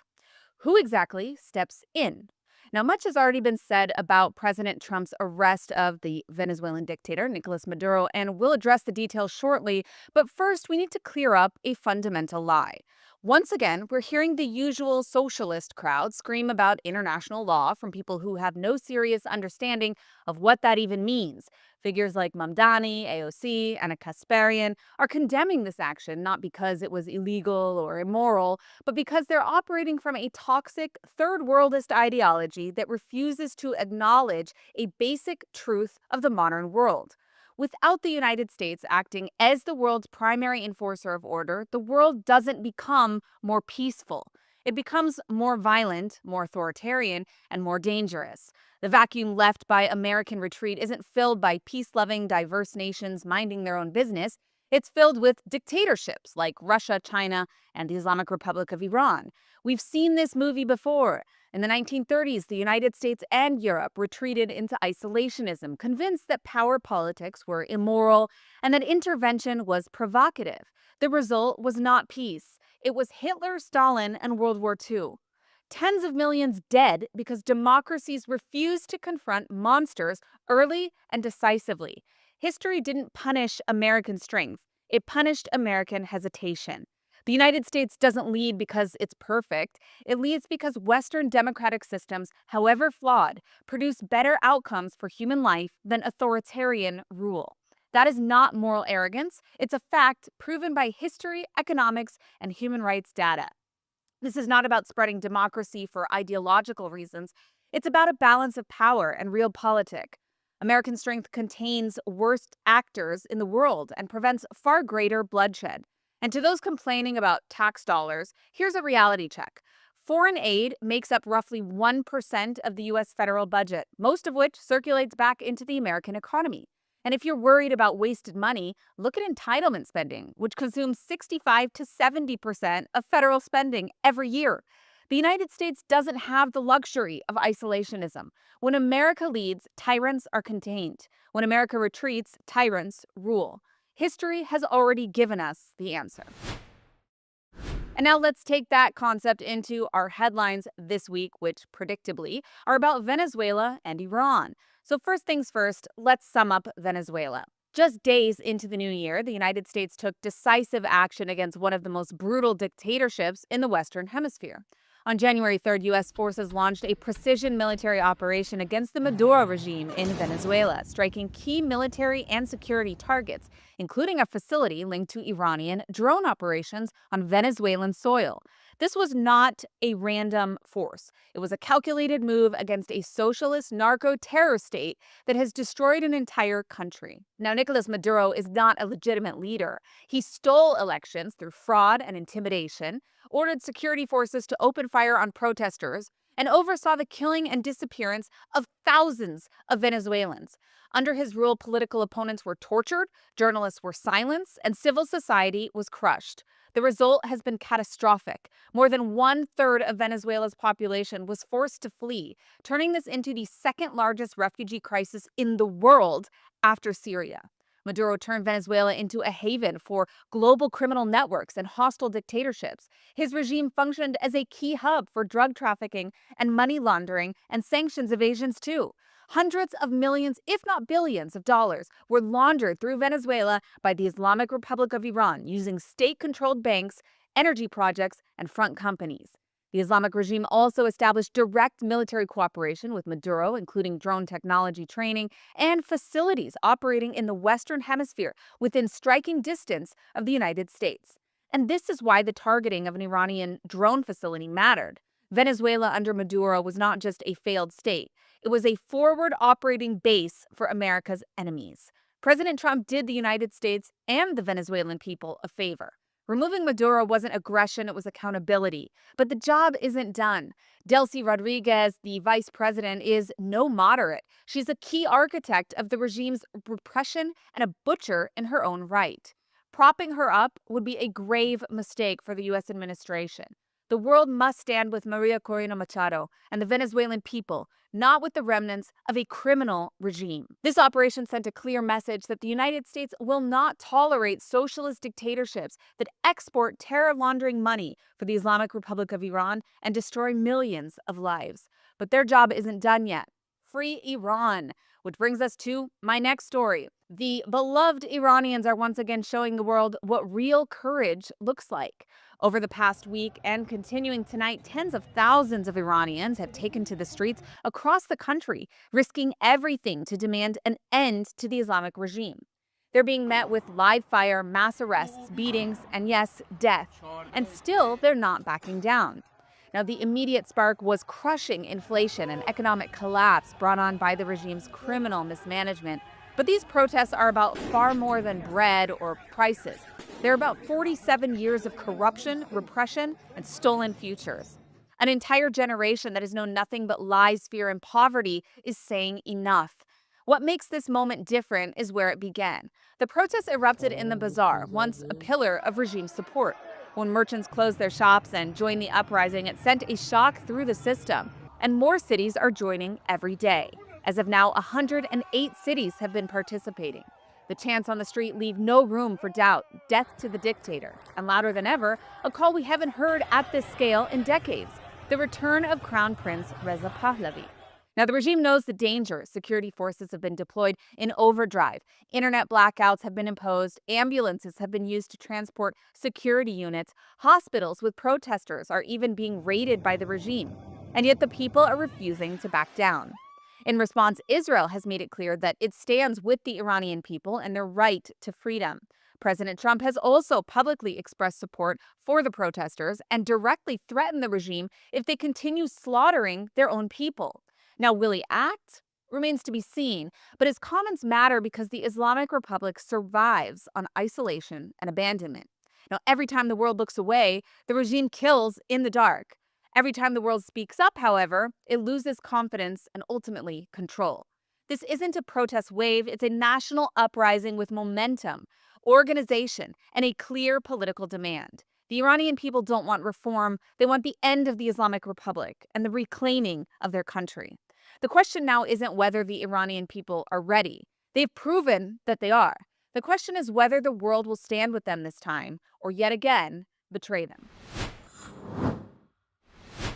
Who exactly steps in? Now, much has already been said about President Trump's arrest of the Venezuelan dictator, Nicolas Maduro, and we'll address the details shortly. But first, we need to clear up a fundamental lie. Once again, we're hearing the usual socialist crowd scream about international law from people who have no serious understanding of what that even means. Figures like Mamdani, AOC, and Kasparian are condemning this action not because it was illegal or immoral, but because they're operating from a toxic, third-worldist ideology that refuses to acknowledge a basic truth of the modern world. Without the United States acting as the world's primary enforcer of order, the world doesn't become more peaceful. It becomes more violent, more authoritarian, and more dangerous. The vacuum left by American retreat isn't filled by peace-loving, diverse nations minding their own business. It's filled with dictatorships like Russia, China, and the Islamic Republic of Iran. We've seen this movie before. In the 1930s, the United States and Europe retreated into isolationism, convinced that power politics were immoral and that intervention was provocative. The result was not peace. It was Hitler, Stalin, and World War II. Tens of millions dead because democracies refused to confront monsters early and decisively. History didn't punish American strength. It punished American hesitation. The United States doesn't lead because it's perfect. It leads because Western democratic systems, however flawed, produce better outcomes for human life than authoritarian rule. That is not moral arrogance. It's a fact proven by history, economics, and human rights data. This is not about spreading democracy for ideological reasons. It's about a balance of power and realpolitik. American strength contains worst actors in the world and prevents far greater bloodshed. And to those complaining about tax dollars, here's a reality check. Foreign aid makes up roughly 1% of the U.S. federal budget, most of which circulates back into the American economy. And if you're worried about wasted money, look at entitlement spending, which consumes 65 to 70% of federal spending every year. The United States doesn't have the luxury of isolationism. When America leads, tyrants are contained. When America retreats, tyrants rule. History has already given us the answer. And now let's take that concept into our headlines this week, which predictably are about Venezuela and Iran. So first things first, let's sum up Venezuela. Just days into the new year, the United States took decisive action against one of the most brutal dictatorships in the Western Hemisphere. On January 3rd, U.S. forces launched a precision military operation against the Maduro regime in Venezuela, striking key military and security targets, including a facility linked to Iranian drone operations on Venezuelan soil. This was not a random force. It was a calculated move against a socialist narco-terror state that has destroyed an entire country. Now, Nicolas Maduro is not a legitimate leader. He stole elections through fraud and intimidation, ordered security forces to open fire on protesters, and oversaw the killing and disappearance of thousands of Venezuelans. Under his rule, political opponents were tortured, journalists were silenced, and civil society was crushed. The result has been catastrophic. More than 1/3 of Venezuela's population was forced to flee, turning this into the second largest refugee crisis in the world after Syria. Maduro turned Venezuela into a haven for global criminal networks and hostile dictatorships. His regime functioned as a key hub for drug trafficking and money laundering and sanctions evasions too. Hundreds of millions, if not billions, of dollars were laundered through Venezuela by the Islamic Republic of Iran using state-controlled banks, energy projects, and front companies. The Islamic regime also established direct military cooperation with Maduro, including drone technology training and facilities operating in the Western Hemisphere within striking distance of the United States. And this is why the targeting of an Iranian drone facility mattered. Venezuela under Maduro was not just a failed state. It was a forward operating base for America's enemies. President Trump did the United States and the Venezuelan people a favor. Removing Maduro wasn't aggression, it was accountability. But the job isn't done. Delcy Rodriguez, the vice president, is no moderate. She's a key architect of the regime's repression and a butcher in her own right. Propping her up would be a grave mistake for the U.S. administration. The world must stand with Maria Corina Machado and the Venezuelan people, not with the remnants of a criminal regime. This operation sent a clear message that the United States will not tolerate socialist dictatorships that export terror laundering money for the Islamic Republic of Iran and destroy millions of lives. But their job isn't done yet. Free Iran. Which brings us to my next story. The beloved Iranians are once again showing the world what real courage looks like. Over the past week and continuing tonight, tens of thousands of Iranians have taken to the streets across the country, risking everything to demand an end to the Islamic regime. They're being met with live fire, mass arrests, beatings, and yes, death. And still, they're not backing down. Now, the immediate spark was crushing inflation and economic collapse brought on by the regime's criminal mismanagement. But these protests are about far more than bread or prices. They're about 47 years of corruption, repression, and stolen futures. An entire generation that has known nothing but lies, fear, and poverty is saying enough. What makes this moment different is where it began. The protests erupted in the bazaar, once a pillar of regime support. When merchants closed their shops and joined the uprising, it sent a shock through the system. And more cities are joining every day. As of now, 108 cities have been participating. The chants on the street leave no room for doubt. Death to the dictator. And louder than ever, a call we haven't heard at this scale in decades. The return of Crown Prince Reza Pahlavi. Now, the regime knows the danger. Security forces have been deployed in overdrive. Internet blackouts have been imposed. Ambulances have been used to transport security units. Hospitals with protesters are even being raided by the regime. And yet the people are refusing to back down. In response, Israel has made it clear that it stands with the Iranian people and their right to freedom. President Trump has also publicly expressed support for the protesters and directly threatened the regime if they continue slaughtering their own people. Now, will he act? Remains to be seen, but his comments matter because the Islamic Republic survives on isolation and abandonment. Now, every time the world looks away, the regime kills in the dark. Every time the world speaks up, however, it loses confidence and ultimately control. This isn't a protest wave, it's a national uprising with momentum, organization, and a clear political demand. The Iranian people don't want reform, they want the end of the Islamic Republic and the reclaiming of their country. The question now isn't whether the Iranian people are ready. They've proven that they are. The question is whether the world will stand with them this time or yet again betray them.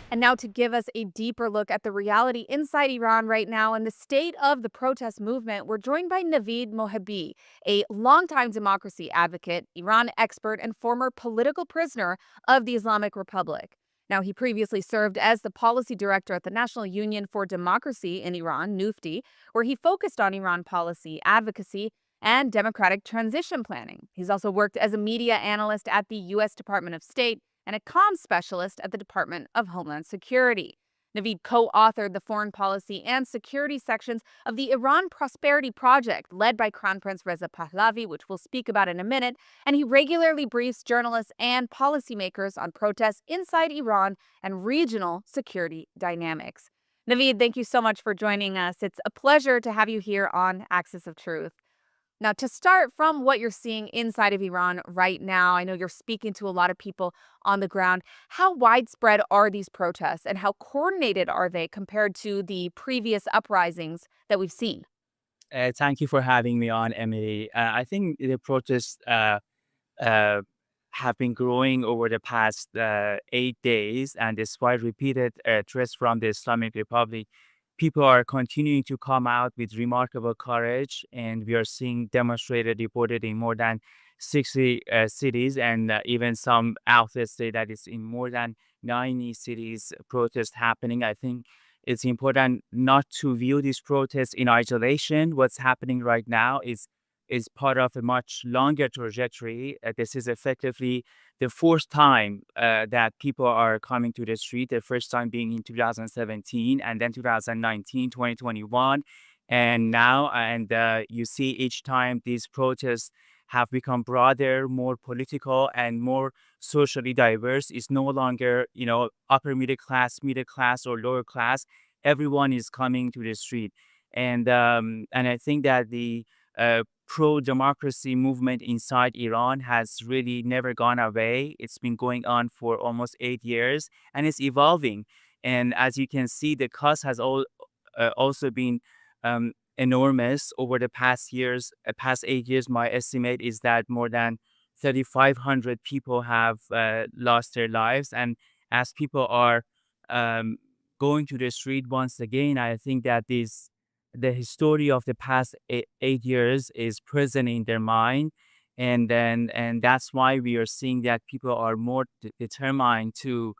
And now to give us a deeper look at the reality inside Iran right now and the state of the protest movement, we're joined by Navid Mohabi, a longtime democracy advocate, Iran expert, and former political prisoner of the Islamic Republic. Now, he previously served as the policy director at the National Union for Democracy in Iran, NUFTI, where he focused on Iran policy, advocacy, and democratic transition planning. He's also worked as a media analyst at the U.S. Department of State and a comms specialist at the Department of Homeland Security. Naveed co-authored the foreign policy and security sections of the Iran Prosperity Project, led by Crown Prince Reza Pahlavi, which we'll speak about in a minute, and he regularly briefs journalists and policymakers on protests inside Iran and regional security dynamics. Naveed, thank you so much for joining us. It's a pleasure to have you here on Axis of Truth. Now, to start from what you're seeing inside of Iran right now, I know you're speaking to a lot of people on the ground. How widespread are these protests and how coordinated are they compared to the previous uprisings that we've seen? Thank you for having me on, Emily. I think the protests uh, have been growing over the past 8 days, and despite repeated threats from the Islamic Republic, people are continuing to come out with remarkable courage, and we are seeing demonstrated reported in more than 60 cities, and even some outlets say that it's in more than 90 cities protests happening. I think it's important not to view these protests in isolation. What's happening right now is part of a much longer trajectory. This is effectively the fourth time that people are coming to the street, the first time being in 2017, and then 2019, 2021, and now. And you see each time these protests have become broader, more political, and more socially diverse. It's no longer, upper middle class, or lower class. Everyone is coming to the street. And I think that the pro-democracy movement inside Iran has really never gone away. It's been going on for almost 8 years, and it's evolving. And as you can see, the cost has also been enormous over the past years. Past 8 years, my estimate is that more than 3,500 people have lost their lives. And as people are going to the street once again, I think that the history of the past 8 years is present in their mind, and that's why we are seeing that people are more determined to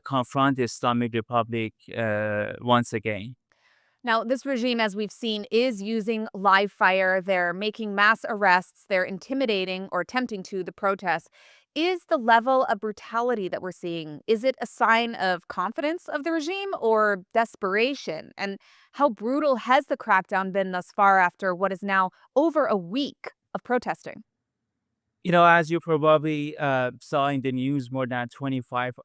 confront the Islamic Republic once again. Now, this regime, as we've seen, is using live fire. They're making mass arrests. They're intimidating or attempting to the protests. Is the level of brutality that we're seeing, is it a sign of confidence of the regime or desperation? And how brutal has the crackdown been thus far after what is now over a week of protesting? As you probably saw in the news, more than 25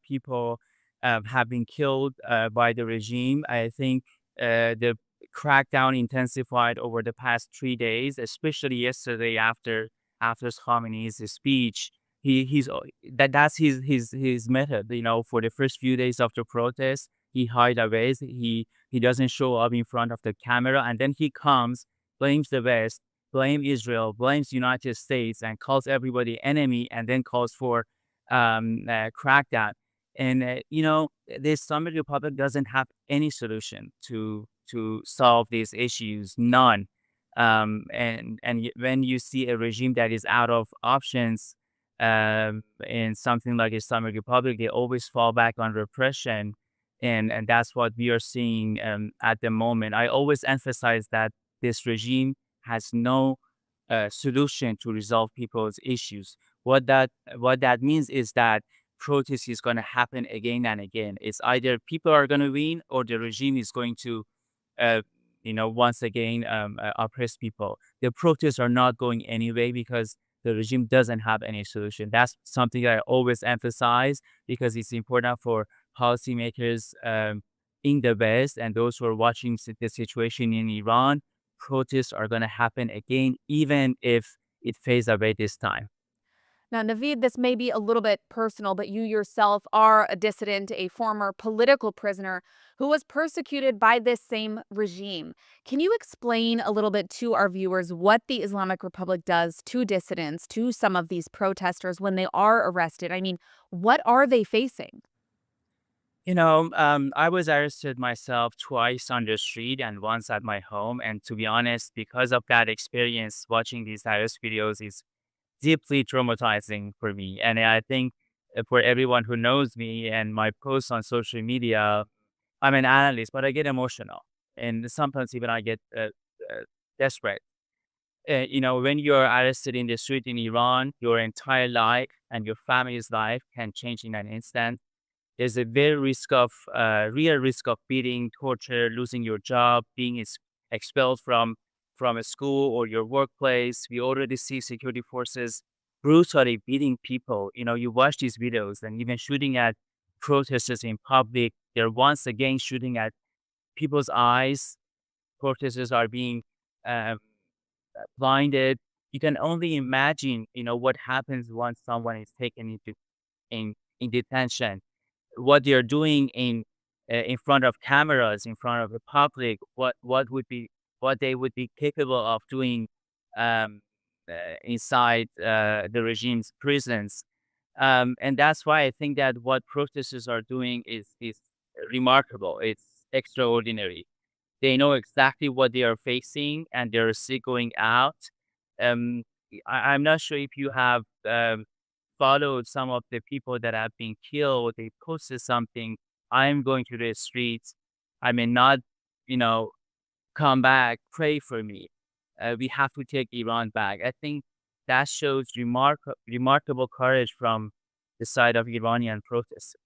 people have been killed by the regime. I think the crackdown intensified over the past 3 days, especially yesterday after Khamenei's speech. That's his method. For the first few days of the protest, he hide away. He doesn't show up in front of the camera, and then he comes, blames the West, blame Israel, blames United States, and calls everybody enemy, and then calls for crackdown. And the Islamic Republic doesn't have any solution to solve these issues, none. When you see a regime that is out of options in something like Islamic Republic, they always fall back on repression, and that's what we are seeing at the moment. I always emphasize that this regime has no solution to resolve people's issues. What that means is that protest is going to happen again and again. It's either people are going to win or the regime is going to once again oppress people. The protests are not going anyway because the regime doesn't have any solution. That's something I always emphasize because it's important for policymakers in the West and those who are watching the situation in Iran. Protests are going to happen again, even if it fades away this time. Now, Naveed, this may be a little bit personal, but you yourself are a dissident, a former political prisoner who was persecuted by this same regime. Can you explain a little bit to our viewers what the Islamic Republic does to dissidents, to some of these protesters when they are arrested? I mean, what are they facing? I was arrested myself twice on the street and once at my home. And to be honest, because of that experience, watching these arrest videos is deeply traumatizing for me. And I think for everyone who knows me and my posts on social media, I'm an analyst, but I get emotional. And sometimes even I get desperate. When you're arrested in the street in Iran, your entire life and your family's life can change in an instant. There's a real risk of beating, torture, losing your job, being expelled from a school or your workplace. We already see security forces brutally beating people. You watch these videos and even shooting at protesters in public. They're once again shooting at people's eyes. Protesters are being um, blinded. You can only imagine, what happens once someone is taken in detention, what they're doing in front of cameras, in front of the public, what they would be capable of doing um, inside the regime's prisons. And that's why I think that what protesters are doing is remarkable. It's extraordinary. They know exactly what they are facing, and they're still going out. Um, I'm not sure if you have followed some of the people that have been killed. They posted something. I'm going to the streets. I may not, you know, come back. Pray for me. We have to take Iran back. I think that shows remarkable courage from the side of Iranian protesters.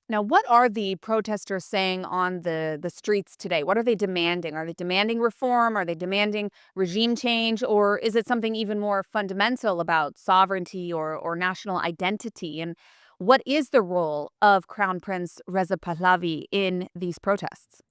Now, what are the protesters saying on the streets today? What are they demanding? Are they demanding reform? Are they demanding regime change? Or is it something even more fundamental about sovereignty or national identity? And what is the role of Crown Prince Reza Pahlavi in these protests?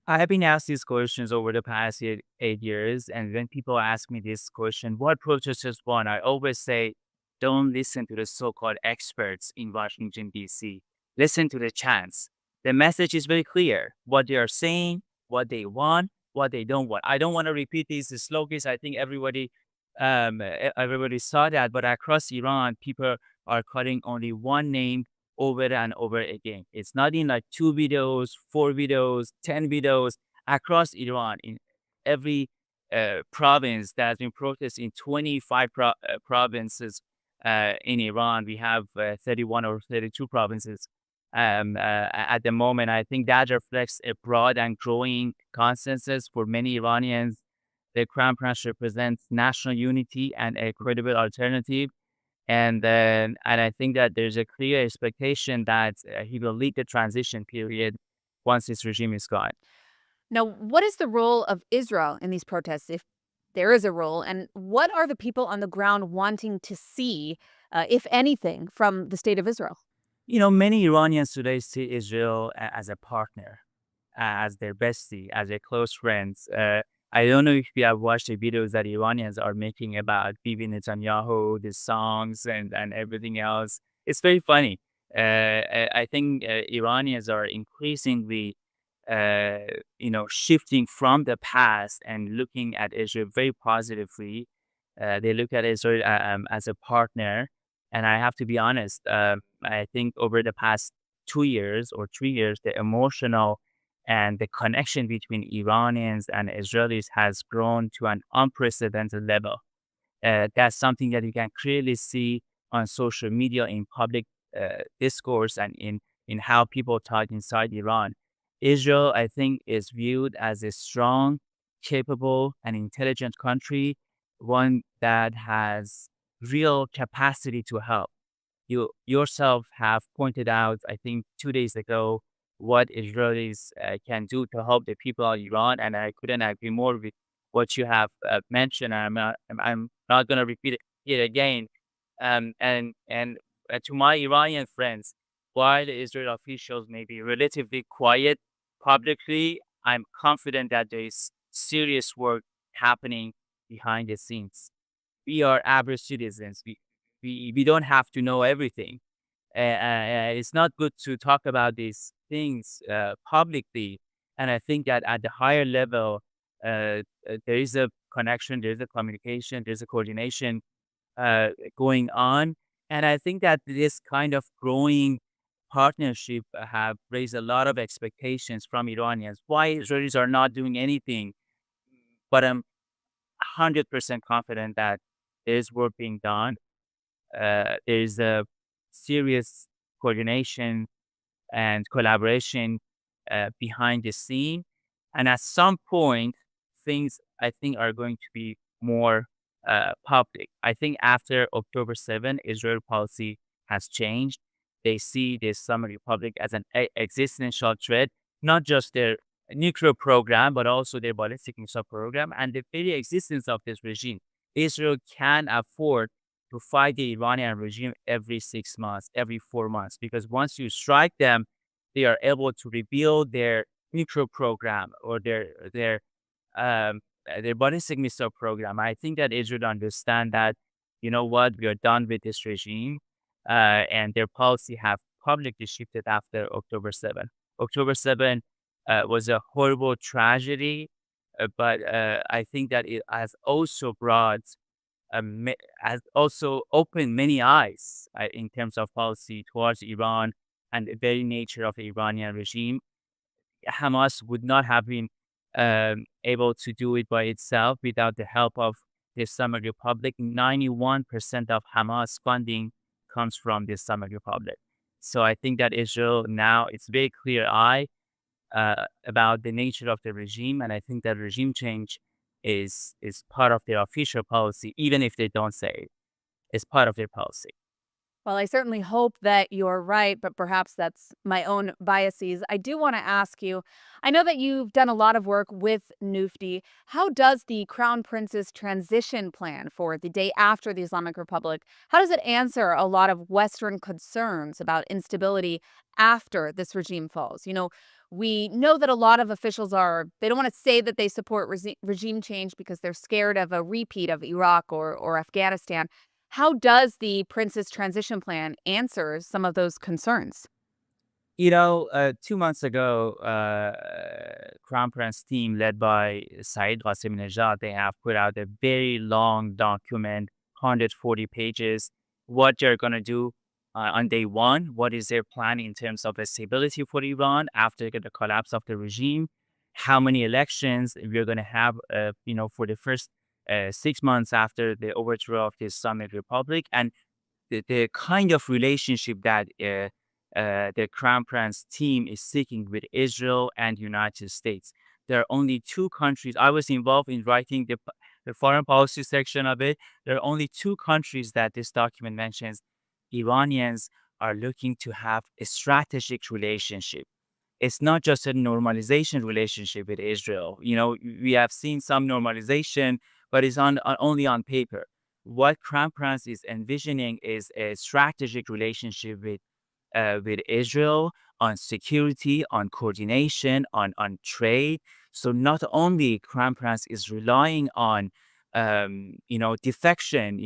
I have been asked these questions over the past 8 years, and when people ask me this question, what protesters want, I always say, don't listen to the so-called experts in Washington, D.C. Listen to the chants. The message is very clear. What they are saying, what they want, what they don't want. I don't want to repeat these slogans. I think everybody saw that, but across Iran, people are calling only one name over and over again. It's not in like 2 videos, 4 videos, 10 videos across Iran in every province that has been protested in 25 provinces in Iran. We have 31 or 32 provinces at the moment. I think that reflects a broad and growing consensus for many Iranians. The Crown Prince represents national unity and a credible alternative. And I think that there's a clear expectation that he will lead the transition period once this regime is gone. Now, what is the role of Israel in these protests, if there is a role? And what are the people on the ground wanting to see, if anything, from the state of Israel? Many Iranians today see Israel as a partner, as their bestie, as a close friend. I don't know if you have watched the videos that Iranians are making about Bibi Netanyahu, the songs and everything else. It's very funny. I think Iranians are increasingly, shifting from the past and looking at Israel very positively. They look at Israel as a partner. And I have to be honest, I think over the past 2 years or 3 years, the emotional and the connection between Iranians and Israelis has grown to an unprecedented level. That's something that you can clearly see on social media, in public discourse, and in how people talk inside Iran. Israel, I think, is viewed as a strong, capable, and intelligent country, one that has real capacity to help. You yourself have pointed out, I think 2 days ago, what Israelis can do to help the people of Iran, and I couldn't agree more with what you have mentioned. I'm not going to repeat it again. And to my Iranian friends, while the Israeli officials may be relatively quiet publicly, I'm confident that there is serious work happening behind the scenes. We are average citizens. We don't have to know everything. It's not good to talk about these things publicly. And I think that at the higher level, there is a connection, there's a communication, there's a coordination going on. And I think that this kind of growing partnership have raised a lot of expectations from Iranians. Why Israelis are not doing anything, but I'm 100% confident that there is work being done. There's a serious coordination and collaboration behind the scene. And at some point, things I think are going to be more public. I think after October 7, Israel policy has changed. They see the Islamic Republic as an existential threat, not just their nuclear program, but also their ballistic missile program and the very existence of this regime. Israel can afford to fight the Iranian regime every 6 months, every 4 months, because once you strike them, they are able to rebuild their nuclear program or their ballistic missile program. I think that Israel understand that, you know what, we are done with this regime, and their policy have publicly shifted after October 7. October 7 was a horrible tragedy, but I think that it has also brought has also opened many eyes in terms of policy towards Iran and the very nature of the Iranian regime. Hamas would not have been able to do it by itself without the help of the Islamic Republic. 91% of Hamas funding comes from the Islamic Republic. So I think that Israel now it's very clear eye about the nature of the regime, and I think that regime change is part of their official policy, even if they don't say it. It's part of their policy. Well, I certainly hope that you're right, but perhaps that's my own biases. I do want to ask you, I know that you've done a lot of work with Nufti. How does the Crown Prince's transition plan for the day after the Islamic Republic, how does it answer a lot of Western concerns about instability after this regime falls? We know that a lot of officials they don't want to say that they support regime change because they're scared of a repeat of Iraq or Afghanistan. How does the Prince's transition plan answer some of those concerns? 2 months ago, Crown Prince team led by Saeed Qasemi-Nejad, they have put out a very long document, 140 pages, what they're going to do on day one, what is their plan in terms of stability for Iran after the collapse of the regime, how many elections we're going to have, for the first 6 months after the overthrow of the Islamic Republic, and the kind of relationship that the Crown Prince team is seeking with Israel and United States. There are only two countries. I was involved in writing the foreign policy section of it. There are only two countries that this document mentions. Iranians are looking to have a strategic relationship. It's not just a normalization relationship with Israel. We have seen some normalization, but it's only on paper. What Crown Prince is envisioning is a strategic relationship with Israel on security, on coordination, on trade. So not only Crown Prince is relying on, defection,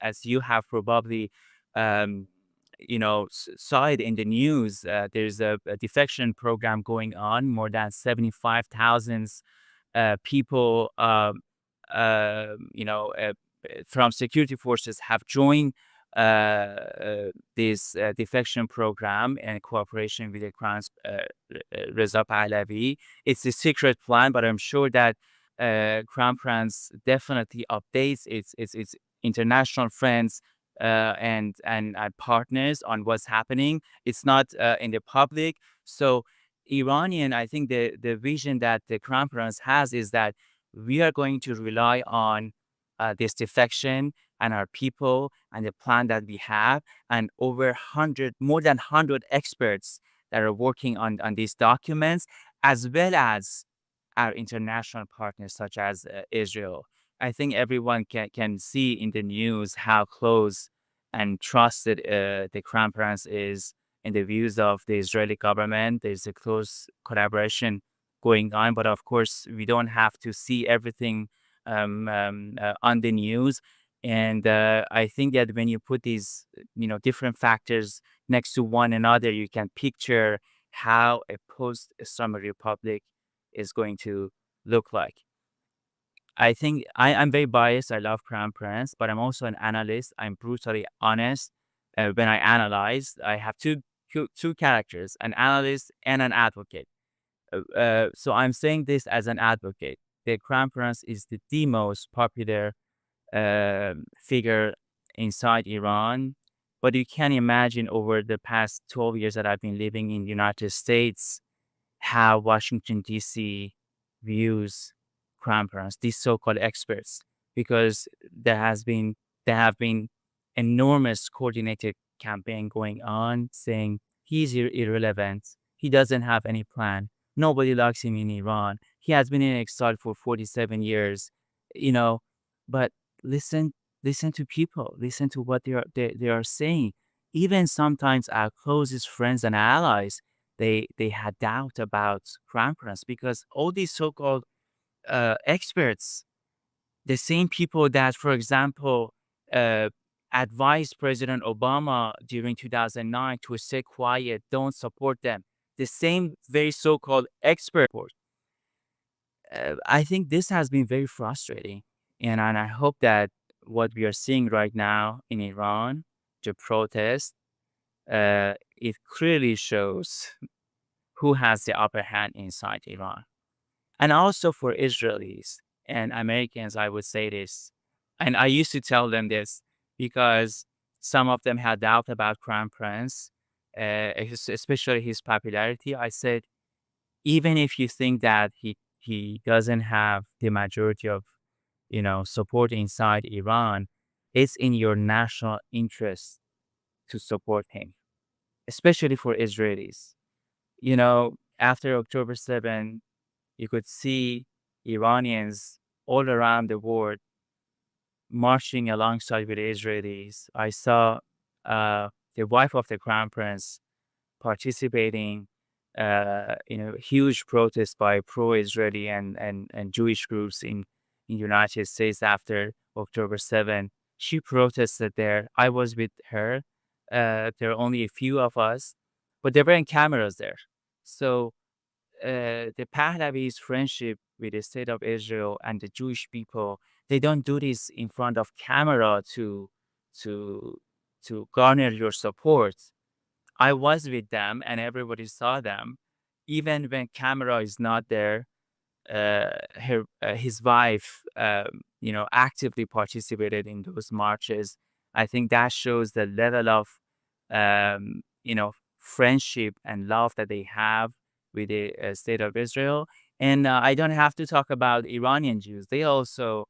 as you have probably, saw it in the news. There's a defection program going on. More than 75,000 people, from security forces have joined this defection program in cooperation with the Crown's Reza Pahlavi. It's a secret plan, but I'm sure that Crown Prince definitely updates its international friends and partners on what's happening. It's not in the public. So Iranian, I think the vision that the Crown Prince has is that we are going to rely on this defection and our people and the plan that we have, and more than 100 experts that are working on these documents, as well as our international partners such as Israel. I think everyone can see in the news how close and trusted the Crown Prince is in the views of the Israeli government. There's a close collaboration going on, but of course, we don't have to see everything on the news. And I think that when you put these, different factors next to one another, you can picture how a post-Islamic Republic is going to look like. I think I'm very biased. I love Crown Prince, but I'm also an analyst. I'm brutally honest. When I analyze, I have two characters, an analyst and an advocate. So I'm saying this as an advocate. The Crown Prince is the most popular figure inside Iran. But you can imagine over the past 12 years that I've been living in the United States, how Washington, D.C. views Crown Prince, these so-called experts, because there have been enormous coordinated campaign going on saying he's irrelevant, he doesn't have any plan, nobody likes him in Iran, he has been in exile for 47 years, you know, but listen to people, listen to what they are saying. Even sometimes our closest friends and allies, they had doubt about Crown Prince because all these so-called experts, the same people that, for example, uh, advised President Obama during 2009 to stay quiet, don't support them, the same very so-called expert. I think this has been very frustrating, and I hope that what we are seeing right now in Iran, the protest, it clearly shows who has the upper hand inside Iran. And also for Israelis and Americans, I would say this. And I used to tell them this because some of them had doubt about Crown Prince, especially his popularity. I said, even if you think that he doesn't have the majority of, support inside Iran, it's in your national interest to support him, especially for Israelis. After October 7, you could see Iranians all around the world marching alongside with the Israelis. I saw the wife of the crown prince participating in a huge protest by pro-Israeli and Jewish groups in United States after October 7. She protested there. I was with her. There are only a few of us, but there weren't cameras there. So the Pahlavi's friendship with the state of Israel and the Jewish people, they don't do this in front of camera to garner your support. I was with them and everybody saw them. Even when camera is not there, his wife, actively participated in those marches. I think that shows the level of, friendship and love that they have with the state of Israel. And I don't have to talk about Iranian Jews. They also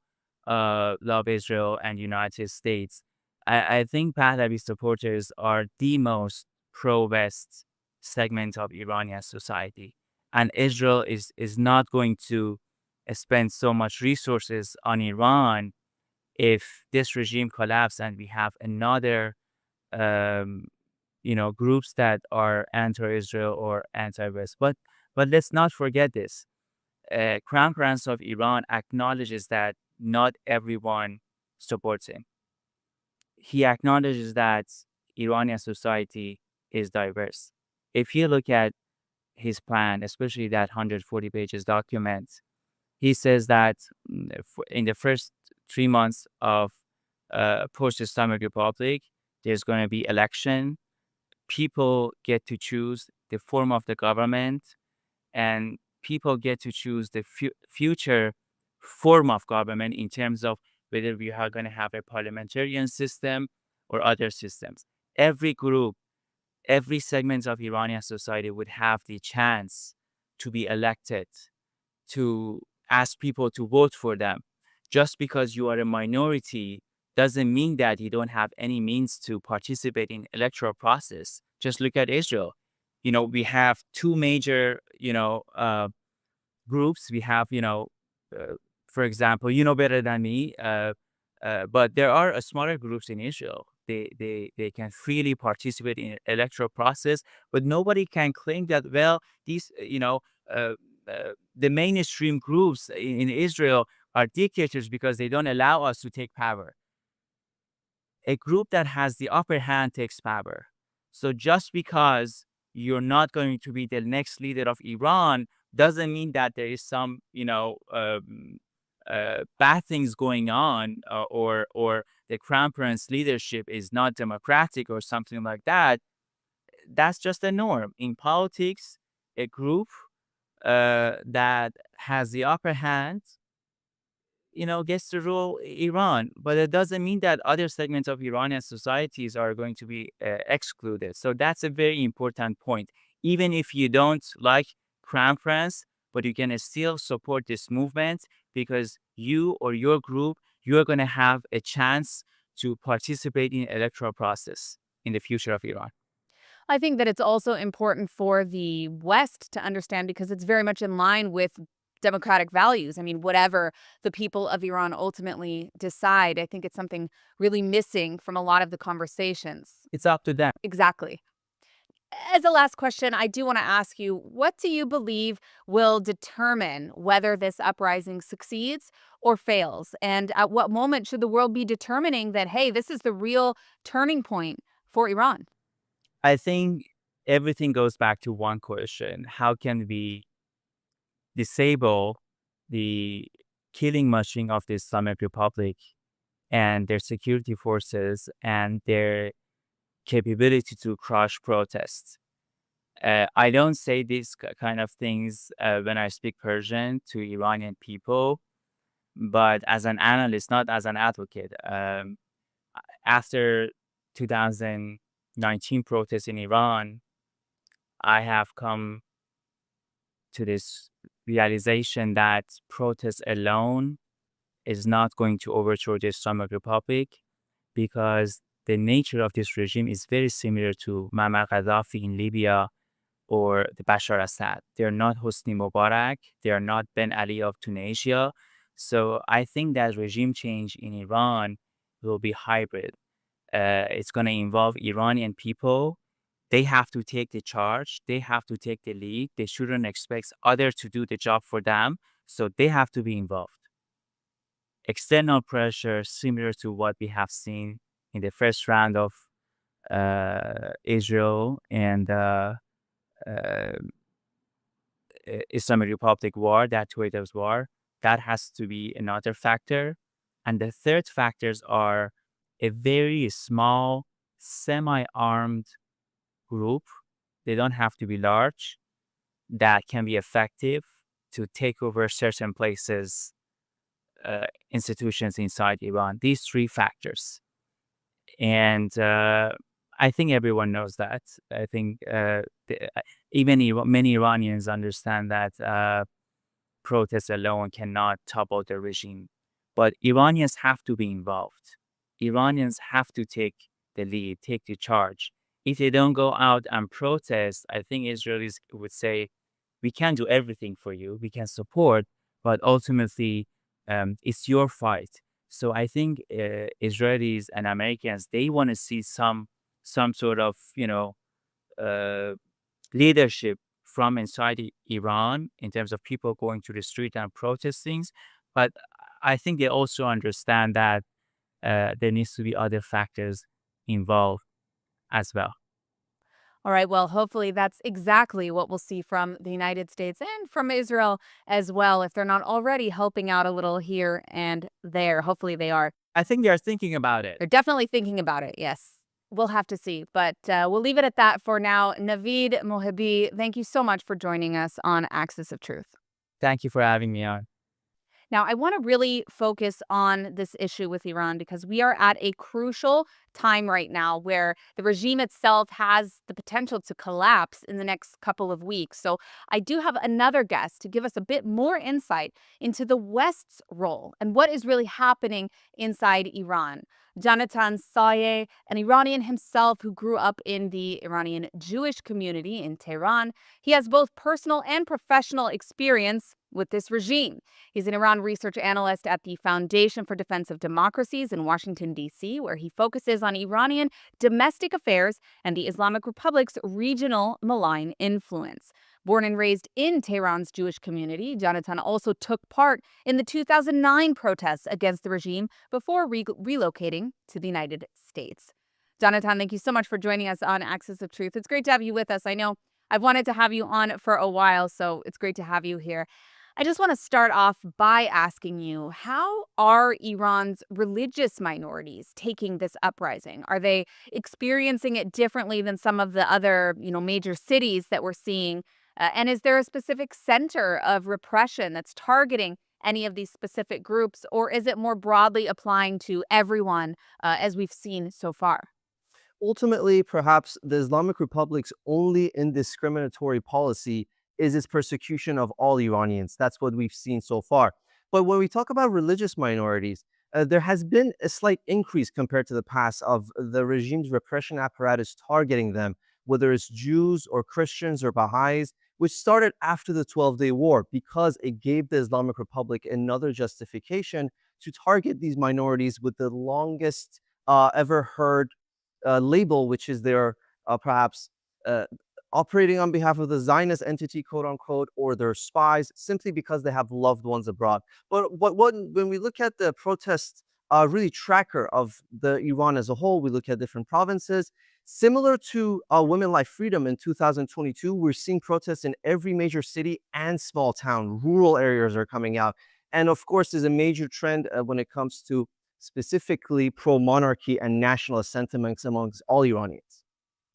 love Israel and United States. I think Pahlavi supporters are the most pro-West segment of Iranian society. And Israel is not going to spend so much resources on Iran if this regime collapses and we have another, groups that are anti-Israel or anti-West. But let's not forget this. Crown Prince of Iran acknowledges that not everyone supports him. He acknowledges that Iranian society is diverse. If you look at his plan, especially that 140 pages document, he says that in the first 3 months of post-Islamic Republic, there's going to be election. People get to choose the form of the government, and people get to choose the future form of government in terms of whether we are going to have a parliamentarian system or other systems. Every group, every segment of Iranian society would have the chance to be elected, to ask people to vote for them. Just because you are a minority doesn't mean that you don't have any means to participate in electoral process. Just look at Israel. We have two major, groups. We have, for example, better than me, but there are smaller groups in Israel. They can freely participate in electoral process, but nobody can claim that, well, these, the mainstream groups in Israel are dictators because they don't allow us to take power. A group that has the upper hand takes power. So just because you're not going to be the next leader of Iran doesn't mean that there is some, bad things going on, or the crown prince leadership is not democratic or something like that. That's just a norm in politics. A group that has the upper hand, gets to rule Iran, but it doesn't mean that other segments of Iranian societies are going to be excluded. So that's a very important point. Even if you don't like Crown Prince, but you can still support this movement because you or your group, you are going to have a chance to participate in electoral process in the future of Iran. I think that it's also important for the West to understand because it's very much in line with democratic values. I mean, whatever the people of Iran ultimately decide, I think it's something really missing from a lot of the conversations. It's up to them. Exactly. As a last question, I do want to ask you, what do you believe will determine whether this uprising succeeds or fails? And at what moment should the world be determining that, hey, this is the real turning point for Iran? I think everything goes back to one question. How can we disable the killing machine of the Islamic Republic and their security forces and their capability to crush protests? I don't say these kind of things when I speak Persian to Iranian people, but as an analyst, not as an advocate. After 2019 protests in Iran, I have come to this realization that protest alone is not going to overthrow the Islamic Republic because the nature of this regime is very similar to Muammar Gaddafi in Libya or the Bashar Assad. They're not Hosni Mubarak. They're not Ben Ali of Tunisia. So I think that regime change in Iran will be hybrid. It's going to involve Iranian people. They have to take the charge. They have to take the lead. They shouldn't expect others to do the job for them. So they have to be involved. External pressure, similar to what we have seen in the first round of Israel and Islamic Republic war, that 2 days war, that has to be another factor. And the third factors are a very small, semi-armed group. They don't have to be large, that can be effective to take over certain places, institutions inside Iran. These three factors. And I think everyone knows that. I think many Iranians understand that protests alone cannot topple the regime. But Iranians have to be involved. Iranians have to take the lead, take the charge. If they don't go out and protest, I think Israelis would say, we can't do everything for you. We can support, but ultimately, it's your fight. So I think Israelis and Americans, they want to see some sort of, leadership from inside Iran in terms of people going to the street and protesting. But I think they also understand that there needs to be other factors involved as well. All right, well, hopefully that's exactly what we'll see from the United States and from Israel as well, if they're not already helping out a little here and there. Hopefully they are. I think they are thinking about it. They're definitely thinking about it, yes. We'll have to see, but we'll leave it at that for now. Naveed Mohibi, thank you so much for joining us on Axis of Truth. Thank you for having me on. Now, I want to really focus on this issue with Iran because we are at a crucial time right now where the regime itself has the potential to collapse in the next couple of weeks. So I do have another guest to give us a bit more insight into the West's role and what is really happening inside Iran. Jonathan Sayeh, an Iranian himself who grew up in the Iranian Jewish community in Tehran. He has both personal and professional experience with this regime. He's an Iran research analyst at the Foundation for Defense of Democracies in Washington, D.C., where he focuses on Iranian domestic affairs and the Islamic Republic's regional malign influence. Born and raised in Tehran's Jewish community, Jonathan also took part in the 2009 protests against the regime before relocating to the United States. Jonathan, thank you so much for joining us on Axis of Truth. It's great to have you with us. I know I've wanted to have you on for a while, so it's great to have you here. I just want to start off by asking you, how are Iran's religious minorities taking this uprising? Are they experiencing it differently than some of the other, major cities that we're seeing? And is there a specific center of repression that's targeting any of these specific groups, or is it more broadly applying to everyone, as we've seen so far? Ultimately, perhaps the Islamic Republic's only indiscriminatory policy is its persecution of all Iranians. That's what we've seen so far. But when we talk about religious minorities, there has been a slight increase compared to the past of the regime's repression apparatus targeting them, whether it's Jews or Christians or Baha'is, which started after the 12-Day War because it gave the Islamic Republic another justification to target these minorities with the longest ever heard label, which is they're perhaps uh, operating on behalf of the Zionist entity, quote unquote, or they're spies simply because they have loved ones abroad. But when we look at the protest really tracker of the Iran as a whole, we look at different provinces. Similar to Women Life Freedom in 2022, we're seeing protests in every major city and small town. Rural areas are coming out. And of course, there's a major trend when it comes to specifically pro-monarchy and nationalist sentiments amongst all Iranians.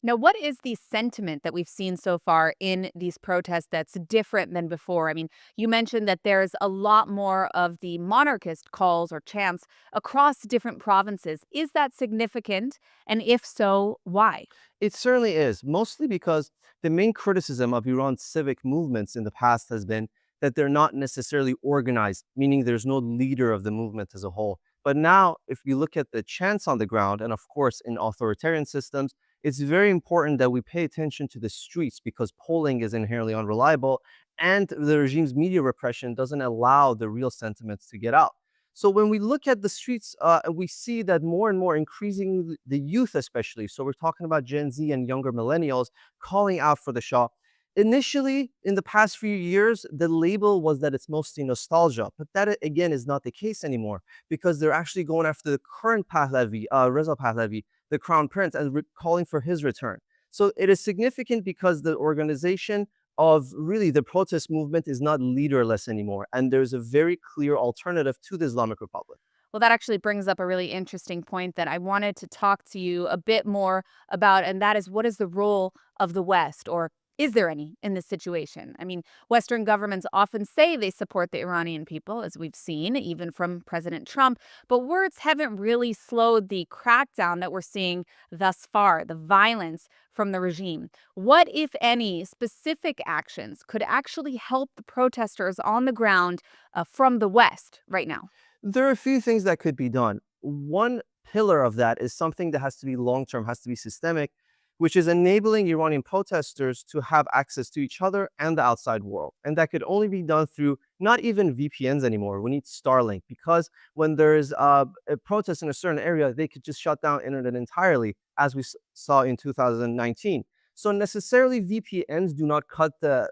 Now, what is the sentiment that we've seen so far in these protests that's different than before? I mean, you mentioned that there's a lot more of the monarchist calls or chants across different provinces. Is that significant? And if so, why? It certainly is, mostly because the main criticism of Iran's civic movements in the past has been that they're not necessarily organized, meaning there's no leader of the movement as a whole. But now, if you look at the chants on the ground, and of course in authoritarian systems, it's very important that we pay attention to the streets because polling is inherently unreliable and the regime's media repression doesn't allow the real sentiments to get out. So when we look at the streets, we see that more and more increasing the youth especially, so we're talking about Gen Z and younger millennials calling out for the Shah. Initially, in the past few years, the label was that it's mostly nostalgia, but that again is not the case anymore because they're actually going after the current Pahlavi, Reza Pahlavi, the crown prince, and calling for his return. So it is significant because the organization of really the protest movement is not leaderless anymore, and there's a very clear alternative to the Islamic Republic. Well, that actually brings up a really interesting point that I wanted to talk to you a bit more about, and that is what is the role of the West, or is there any in this situation? I mean, Western governments often say they support the Iranian people, as we've seen, even from President Trump, but words haven't really slowed the crackdown that we're seeing thus far, the violence from the regime. What, if any, specific actions could actually help the protesters on the ground from the West right now? There are a few things that could be done. One pillar of that is something that has to be long-term, has to be systemic, which is enabling Iranian protesters to have access to each other and the outside world. And that could only be done through not even VPNs anymore. We need Starlink because when there's a protest in a certain area, they could just shut down internet entirely, as we saw in 2019. So necessarily VPNs do not cut the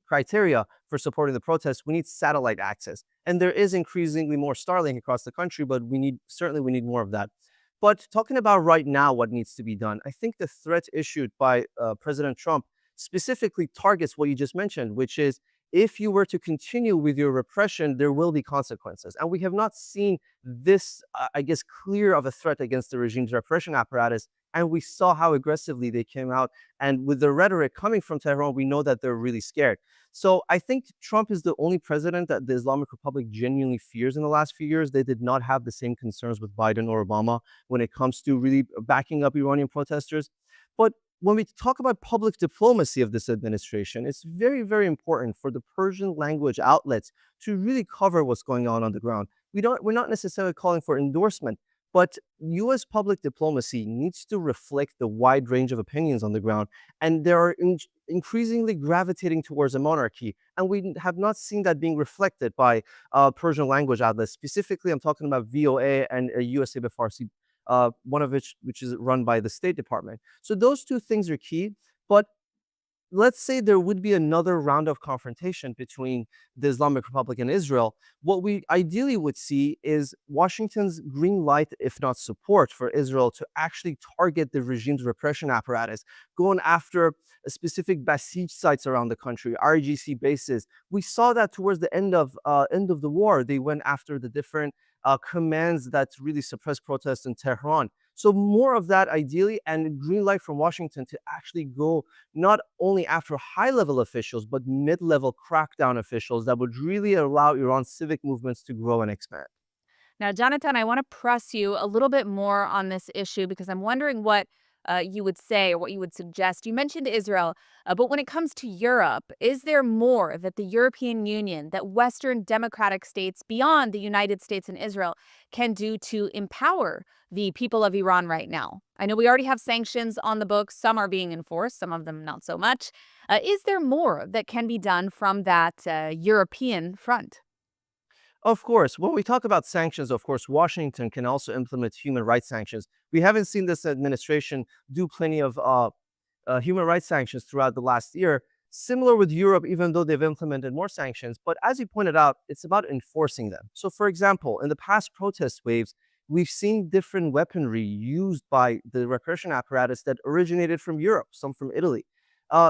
criteria for supporting the protests. We need satellite access. And there is increasingly more Starlink across the country, but we need more of that. But talking about right now, what needs to be done, I think the threat issued by President Trump specifically targets what you just mentioned, which is if you were to continue with your repression, there will be consequences. And we have not seen this, clear of a threat against the regime's repression apparatus. And we saw how aggressively they came out. And with the rhetoric coming from Tehran, we know that they're really scared. So I think Trump is the only president that the Islamic Republic genuinely fears in the last few years. They did not have the same concerns with Biden or Obama when it comes to really backing up Iranian protesters. But when we talk about public diplomacy of this administration, it's very, very important for the Persian language outlets to really cover what's going on the ground. We're not necessarily calling for endorsement, but U.S. public diplomacy needs to reflect the wide range of opinions on the ground. And they are increasingly gravitating towards a monarchy. And we have not seen that being reflected by Persian language outlets. Specifically, I'm talking about VOA and USA Farsi, one of which is run by the State Department. So those two things are key. But let's say there would be another round of confrontation between the Islamic Republic and Israel. What we ideally would see is Washington's green light, if not support, for Israel to actually target the regime's repression apparatus, going after specific besieged sites around the country, RGC bases. We saw that towards the end of the war. They went after the different commands that really suppressed protests in Tehran. So more of that ideally, and green light from Washington to actually go not only after high-level officials, but mid-level crackdown officials that would really allow Iran's civic movements to grow and expand. Now, Jonathan, I want to press you a little bit more on this issue because I'm wondering what you would say or what you would suggest. You mentioned Israel, but when it comes to Europe, is there more that the European Union, that Western democratic states beyond the United States and Israel can do to empower the people of Iran right now? I know we already have sanctions on the books. Some are being enforced, some of them not so much. Is there more that can be done from that European front? Of course, when we talk about sanctions, of course, Washington can also implement human rights sanctions. We haven't seen this administration do plenty of human rights sanctions throughout the last year. Similar with Europe, even though they've implemented more sanctions. But as you pointed out, it's about enforcing them. So, for example, in the past protest waves, we've seen different weaponry used by the repression apparatus that originated from Europe, some from Italy.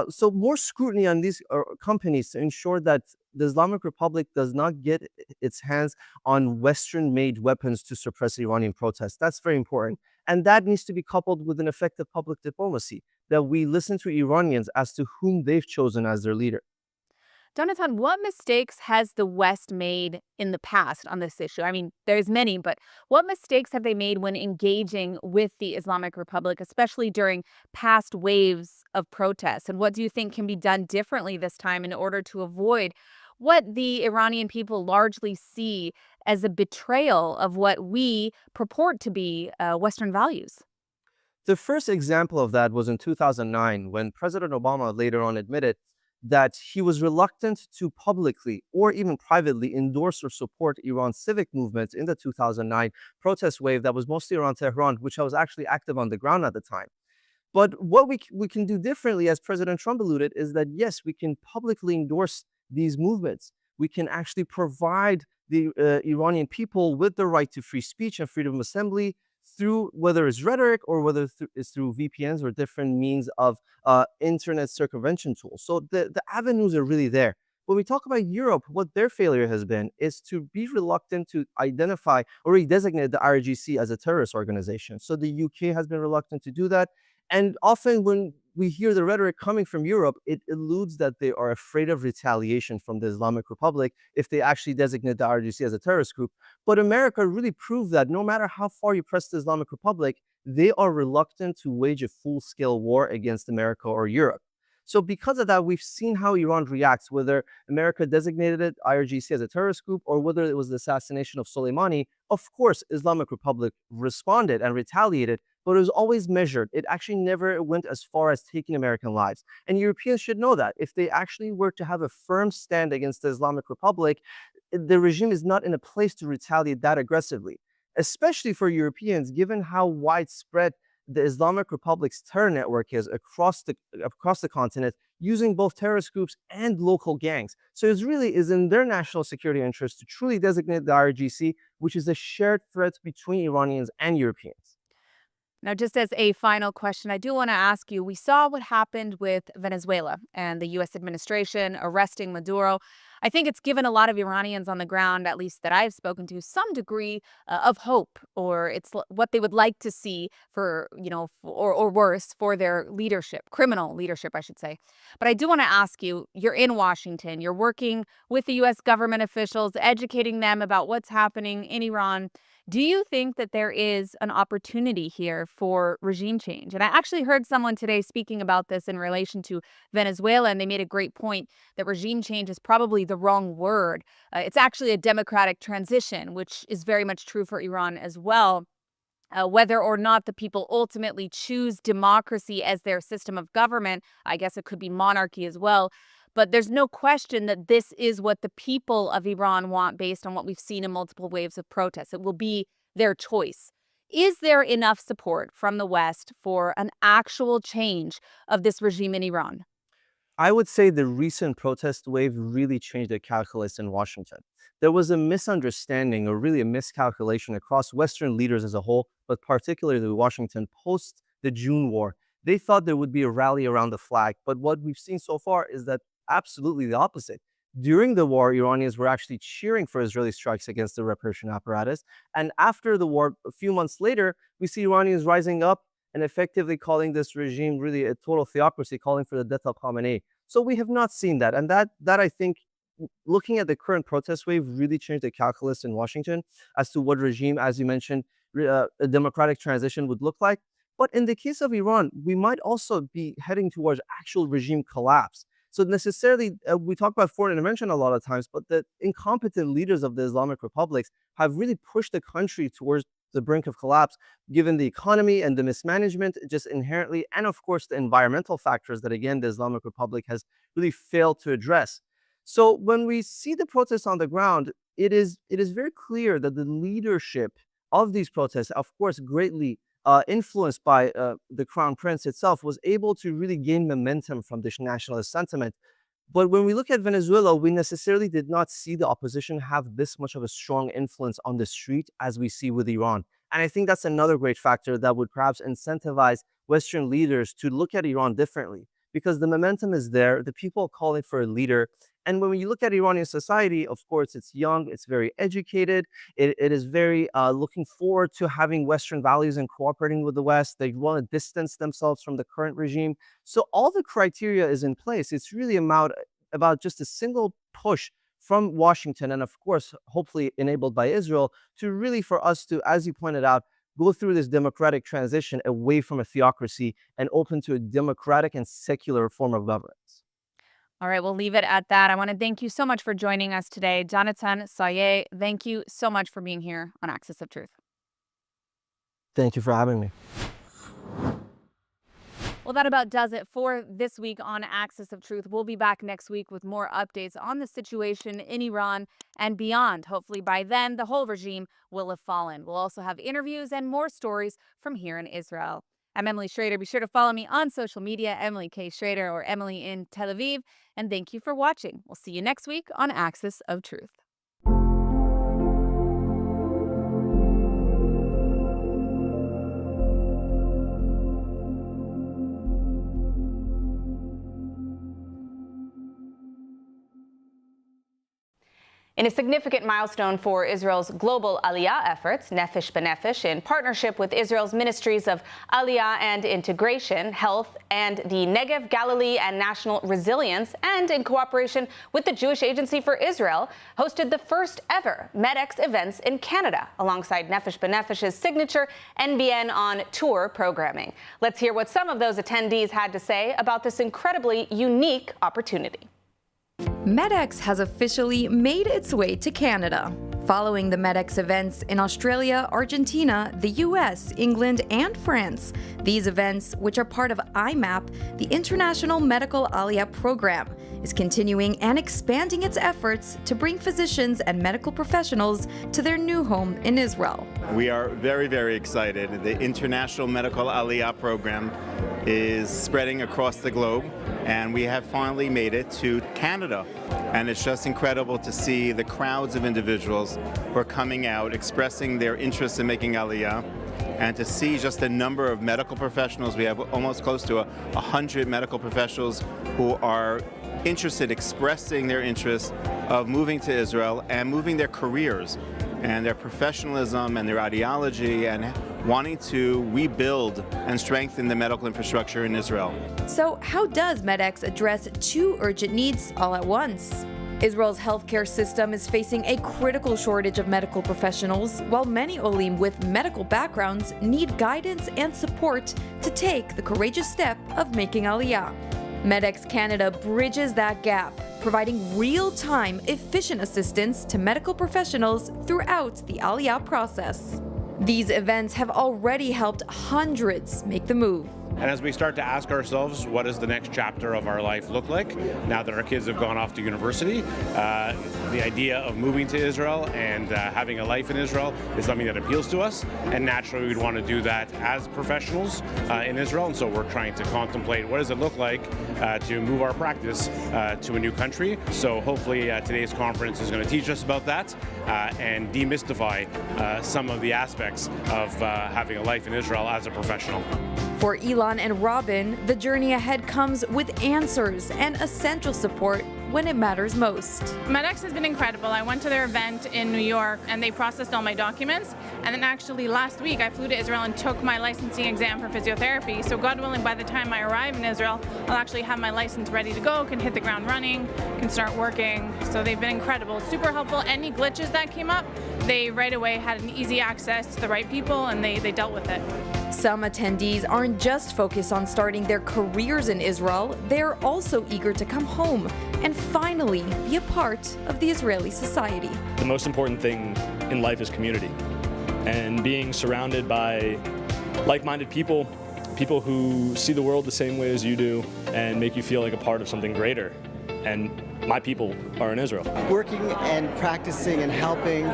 So more scrutiny on these companies to ensure that the Islamic Republic does not get its hands on Western-made weapons to suppress Iranian protests. That's very important. And that needs to be coupled with an effective public diplomacy, that we listen to Iranians as to whom they've chosen as their leader. Jonathan, what mistakes has the West made in the past on this issue? I mean, there's many, but what mistakes have they made when engaging with the Islamic Republic, especially during past waves of protests? And what do you think can be done differently this time in order to avoid what the Iranian people largely see as a betrayal of what we purport to be Western values? The first example of that was in 2009, when President Obama later on admitted that he was reluctant to publicly or even privately endorse or support Iran's civic movement in the 2009 protest wave that was mostly around Tehran, which I was actually active on the ground at the time. But what we can do differently, as President Trump alluded, is that yes, we can publicly endorse these movements. We can actually provide the Iranian people with the right to free speech and freedom of assembly through whether it's rhetoric or whether it's through VPNs or different means of internet circumvention tools. So the avenues are really there. When we talk about Europe, what their failure has been is to be reluctant to identify or redesignate the IRGC as a terrorist organization. So the UK has been reluctant to do that. And often when we hear the rhetoric coming from Europe, it alludes that they are afraid of retaliation from the Islamic Republic if they actually designate the IRGC as a terrorist group. But America really proved that no matter how far you press the Islamic Republic, they are reluctant to wage a full-scale war against America or Europe. So because of that, we've seen how Iran reacts, whether America designated it, IRGC, as a terrorist group, or whether it was the assassination of Soleimani. Of course, Islamic Republic responded and retaliated, but it was always measured. It actually never went as far as taking American lives. And Europeans should know that. If they actually were to have a firm stand against the Islamic Republic, the regime is not in a place to retaliate that aggressively, especially for Europeans, given how widespread the Islamic Republic's terror network is across the continent, using both terrorist groups and local gangs. So it really is in their national security interest to truly designate the IRGC, which is a shared threat between Iranians and Europeans. Now, just as a final question, I do want to ask you, we saw what happened with Venezuela and the U.S. administration arresting Maduro. I think it's given a lot of Iranians on the ground, at least that I've spoken to, some degree of hope, or it's what they would like to see for, or worse, for their leadership, criminal leadership, I should say. But I do want to ask you, you're in Washington, you're working with the U.S. government officials, educating them about what's happening in Iran. Do you think that there is an opportunity here for regime change? And I actually heard someone today speaking about this in relation to Venezuela, and they made a great point that regime change is probably the wrong word. It's actually a democratic transition, which is very much true for Iran as well. Whether or not the people ultimately choose democracy as their system of government, I guess it could be monarchy as well. But there's no question that this is what the people of Iran want based on what we've seen in multiple waves of protests. It will be their choice. Is there enough support from the West for an actual change of this regime in Iran? I would say the recent protest wave really changed the calculus in Washington. There was a misunderstanding or really a miscalculation across Western leaders as a whole, but particularly Washington post the June war. They thought there would be a rally around the flag, but what we've seen so far is that absolutely the opposite. During the war, Iranians were actually cheering for Israeli strikes against the repression apparatus. And after the war, a few months later, we see Iranians rising up and effectively calling this regime really a total theocracy, calling for the death of Khamenei. So we have not seen that. And that I think, looking at the current protest wave, really changed the calculus in Washington as to what regime, as you mentioned, a democratic transition would look like. But in the case of Iran, we might also be heading towards actual regime collapse. So necessarily, we talk about foreign intervention a lot of times, but the incompetent leaders of the Islamic republics have really pushed the country towards the brink of collapse, given the economy and the mismanagement just inherently, and of course the environmental factors that, again, the Islamic Republic has really failed to address. So when we see the protests on the ground, it is very clear that the leadership of these protests, of course, greatly influenced by the Crown Prince itself, was able to really gain momentum from this nationalist sentiment. But when we look at Venezuela, we necessarily did not see the opposition have this much of a strong influence on the street as we see with Iran. And I think that's another great factor that would perhaps incentivize Western leaders to look at Iran differently, because the momentum is there, the people are calling for a leader. And when you look at Iranian society, of course, it's young, it's very educated, it is very looking forward to having Western values and cooperating with the West. They want to distance themselves from the current regime. So all the criteria is in place. It's really about just a single push from Washington, and of course, hopefully enabled by Israel, to really, for us to, as you pointed out, go through this democratic transition away from a theocracy and open to a democratic and secular form of governance. All right, we'll leave it at that. I want to thank you so much for joining us today. Jonathan Saye, thank you so much for being here on Axis of Truth. Thank you for having me. Well, that about does it for this week on Axis of Truth. We'll be back next week with more updates on the situation in Iran and beyond. Hopefully by then, the whole regime will have fallen. We'll also have interviews and more stories from here in Israel. I'm Emily Schrader. Be sure to follow me on social media, Emily K. Schrader or Emily in Tel Aviv. And thank you for watching. We'll see you next week on Axis of Truth. In a significant milestone for Israel's global Aliyah efforts, Nefesh B'Nefesh, in partnership with Israel's ministries of Aliyah and Integration, Health, and the Negev, Galilee, and National Resilience, and in cooperation with the Jewish Agency for Israel, hosted the first ever MedX events in Canada, alongside Nefesh B'Nefesh's signature NBN on Tour programming. Let's hear what some of those attendees had to say about this incredibly unique opportunity. MedX has officially made its way to Canada. Following the MedX events in Australia, Argentina, the US, England, and France, these events, which are part of IMAP, the International Medical Aliyah Program, is continuing and expanding its efforts to bring physicians and medical professionals to their new home in Israel. We are very, very excited. The International Medical Aliyah Program is spreading across the globe, and we have finally made it to Canada. And it's just incredible to see the crowds of individuals who are coming out, expressing their interest in making Aliyah, and to see just the number of medical professionals. We have almost close to 100 medical professionals who are interested, expressing their interest of moving to Israel and moving their careers and their professionalism and their ideology and wanting to rebuild and strengthen the medical infrastructure in Israel. So how does MedX address two urgent needs all at once? Israel's healthcare system is facing a critical shortage of medical professionals, while many Olim with medical backgrounds need guidance and support to take the courageous step of making Aliyah. MedX Canada bridges that gap, providing real-time, efficient assistance to medical professionals throughout the Aliyah process. These events have already helped hundreds make the move. And as we start to ask ourselves, what does the next chapter of our life look like now that our kids have gone off to university? The idea of moving to Israel and having a life in Israel is something that appeals to us. And naturally, we'd want to do that as professionals in Israel. And so we're trying to contemplate what does it look like to move our practice to a new country. So hopefully today's conference is going to teach us about that and demystify some of the aspects of having a life in Israel as a professional. For Eli Ilan and Robin, the journey ahead comes with answers and essential support when it matters most. MedX has been incredible. I went to their event in New York and they processed all my documents. And then actually last week I flew to Israel and took my licensing exam for physiotherapy. So God willing, by the time I arrive in Israel, I'll actually have my license ready to go, can hit the ground running, can start working. So they've been incredible, super helpful. Any glitches that came up, they right away had an easy access to the right people and they dealt with it. Some attendees aren't just focused on starting their careers in Israel, they're also eager to come home and finally be a part of the Israeli society. The most important thing in life is community, and being surrounded by like-minded people, people who see the world the same way as you do and make you feel like a part of something greater. And my people are in Israel. Working and practicing and helping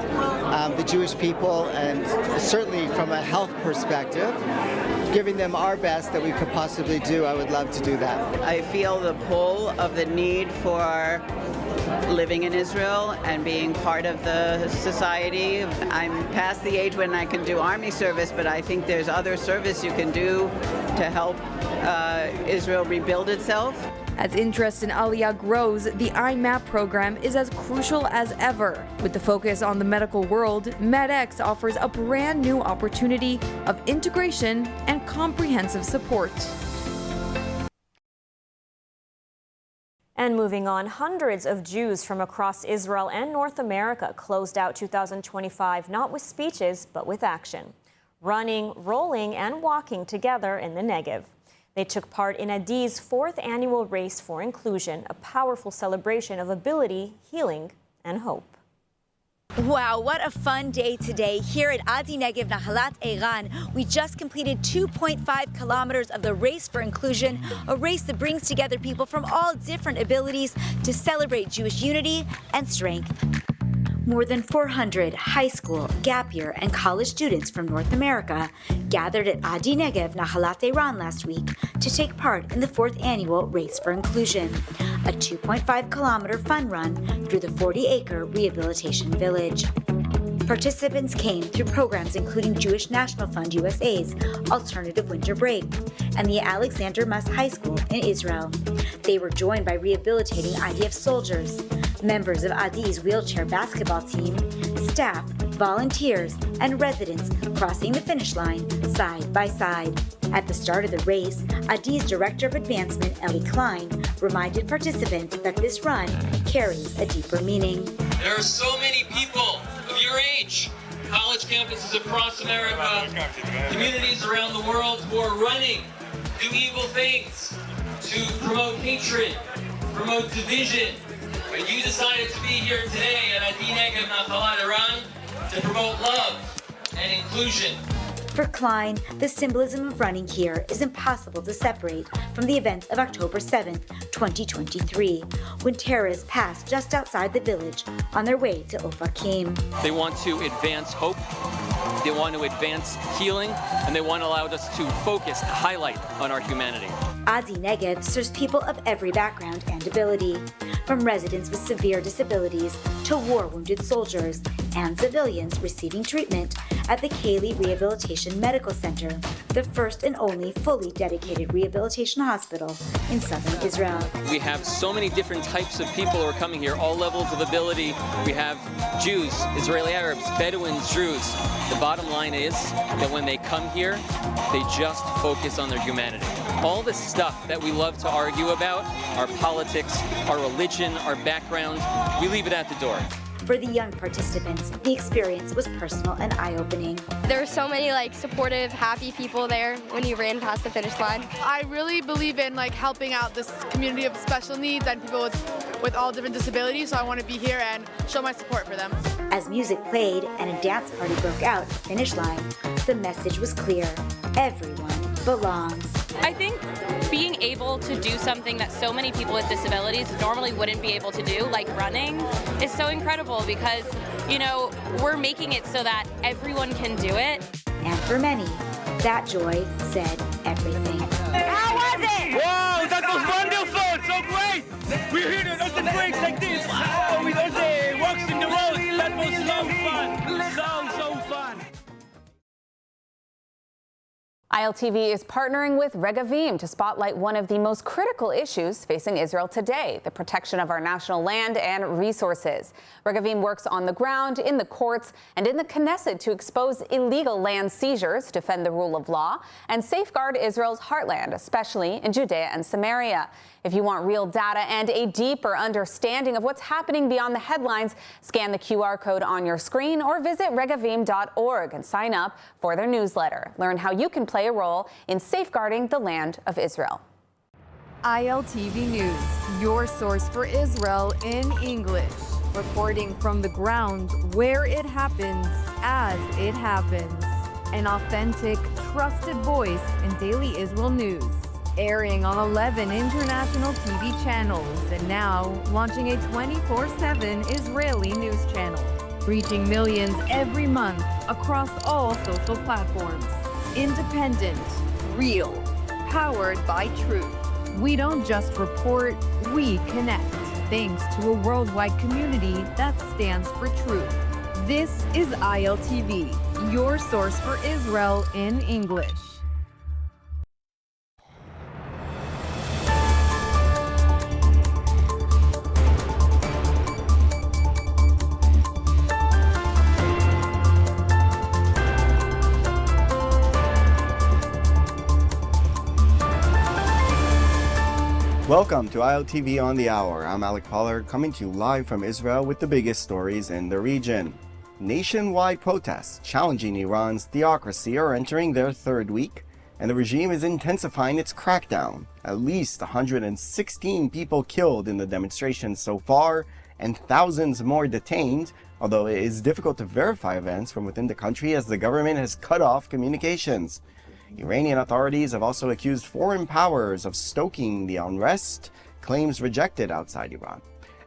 the Jewish people, and certainly from a health perspective, giving them our best that we could possibly do, I would love to do that. I feel the pull of the need for living in Israel and being part of the society. I'm past the age when I can do army service, but I think there's other service you can do to help Israel rebuild itself. As interest in Aliyah grows, the IMAP program is as crucial as ever. With the focus on the medical world, MedX offers a brand new opportunity of integration and comprehensive support. And moving on, hundreds of Jews from across Israel and North America closed out 2025 not with speeches, but with action. Running, rolling, and walking together in the Negev. They took part in Adi's 4th annual Race for Inclusion, a powerful celebration of ability, healing, and hope. Wow, what a fun day today here at Adi Negev Nahalat Eiran. We just completed 2.5 kilometers of the Race for Inclusion, a race that brings together people from all different abilities to celebrate Jewish unity and strength. More than 400 high school, gap year, and college students from North America gathered at Adi Negev Nahalat Eiran last week to take part in the 4th annual Race for Inclusion, a 2.5-kilometer fun run through the 40-acre rehabilitation village. Participants came through programs including Jewish National Fund USA's Alternative Winter Break and the Alexander Muss High School in Israel. They were joined by rehabilitating IDF soldiers, members of Adi's wheelchair basketball team, staff, volunteers, and residents crossing the finish line side by side. At the start of the race, Adi's Director of Advancement, Ellie Klein, reminded participants that this run carries a deeper meaning. There are so many people of your age, college campuses across America, communities around the world who are running, do evil things, to promote hatred, promote division. But you decided to be here today at Adi Negev Nahalat Eiran to promote love and inclusion. For Klein, the symbolism of running here is impossible to separate from the events of October 7th, 2023, when terrorists passed just outside the village on their way to Ofakim. They want to advance hope, they want to advance healing, and they want to allow us to focus, to highlight on our humanity. Adi Negev serves people of every background and ability, from residents with severe disabilities to war-wounded soldiers and civilians receiving treatment at the Kali Rehabilitation Medical Center, the first and only fully dedicated rehabilitation hospital in southern Israel. We have so many different types of people who are coming here, all levels of ability. We have Jews, Israeli Arabs, Bedouins, Druze. The bottom line is that when they come here, they just focus on their humanity. All the stuff that we love to argue about, our politics, our religion, our background, we leave it at the door. For the young participants, the experience was personal and eye-opening. There were so many supportive, happy people there when you ran past the finish line. I really believe in helping out this community of special needs and people with all different disabilities, so I want to be here and show my support for them. As music played and a dance party broke out at the finish line, the message was clear: everyone belongs. I think being able to do something that so many people with disabilities normally wouldn't be able to do, like running, is so incredible because, we're making it so that everyone can do it. And for many, that joy said everything. How was it? Wow, that was wonderful, so great. We're here to do breaks like this. Wow, we don't say walks in the road. That was so fun, so fun. ILTV is partnering with Regavim to spotlight one of the most critical issues facing Israel today, the protection of our national land and resources. Regavim works on the ground, in the courts, and in the Knesset to expose illegal land seizures, defend the rule of law, and safeguard Israel's heartland, especially in Judea and Samaria. If you want real data and a deeper understanding of what's happening beyond the headlines, scan the QR code on your screen or visit regavim.org and sign up for their newsletter. Learn how you can play a role in safeguarding the land of Israel. ILTV News, your source for Israel in English. Reporting from the ground where it happens, as it happens. An authentic, trusted voice in daily Israel news. Airing on 11 international TV channels and now launching a 24/7 Israeli news channel. Reaching millions every month across all social platforms. Independent, real, powered by truth. We don't just report, we connect. Thanks to a worldwide community that stands for truth. This is ILTV, your source for Israel in English. Welcome to ILTV on the Hour. I'm Alec Pollard, coming to you live from Israel with the biggest stories in the region. Nationwide protests challenging Iran's theocracy are entering their third week, and the regime is intensifying its crackdown. At least 116 people killed in the demonstrations so far, and thousands more detained, although it is difficult to verify events from within the country as the government has cut off communications. Iranian authorities have also accused foreign powers of stoking the unrest, claims rejected outside Iran.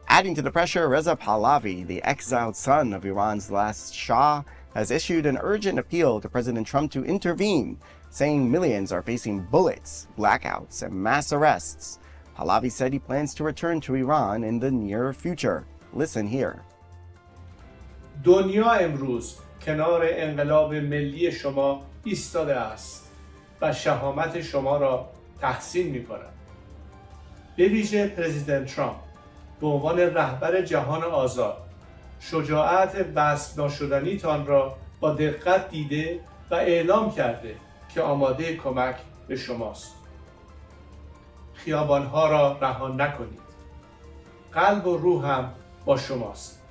Adding to the pressure, Reza Pahlavi, the exiled son of Iran's last Shah, has issued an urgent appeal to President Trump to intervene, saying millions are facing bullets, blackouts, and mass arrests. Pahlavi said he plans to return to Iran in the near future. Listen here. دنیا امروز کنار انقلاب ملی شما ایستاده است و شهامت شما را تحسین می کند. به ویژه پرزیدنت ترامپ به عنوان رهبر جهان آزاد شجاعت وصف ناشدنیتان را با دقت دیده و اعلام کرده که آماده کمک به شماست. خیابانها را رها نکنید. قلب و روحم با شماست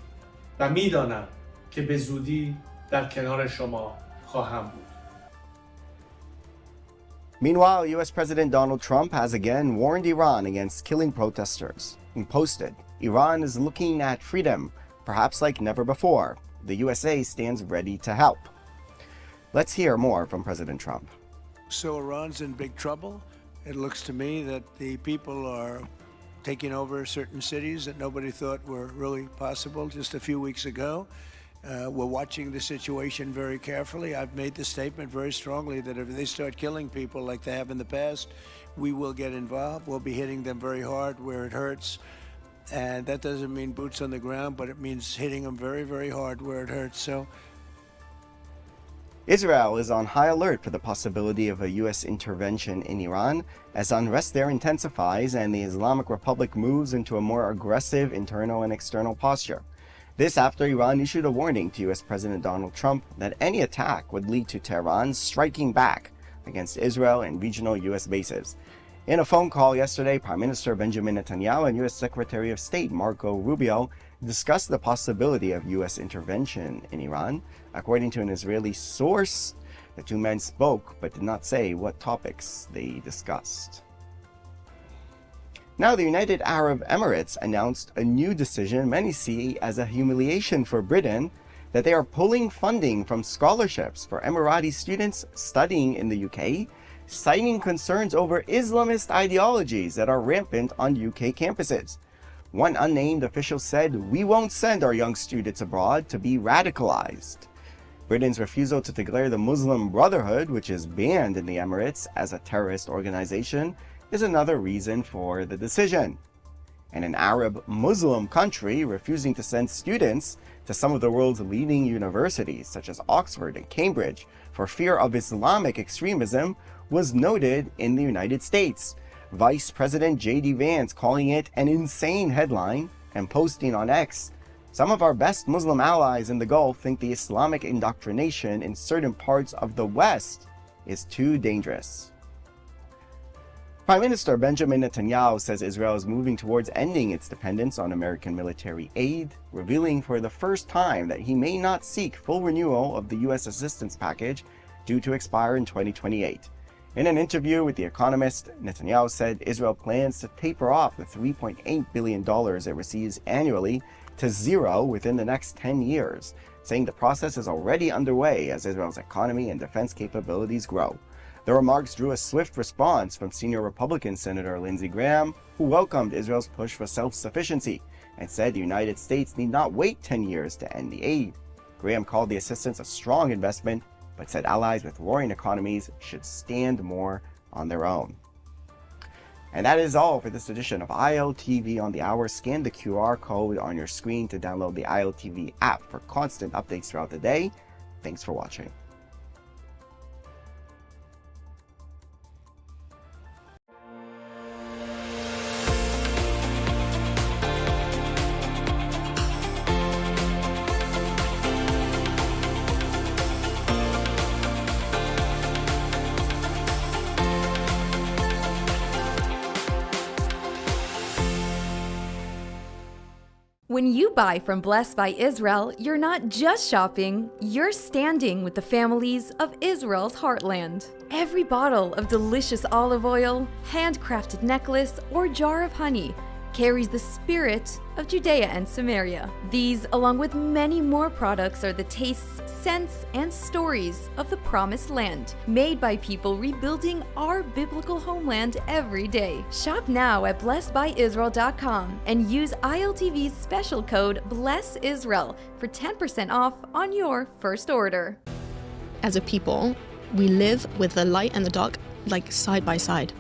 و می‌دانم که به زودی در کنار شما خواهم بود. Meanwhile, U.S. President Donald Trump has again warned Iran against killing protesters. He posted, "Iran is looking at freedom, perhaps like never before. The USA stands ready to help." Let's hear more from President Trump. So Iran's in big trouble. It looks to me that the people are taking over certain cities that nobody thought were really possible just a few weeks ago. We're watching the situation very carefully. I've made the statement very strongly that if they start killing people like they have in the past, we will get involved. We'll be hitting them very hard where it hurts. And that doesn't mean boots on the ground, but it means hitting them very, very hard where it hurts. So Israel is on high alert for the possibility of a U.S. intervention in Iran as unrest there intensifies and the Islamic Republic moves into a more aggressive internal and external posture. This after Iran issued a warning to U.S. President Donald Trump that any attack would lead to Tehran striking back against Israel and regional U.S. bases. In a phone call yesterday, Prime Minister Benjamin Netanyahu and U.S. Secretary of State Marco Rubio discussed the possibility of U.S. intervention in Iran. According to an Israeli source, the two men spoke but did not say what topics they discussed. Now, the United Arab Emirates announced a new decision many see as a humiliation for Britain, that they are pulling funding from scholarships for Emirati students studying in the UK, citing concerns over Islamist ideologies that are rampant on UK campuses. One unnamed official said, "We won't send our young students abroad to be radicalized." Britain's refusal to declare the Muslim Brotherhood, which is banned in the Emirates, as a terrorist organization is another reason for the decision. and an Arab Muslim country refusing to send students to some of the world's leading universities, such as Oxford and Cambridge, for fear of Islamic extremism, was noted in the United States. Vice President J.D. Vance calling it an insane headline and posting on X, "Some of our best Muslim allies in the Gulf think the Islamic indoctrination in certain parts of the West is too dangerous." Prime Minister Benjamin Netanyahu says Israel is moving towards ending its dependence on American military aid, revealing for the first time that he may not seek full renewal of the U.S. assistance package due to expire in 2028. In an interview with The Economist, Netanyahu said Israel plans to taper off the $3.8 billion it receives annually to zero within the next 10 years, saying the process is already underway as Israel's economy and defense capabilities grow. The remarks drew a swift response from senior Republican Senator Lindsey Graham, who welcomed Israel's push for self-sufficiency and said the United States need not wait 10 years to end the aid. Graham called the assistance a strong investment, but said allies with roaring economies should stand more on their own. And that is all for this edition of ILTV on the Hour. Scan the QR code on your screen to download the ILTV app for constant updates throughout the day. Thanks for watching. When you buy from Blessed by Israel, you're not just shopping, you're standing with the families of Israel's heartland. Every bottle of delicious olive oil, handcrafted necklace, or jar of honey carries the spirit of Judea and Samaria. These, along with many more products, are the tastes, scents, and stories of the Promised Land, made by people rebuilding our biblical homeland every day. Shop now at blessedbyisrael.com and use ILTV's special code BLESSISRAEL for 10% off on your first order. As a people, we live with the light and the dark like side by side.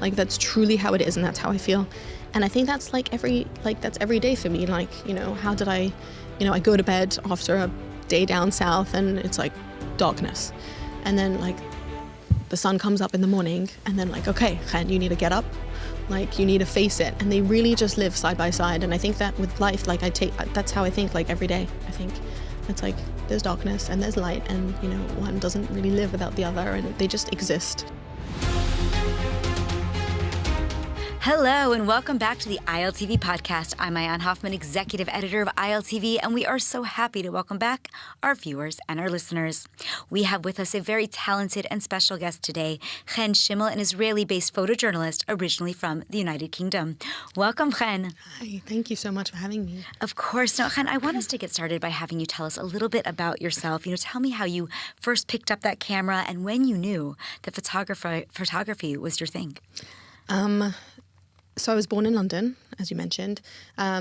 Like that's truly how it is, and that's how I feel. And I think that's that's every day for me. Like, how did I go to bed after a day down south and it's like darkness. And then like the sun comes up in the morning and then like, okay, Chen, you need to get up. Like you need to face it. And they really just live side by side. And I think that with life, like that's how I think like every day. I think it's like there's darkness and there's light and, one doesn't really live without the other and they just exist. Hello and welcome back to the ILTV podcast. I'm Ayan Hoffman, executive editor of ILTV, and we are so happy to welcome back our viewers and our listeners. We have with us a very talented and special guest today, Chen Schimmel, an Israeli-based photojournalist originally from the United Kingdom. Welcome, Chen. Hi, thank you so much for having me. Of course. Now, Chen, I want us to get started by having you tell us a little bit about yourself. Tell me how you first picked up that camera and when you knew that photography was your thing. So I was born in London, as you mentioned. I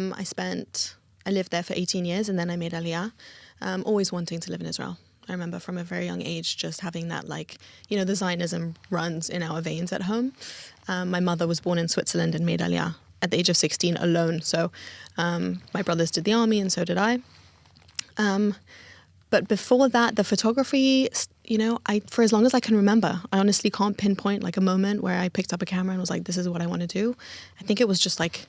lived there for 18 years and then I made Aliyah, always wanting to live in Israel. I remember from a very young age just having that the Zionism runs in our veins at home. My mother was born in Switzerland and made Aliyah at the age of 16 alone. So my brothers did the army and so did I. But before that, the photography, for as long as I can remember, I honestly can't pinpoint like a moment where I picked up a camera and was like, this is what I want to do. I think it was just like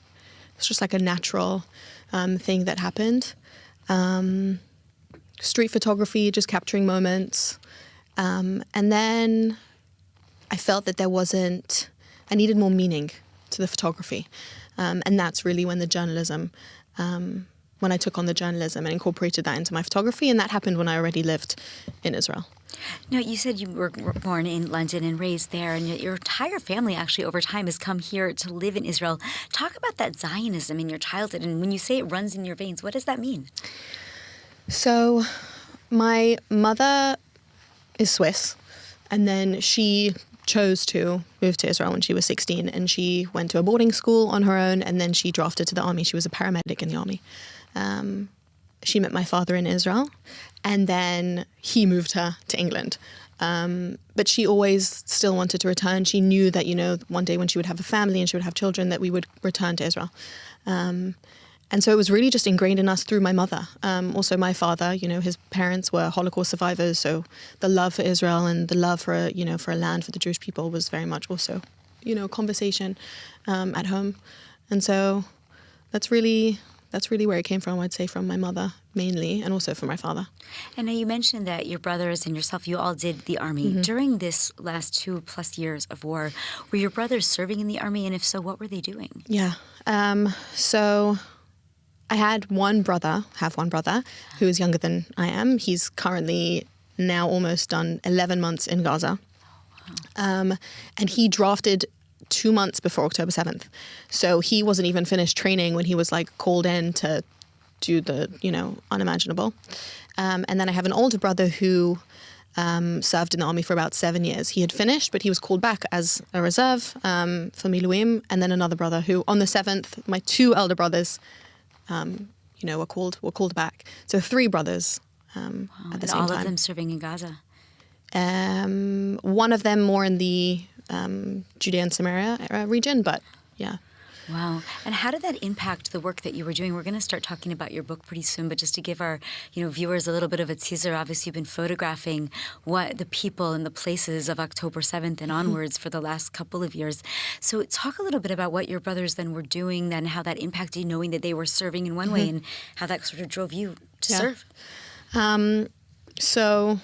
a natural thing that happened. Street photography, just capturing moments. And then I felt that I needed more meaning to the photography. And that's really when the journalism, when I took on the journalism and incorporated that into my photography, and that happened when I already lived in Israel. Now, you said you were born in London and raised there, and your entire family actually over time has come here to live in Israel. Talk about that Zionism in your childhood, and when you say it runs in your veins, what does that mean? So my mother is Swiss, and then she chose to move to Israel when she was 16, and she went to a boarding school on her own, and then she drafted to the army. She was a paramedic in the army. She met my father in Israel, and then he moved her to England. But she always still wanted to return. She knew that, one day when she would have a family and she would have children, that we would return to Israel. And so it was really just ingrained in us through my mother. Also my father, his parents were Holocaust survivors. So the love for Israel and the love for, for a land, for the Jewish people was very much also, conversation at home. And so that's really where it came from, I'd say, from my mother mainly, and also from my father. And now you mentioned that your brothers and yourself, you all did the army. Mm-hmm. During this last 2+ years of war, were your brothers serving in the army? And if so, what were they doing? Yeah. So I have one brother who is younger than I am. He's currently now almost done 11 months in Gaza. And he drafted 2 months before October 7th. So he wasn't even finished training when he was called in to do the, unimaginable. And then I have an older brother who served in the army for about 7 years. He had finished, but he was called back as a reserve for Miluim. And then another brother who, on the 7th, my 2 elder brothers, were called back. So 3 brothers at the same time. And all of them serving in Gaza? One of them more in the Judea and Samaria region, but yeah. Wow. And how did that impact the work that you were doing? We're going to start talking about your book pretty soon, but just to give our viewers a little bit of a teaser, obviously you've been photographing what the people and the places of October 7th and onwards for the last couple of years. So talk a little bit about what your brothers then were doing, then how that impacted you, knowing that they were serving in one way, and how that sort of drove you to serve. So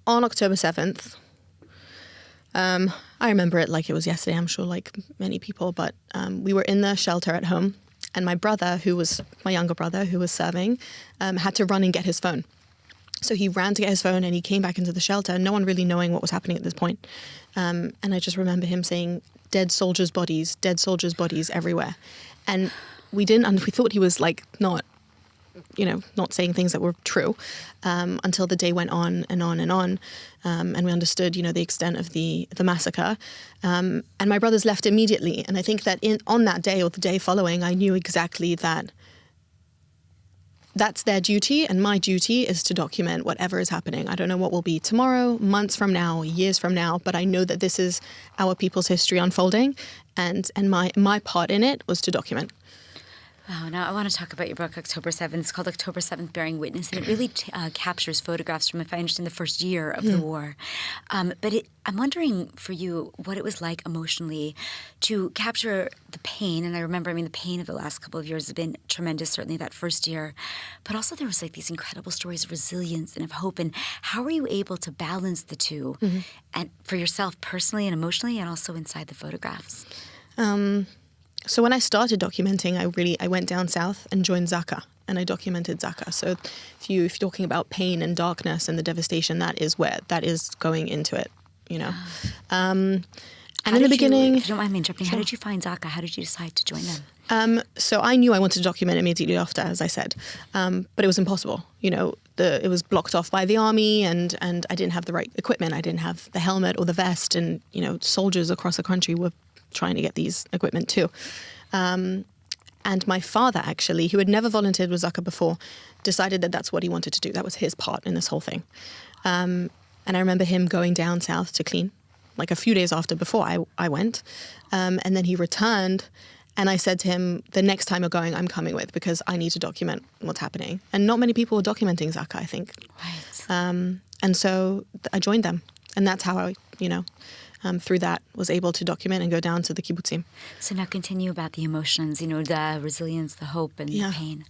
on October 7th, I remember it like it was yesterday, I'm sure, like many people, but we were in the shelter at home, and my brother, who was my younger brother, who was serving, had to run and get his phone. So he ran to get his phone and he came back into the shelter, no one really knowing what was happening at this point. And I just remember him saying, dead soldiers' bodies everywhere. And we thought he was not saying things that were true until the day went on and on and on. And we understood, the extent of the massacre. And my brothers left immediately. And I think that on that day or the day following, I knew exactly that that's their duty, and my duty is to document whatever is happening. I don't know what will be tomorrow, months from now, years from now, but I know that this is our people's history unfolding, and my part in it was to document. Wow. Now I want to talk about your book, October 7th. It's called October 7th, Bearing Witness, and it really captures photographs from, if I understand, the first year of the war. But I'm wondering for you what it was like emotionally to capture the pain. And I remember, the pain of the last couple of years has been tremendous, certainly that first year. But also there was these incredible stories of resilience and of hope. And how were you able to balance the two, and for yourself personally and emotionally, and also inside the photographs? So when I started documenting, I went down south and joined Zaka, and I documented Zaka. So if you're talking about pain and darkness and the devastation, that is going into it, And in the beginning, if you don't mind me interrupting, how did you find Zaka? How did you decide to join them? So I knew I wanted to document immediately after, as I said, but it was impossible. It was blocked off by the army, and I didn't have the right equipment. I didn't have the helmet or the vest, and soldiers across the country were trying to get these equipment too. And my father, actually, who had never volunteered with Zaka before, decided that that's what he wanted to do. That was his part in this whole thing. And I remember him going down south to clean, a few days before I went. And then he returned, and I said to him, the next time you're going, I'm coming with, because I need to document what's happening. And not many people were documenting Zaka, I think. Right. And so I joined them. And that's how I, through that, was able to document and go down to the kibbutzim. So now continue about the emotions, the resilience, the hope, and the pain.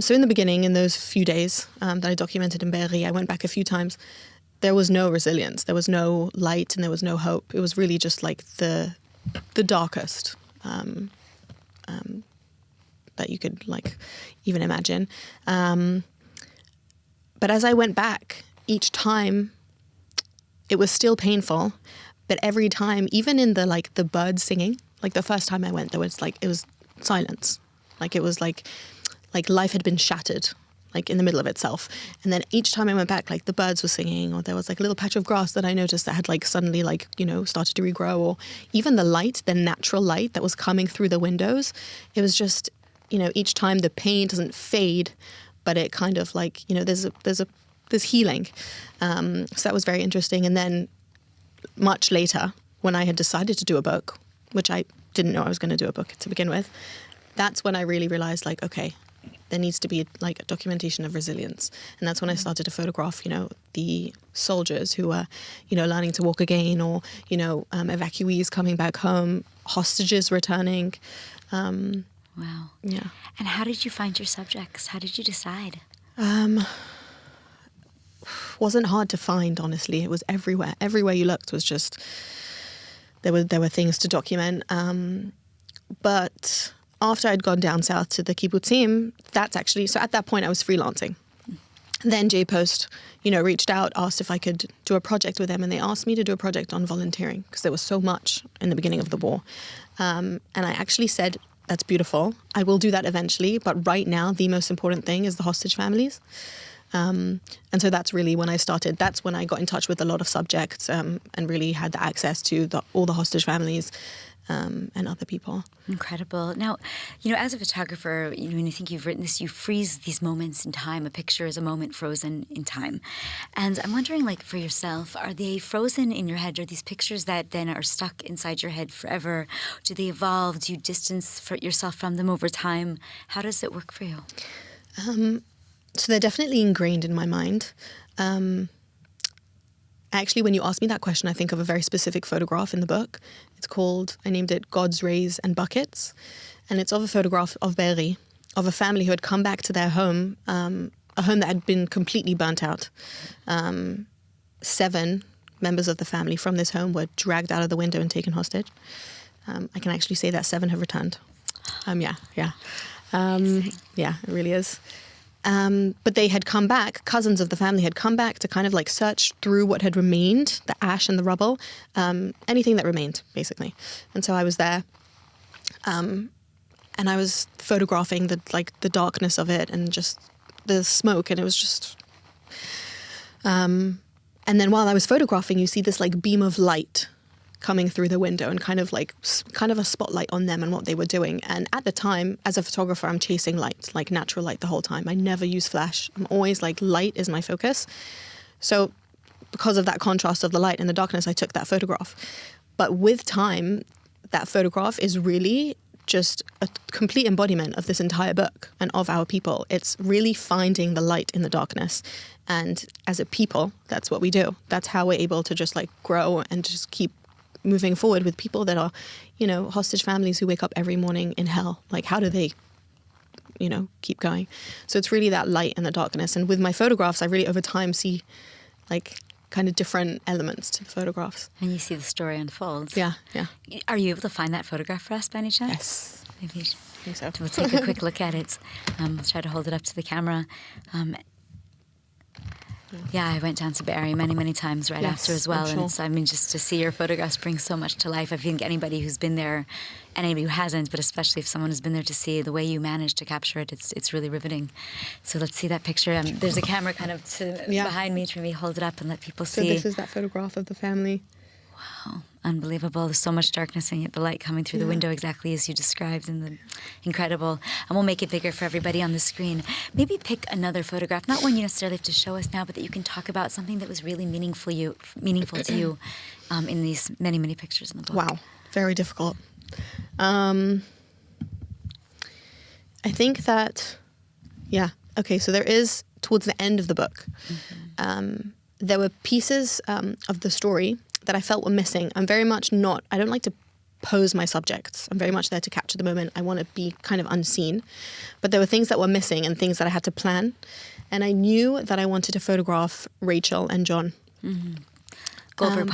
So in the beginning, in those few days that I documented in Be'eri, I went back a few times. There was no resilience. There was no light, and there was no hope. It was really just the darkest that you could even imagine. But as I went back, each time, it was still painful. But every time, even in the birds singing, the first time I went, there was it was silence. It was like life had been shattered, in the middle of itself. And then each time I went back, the birds were singing, or there was a little patch of grass that I noticed that had suddenly started to regrow, or even the light, the natural light that was coming through the windows. It was just, each time the pain doesn't fade, but it kind of there's healing. So that was very interesting. And then much later, when I had decided to do a book, which I didn't know I was going to do a book to begin with, that's when I really realized, like, okay, there needs to be like a documentation of resilience. And that's when I started to photograph, the soldiers who were, learning to walk again, or, evacuees coming back home, hostages returning. Wow. Yeah. And how did you find your subjects? How did you decide? Wasn't hard to find, honestly. It was everywhere. Everywhere you looked was just, there were things to document. But after I'd gone down south to the kibbutzim, so at that point I was freelancing. Then J-Post, reached out, asked if I could do a project with them, and they asked me to do a project on volunteering because there was so much in the beginning of the war. And I actually said, that's beautiful. I will do that eventually, but right now the most important thing is the hostage families. And so that's really when I started. That's when I got in touch with a lot of subjects and really had the access to all the hostage families and other people. Incredible. Now, as a photographer, when you think you've written this, you freeze these moments in time. A picture is a moment frozen in time. And I'm wondering, like, for yourself, are they frozen in your head? Are these pictures that then are stuck inside your head forever? Do they evolve? Do you distance yourself from them over time? How does it work for you? So they're definitely ingrained in my mind. Actually, when you ask me that question, I think of a very specific photograph in the book. I named it God's Rays and Buckets. And it's of a photograph of Be'eri, of a family who had come back to their home, a home that had been completely burnt out. 7 members of the family from this home were dragged out of the window and taken hostage. I can actually say that 7 have returned. Yeah, it really is. But they had come back, cousins of the family had come back to kind of like search through what had remained, the ash and the rubble, anything that remained, basically. And so I was there, and I was photographing the darkness of it and just the smoke, and it was just... and then while I was photographing, you see this like beam of light coming through the window and kind of a spotlight on them and what they were doing. And at the time, as a photographer, I'm chasing light, like natural light the whole time. I never use flash. I'm always like, light is my focus. So because of that contrast of the light and the darkness, I took that photograph. But with time, that photograph is really just a complete embodiment of this entire book and of our people. It's really finding the light in the darkness. And as a people, that's what we do. That's how we're able to just like grow and just keep moving forward with people that are, hostage families who wake up every morning in hell. Like, how do they, keep going? So it's really that light and the darkness. And with my photographs, I really over time see like kind of different elements to the photographs. And you see the story unfold. Yeah. Are you able to find that photograph for us by any chance? Yes. Maybe. I think so. We'll take a quick look at it. I'll try to hold it up to the camera. Yeah, I went down to Be'eri many, many times after as well. I'm sure. And just to see your photographs brings so much to life. I think anybody who's been there, and anybody who hasn't, but especially if someone has been there to see the way you managed to capture it, it's really riveting. So let's see that picture. There's a camera kind of behind me. To me, hold it up and let people see. So this is that photograph of the family. Wow, unbelievable. There's so much darkness and yet the light coming through the window exactly as you described, and incredible. And we'll make it bigger for everybody on the screen. Maybe pick another photograph, not one you necessarily have to show us now, but that you can talk about something that was really meaningful to you in these many, many pictures in the book. Wow, very difficult. I think that, so there is, towards the end of the book, there were pieces of the story that I felt were missing. I don't like to pose my subjects. I'm very much there to capture the moment. I want to be kind of unseen. But there were things that were missing and things that I had to plan. And I knew that I wanted to photograph Rachel and John. Goldberg